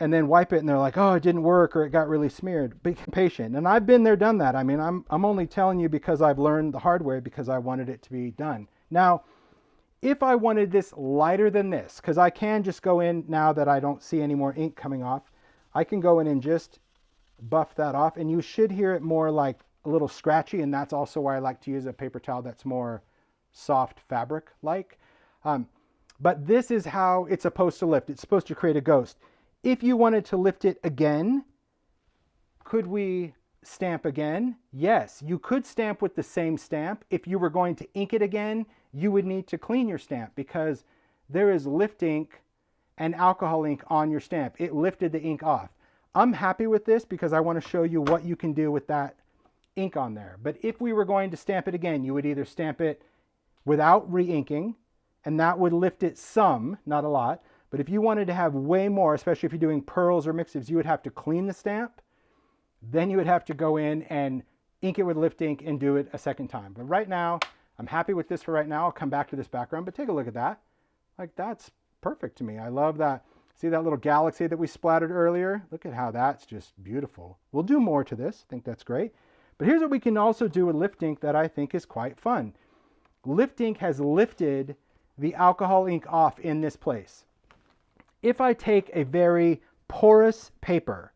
and then wipe it and they're like, oh, it didn't work, or it got really smeared. Be patient. And I've been there, done that. I mean, I'm only telling you because I've learned the hard way, because I wanted it to be done. Now, if I wanted this lighter than this, because I can just go in now that I don't see any more ink coming off, I can go in and just buff that off, and you should hear it more like a little scratchy, and that's also why I like to use a paper towel that's more soft fabric-like. But this is how it's supposed to lift. It's supposed to create a ghost. If you wanted to lift it again, could we stamp again? Yes, you could stamp with the same stamp. If you were going to ink it again, you would need to clean your stamp, because there is lift ink and alcohol ink on your stamp. It lifted the ink off. I'm happy with this because I want to show you what you can do with that ink on there. But if we were going to stamp it again, you would either stamp it without re-inking, and that would lift it some, not a lot. But if you wanted to have way more, especially if you're doing pearls or mixatives, you would have to clean the stamp. Then you would have to go in and ink it with lift ink and do it a second time. But right now, I'm happy with this for right now. I'll come back to this background, but take a look at that. Like, that's perfect to me. I love that. See that little galaxy that we splattered earlier? Look at how that's just beautiful. We'll do more to this. I think that's great. But here's what we can also do with lift ink that I think is quite fun. Lift ink has lifted the alcohol ink off in this place. If I take a very porous paper,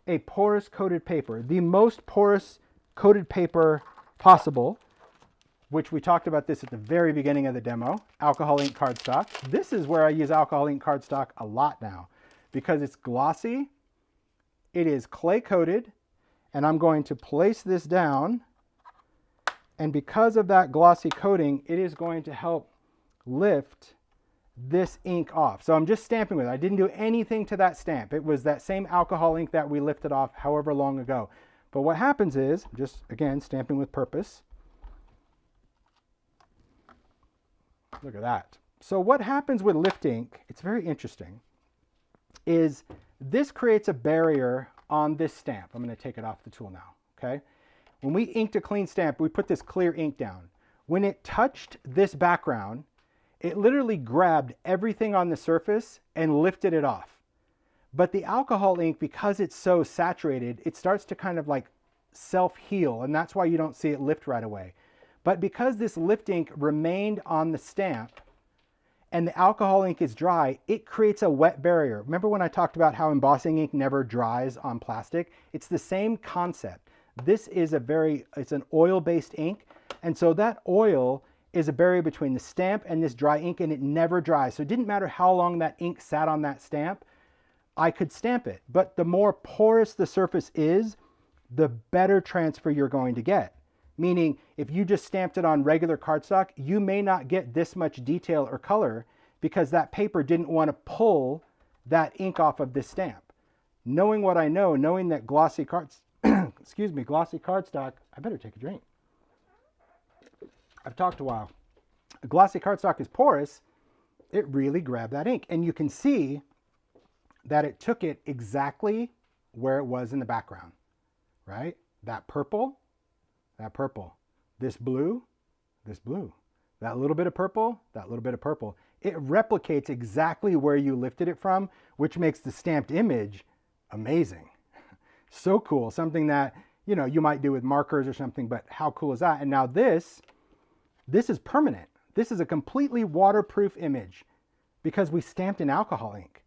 a porous coated paper, the most porous coated paper possible, which we talked about this at the very beginning of the demo, alcohol ink cardstock. This is where I use alcohol ink cardstock a lot now, because it's glossy, it is clay coated, and I'm going to place this down, and because of that glossy coating, it is going to help lift this ink off. So I'm just stamping with it. I didn't do anything to that stamp. It was that same alcohol ink that we lifted off however long ago. But what happens is, just again, stamping with purpose. Look at that. So what happens with lift ink, it's very interesting, is this creates a barrier on this stamp. I'm going to take it off the tool now, okay? When we inked a clean stamp, we put this clear ink down. When it touched this background, it literally grabbed everything on the surface and lifted it off. But the alcohol ink, because it's so saturated, it starts to kind of like self-heal, and that's why you don't see it lift right away. But because this lift ink remained on the stamp and the alcohol ink is dry, it creates a wet barrier. Remember when I talked about how embossing ink never dries on plastic? It's the same concept. This is it's an oil-based ink, and so that oil is a barrier between the stamp and this dry ink, and it never dries. So it didn't matter how long that ink sat on that stamp, I could stamp it. But the more porous the surface is, the better transfer you're going to get. Meaning, if you just stamped it on regular cardstock, you may not get this much detail or color because that paper didn't want to pull that ink off of this stamp. Knowing what I know, knowing that glossy glossy cardstock, I better take a drink. I've talked a while. Glossy cardstock is porous. It really grabbed that ink. And you can see that it took it exactly where it was in the background, right? That purple, this blue, that little bit of purple, that little bit of purple. It replicates exactly where you lifted it from, which makes the stamped image amazing. So cool. Something that, you know, you might do with markers or something, but how cool is that? And now this is permanent. This is a completely waterproof image because we stamped in alcohol ink.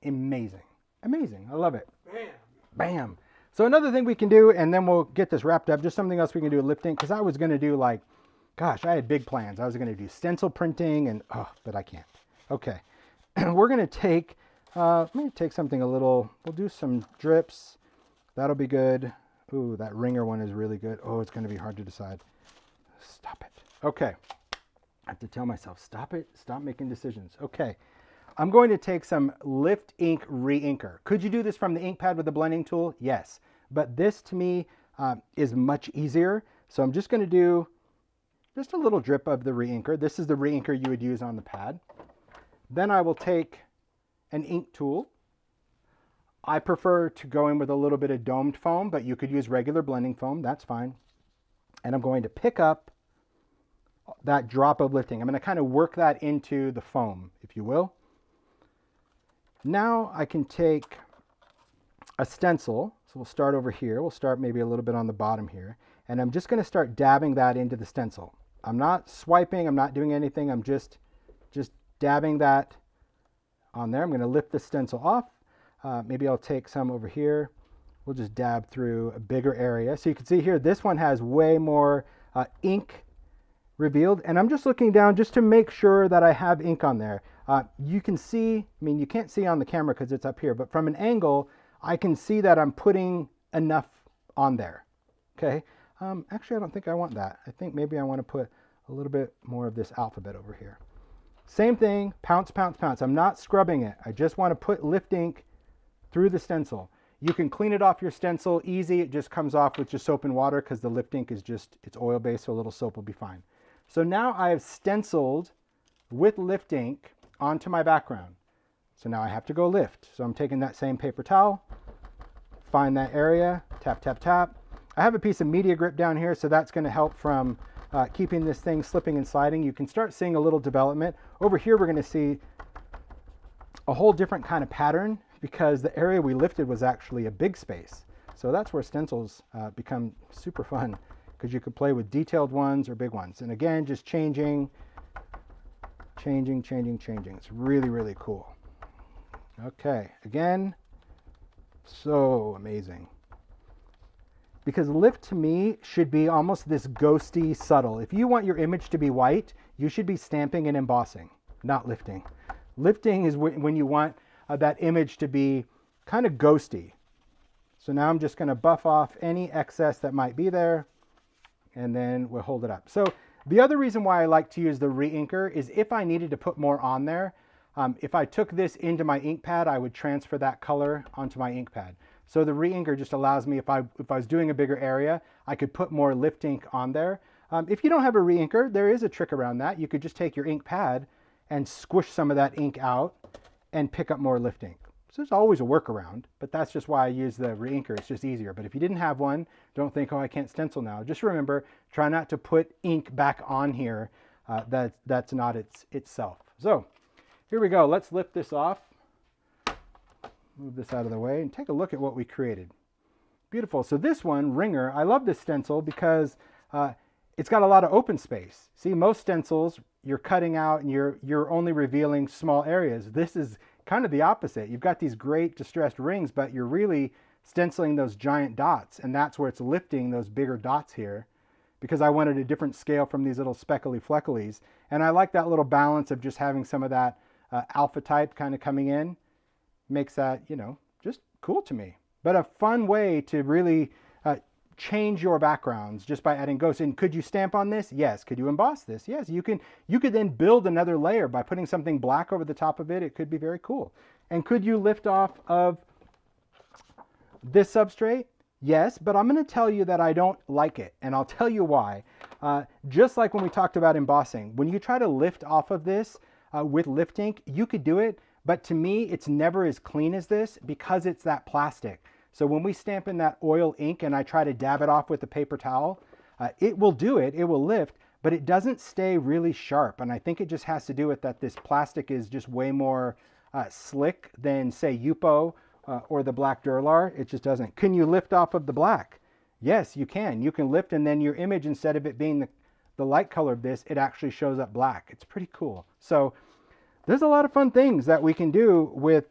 Amazing. Amazing. I love it. Bam. Bam. So another thing we can do, and then we'll get this wrapped up, just something else we can do with lift ink, because I was going to do like, gosh, I had big plans. I was going to do stencil printing and, but I can't. Okay. we're going to take, let me take something a little, we'll do some drips. That'll be good. Ooh, that ringer one is really good. Oh, it's going to be hard to decide. Stop it. Okay. I have to tell myself, stop it. Stop making decisions. Okay. I'm going to take some Lift Ink Re-Inker. Could you do this from the ink pad with the blending tool? Yes. But this to me is much easier. So I'm just going to do just a little drip of the Re-Inker. This is the Re-Inker you would use on the pad. Then I will take an ink tool. I prefer to go in with a little bit of domed foam, but you could use regular blending foam. That's fine. And I'm going to pick up that drop of lifting. I'm going to kind of work that into the foam, if you will. Now I can take a stencil. So we'll start over here. We'll start maybe a little bit on the bottom here. And I'm just going to start dabbing that into the stencil. I'm not swiping. I'm not doing anything. I'm just dabbing that on there. I'm going to lift the stencil off. Maybe I'll take some over here. We'll just dab through a bigger area. So you can see here, this one has way more ink revealed. And I'm just looking down just to make sure that I have ink on there. You can see, I mean, you can't see on the camera because it's up here, but from an angle, I can see that I'm putting enough on there. Okay. Actually, I don't think I want that. I think maybe I want to put a little bit more of this alphabet over here. Same thing, pounce, pounce, pounce. I'm not scrubbing it. I just want to put lift ink through the stencil. You can clean it off your stencil easy. It just comes off with just soap and water because the lift ink is just, it's oil-based, so a little soap will be fine. So now I have stenciled with lift ink onto my background. So now I have to go lift. So I'm taking that same paper towel, find that area, tap, tap, tap. I have a piece of media grip down here, so that's going to help from keeping this thing slipping and sliding. You can start seeing a little development. Over here, we're going to see a whole different kind of pattern because the area we lifted was actually a big space. So that's where stencils become super fun because you could play with detailed ones or big ones. And again, just changing. It's really, really cool. Okay, again, so amazing. Because lift to me should be almost this ghosty subtle. If you want your image to be white, you should be stamping and embossing, not lifting. Lifting is when you want that image to be kind of ghosty. So now I'm just going to buff off any excess that might be there, and then we'll hold it up. So the other reason why I like to use the Re-Inker is if I needed to put more on there, if I took this into my ink pad, I would transfer that color onto my ink pad. So the Re-Inker just allows me, if I was doing a bigger area, I could put more lift ink on there. If you don't have a Re-Inker, there is a trick around that. You could just take your ink pad and squish some of that ink out and pick up more lift ink. So there's always a workaround, but that's just why I use the Re-Inker. It's just easier. But if you didn't have one, don't think, oh, I can't stencil now. Just remember, try not to put ink back on here. That's not itself. So here we go. Let's lift this off. Move this out of the way and take a look at what we created. Beautiful. So this one, Ringer, I love this stencil because it's got a lot of open space. See, most stencils, you're cutting out and you're only revealing small areas. This is kind of the opposite. You've got these great distressed rings, but you're really stenciling those giant dots, and that's where it's lifting those bigger dots here because I wanted a different scale from these little speckly flecklies. And I like that little balance of just having some of that alpha type kind of coming in. Makes that, you know, just cool to me. But a fun way to really change your backgrounds just by adding ghosts. And could you stamp on this? Yes. Could you emboss this? Yes. You could then build another layer by putting something black over the top of it. It could be very cool. And could you lift off of this substrate? Yes, but I'm going to tell you that I don't like it, and I'll tell you why. Just like when we talked about embossing, when you try to lift off of this with lift ink, you could do it, but to me, it's never as clean as this because it's that plastic. So when we stamp in that oil ink and I try to dab it off with a paper towel, it will do it, it will lift, but it doesn't stay really sharp. And I think it just has to do with that this plastic is just way more slick than, say, Yupo or the black Dura-Lar. It just doesn't. Can you lift off of the black? Yes, you can. You can lift, and then your image, instead of it being the light color of this, it actually shows up black. It's pretty cool. So there's a lot of fun things that we can do with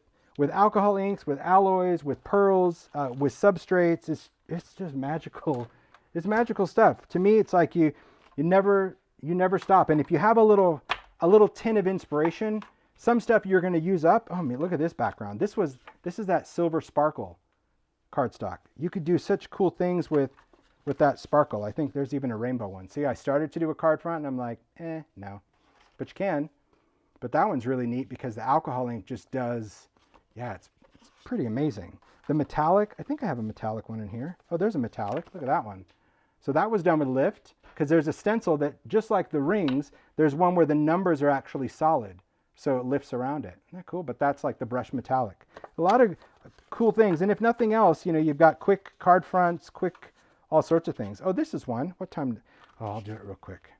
alcohol inks, with alloys, with pearls, with substrates. It's just magical. It's magical stuff. To me, it's like you never stop. And if you have a little tin of inspiration, some stuff you're going to use up. Oh, I mean, look at this background. This is that silver sparkle cardstock. You could do such cool things with that sparkle. I think there's even a rainbow one. See, I started to do a card front and I'm like, no. But you can. But that one's really neat because the alcohol ink just does, yeah, it's pretty amazing. The metallic, I think I have a metallic one in here. Oh, there's a metallic. Look at that one. So that was done with lift because there's a stencil that, just like the rings, there's one where the numbers are actually solid. So it lifts around it. Isn't that cool? But that's like the brush metallic. A lot of cool things. And if nothing else, you know, you've got quick card fronts, quick all sorts of things. Oh, this is one. What time? Oh, I'll do it real quick.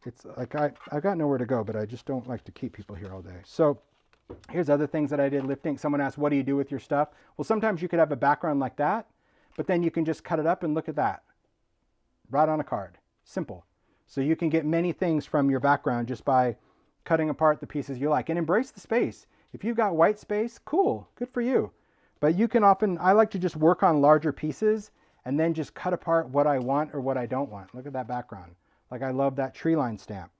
It's like I've got nowhere to go, but I just don't like to keep people here all day. So here's other things that I did lifting. Someone asked, what do you do with your stuff? Well, sometimes you could have a background like that, but then you can just cut it up and look at that. Right on a card. Simple. So you can get many things from your background just by cutting apart the pieces you like. And embrace the space. If you've got white space, cool. Good for you. But you can often, I like to just work on larger pieces and then just cut apart what I want or what I don't want. Look at that background. Like I love that tree line stamp.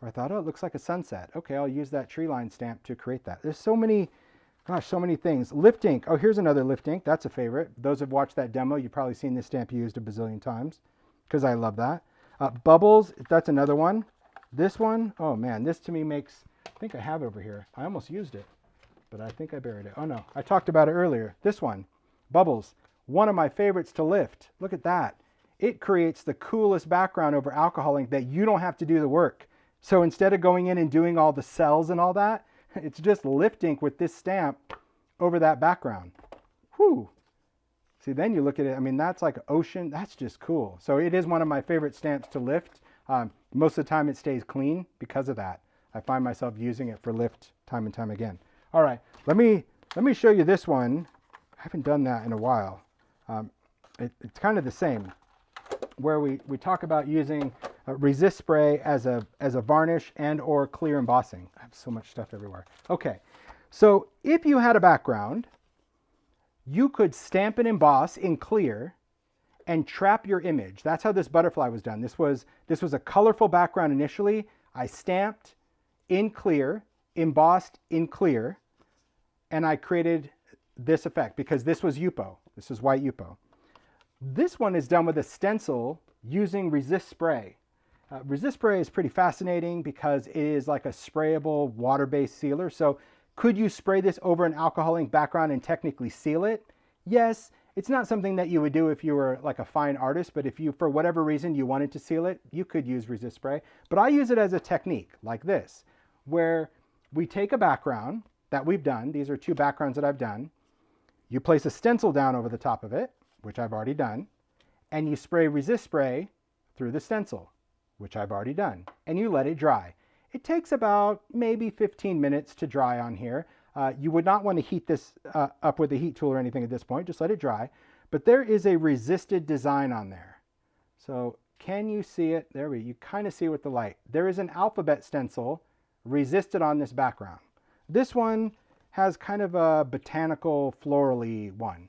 Or I thought, oh, it looks like a sunset. Okay, I'll use that tree line stamp to create that. There's so many, gosh, so many things. Lift ink. Oh, here's another lift ink. That's a favorite. Those who've watched that demo, you've probably seen this stamp used a bazillion times because I love that. Bubbles, that's another one. This one, oh man, this to me makes, I think I have it over here. I almost used it, but I think I buried it. Oh no, I talked about it earlier. This one, Bubbles, one of my favorites to lift. Look at that. It creates the coolest background over alcohol ink that you don't have to do the work. So instead of going in and doing all the cells and all that, it's just lift ink with this stamp over that background. Whew. See, then you look at it, I mean, that's like ocean. That's just cool. So it is one of my favorite stamps to lift. Most of the time it stays clean because of that. I find myself using it for lift time and time again. All right, let me show you this one. I haven't done that in a while. It's kind of the same, where we talk about using resist spray as a varnish and or clear embossing. I have so much stuff everywhere. Okay, so if you had a background, you could stamp and emboss in clear and trap your image. That's how this butterfly was done. This was a colorful background initially. I stamped in clear, embossed in clear, and I created this effect because this was Yupo. This is white Yupo. This one is done with a stencil using resist spray. Resist spray is pretty fascinating because it is like a sprayable water-based sealer. So could you spray this over an alcohol ink background and technically seal it? Yes. It's not something that you would do if you were like a fine artist, but if you, for whatever reason, you wanted to seal it, you could use resist spray. But I use it as a technique like this, where we take a background that we've done. These are two backgrounds that I've done. You place a stencil down over the top of it, which I've already done, and you spray resist spray through the stencil, which I've already done, and you let it dry. It takes about maybe 15 minutes to dry on here. You would not want to heat this up with a heat tool or anything at this point. Just let it dry. But there is a resisted design on there. So can you see it? There you kind of see it with the light. There is an alphabet stencil resisted on this background. This one has kind of a botanical florally one.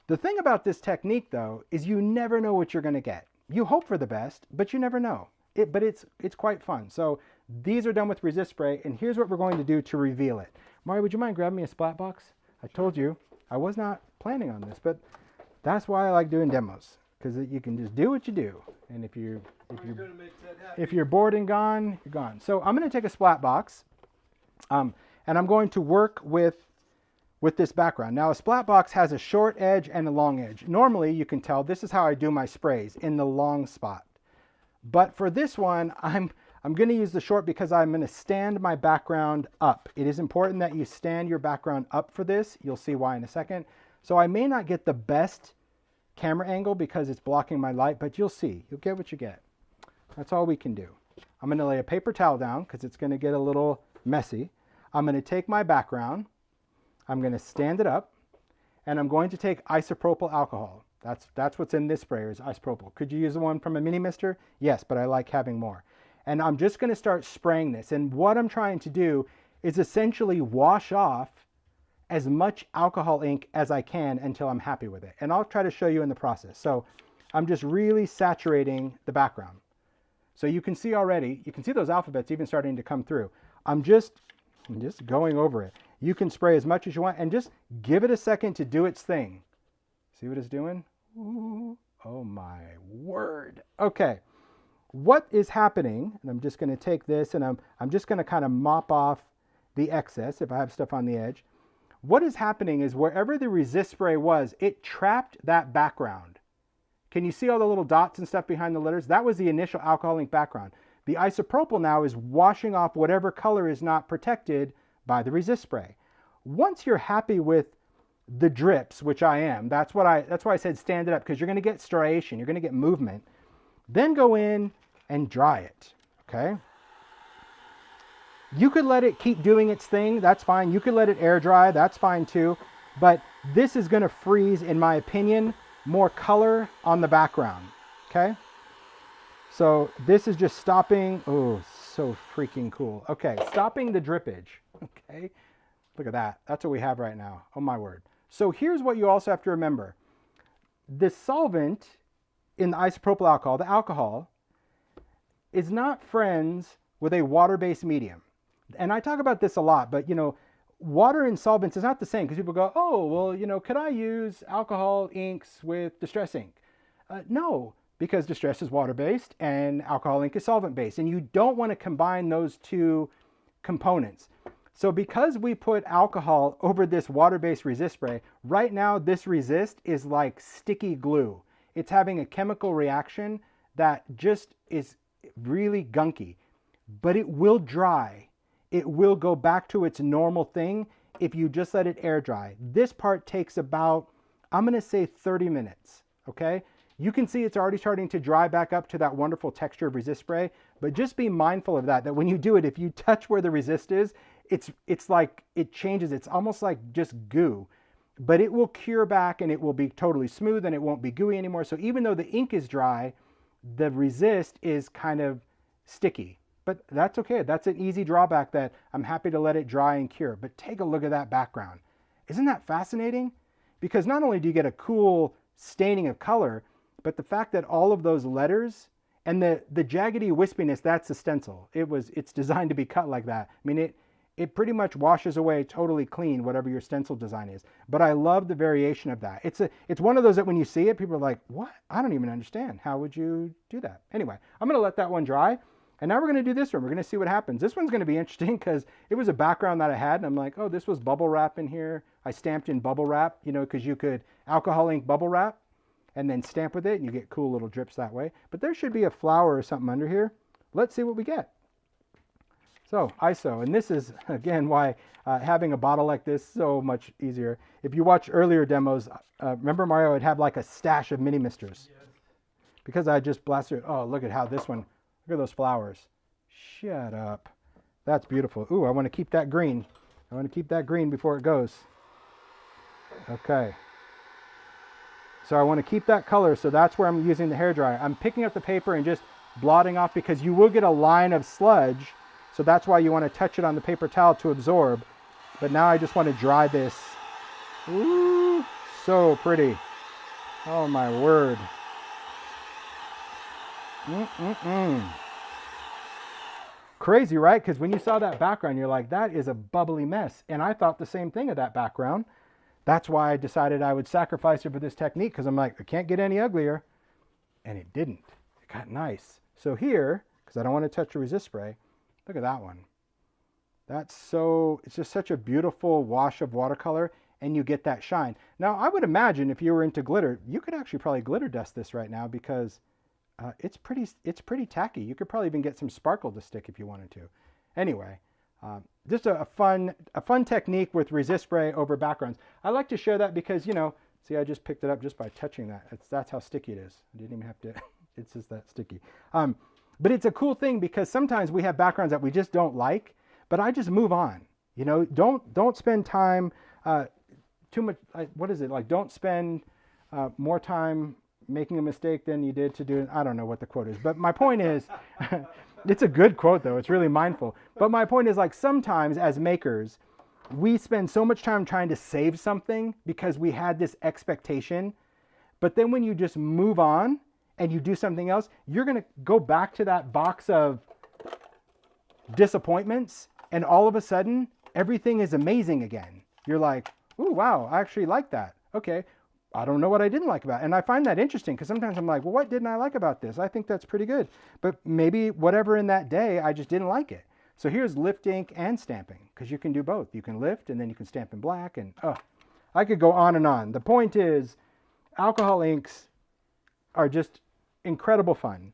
The thing about this technique though is you never know what you're going to get. You hope for the best, but you never know. But it's quite fun. So these are done with resist spray, and here's what we're going to do to reveal it. Mari, would you mind grabbing me a splat box? I told you I was not planning on this, but that's why I like doing demos, because you can just do what you do. And if you're bored and gone, you're gone. So I'm going to take a splat box, and I'm going to work with this background. Now a splat box has a short edge and a long edge. Normally you can tell this is how I do my sprays, in the long spot. But for this one, I'm going to use the short because I'm going to stand my background up. It is important that you stand your background up for this. You'll see why in a second. So I may not get the best camera angle because it's blocking my light, but you'll see. You'll get what you get. That's all we can do. I'm going to lay a paper towel down because it's going to get a little messy. I'm going to take my background. I'm going to stand it up, and I'm going to take isopropyl alcohol. That's what's in this sprayer is isopropyl. Could you use the one from a mini mister? Yes, but I like having more. And I'm just going to start spraying this. And what I'm trying to do is essentially wash off as much alcohol ink as I can until I'm happy with it. And I'll try to show you in the process. So I'm just really saturating the background. So you can see already, you can see those alphabets even starting to come through. I'm just And just going over it. You can spray as much as you want and just give it a second to do its thing. See what it's doing? Ooh, oh my word. Okay, what is happening, and I'm just going to take this and I'm just going to kind of mop off the excess if I have stuff on the edge. What is happening is wherever the resist spray was, it trapped that background. Can you see all the little dots and stuff behind the letters? That was the initial alcohol ink background. The isopropyl now is washing off whatever color is not protected by the resist spray. Once you're happy with the drips, which I am, that's why I said stand it up, because you're going to get striation, you're going to get movement. Then go in and dry it, okay? You could let it keep doing its thing, that's fine. You could let it air dry, that's fine too. But this is going to freeze, in my opinion, more color on the background, okay? So this is just stopping, oh, so freaking cool. Okay, stopping the drippage, okay? Look at that, that's what we have right now, oh my word. So here's what you also have to remember. The solvent in the isopropyl alcohol, the alcohol, is not friends with a water-based medium. And I talk about this a lot, but you know, water and solvents is not the same, because people go, oh, well, you know, could I use alcohol inks with distress ink? No, because distress is water-based and alcohol ink is solvent-based, and you don't want to combine those two components. So because we put alcohol over this water-based resist spray, right now this resist is like sticky glue. It's having a chemical reaction that just is really gunky, but it will dry. It will go back to its normal thing if you just let it air dry. This part takes about, I'm going to say 30 minutes, okay? You can see it's already starting to dry back up to that wonderful texture of resist spray, but just be mindful of that when you do it, if you touch where the resist is, it's like it changes. It's almost like just goo, but it will cure back and it will be totally smooth and it won't be gooey anymore. So even though the ink is dry, the resist is kind of sticky, but that's okay. That's an easy drawback that I'm happy to let it dry and cure. But take a look at that background. Isn't that fascinating? Because not only do you get a cool staining of color, but the fact that all of those letters and the jaggedy wispiness, that's the stencil. It's designed to be cut like that. I mean, it pretty much washes away totally clean whatever your stencil design is. But I love the variation of that. It's one of those that when you see it, people are like, what? I don't even understand. How would you do that? Anyway, I'm going to let that one dry. And now we're going to do this one. We're going to see what happens. This one's going to be interesting because it was a background that I had. And I'm like, oh, this was bubble wrap in here. I stamped in bubble wrap, you know, because you could alcohol ink bubble wrap and then stamp with it. And you get cool little drips that way. But there should be a flower or something under here. Let's see what we get. So ISO, and this is again why having a bottle like this is so much easier. If you watch earlier demos, remember Mario would have like a stash of mini misters. Yes. Because I just blasted. Oh, look at how this one. Look at those flowers. Shut up. That's beautiful. Ooh, I want to keep that green. I want to keep that green before it goes. Okay. So I want to keep that color. So that's where I'm using the hairdryer. I'm picking up the paper and just blotting off because you will get a line of sludge. So that's why you want to touch it on the paper towel to absorb. But now I just want to dry this. Ooh, so pretty. Oh my word. Crazy, right? Because when you saw that background, you're like, that is a bubbly mess. And I thought the same thing of that background. That's why I decided I would sacrifice it for this technique, because I'm like, it can't get any uglier. And it didn't. It got nice. So here, because I don't want to touch the resist spray, look at that one. That's so, it's just such a beautiful wash of watercolor, and you get that shine. Now, I would imagine if you were into glitter, you could actually probably glitter dust this right now because it's pretty tacky. You could probably even get some sparkle to stick if you wanted to. Anyway, just a fun technique with resist spray over backgrounds. I like to share that because, you know, see, I just picked it up just by touching that. That's how sticky it is. I didn't even have to, it's just that sticky. But it's a cool thing because sometimes we have backgrounds that we just don't like, but I just move on. You know, don't spend time too much. What is it like? Don't spend more time making a mistake than you did to do it. I don't know what the quote is, but my point is, it's a good quote though. It's really mindful. But my point is, like, sometimes as makers, we spend so much time trying to save something because we had this expectation. But then when you just move on and you do something else, you're going to go back to that box of disappointments. And all of a sudden, everything is amazing again. You're like, ooh, wow, I actually like that. Okay, I don't know what I didn't like about it. And I find that interesting because sometimes I'm like, well, what didn't I like about this? I think that's pretty good. But maybe whatever in that day, I just didn't like it. So here's lift ink and stamping, because you can do both. You can lift and then you can stamp in black, and I could go on and on. The point is, alcohol inks are just incredible fun.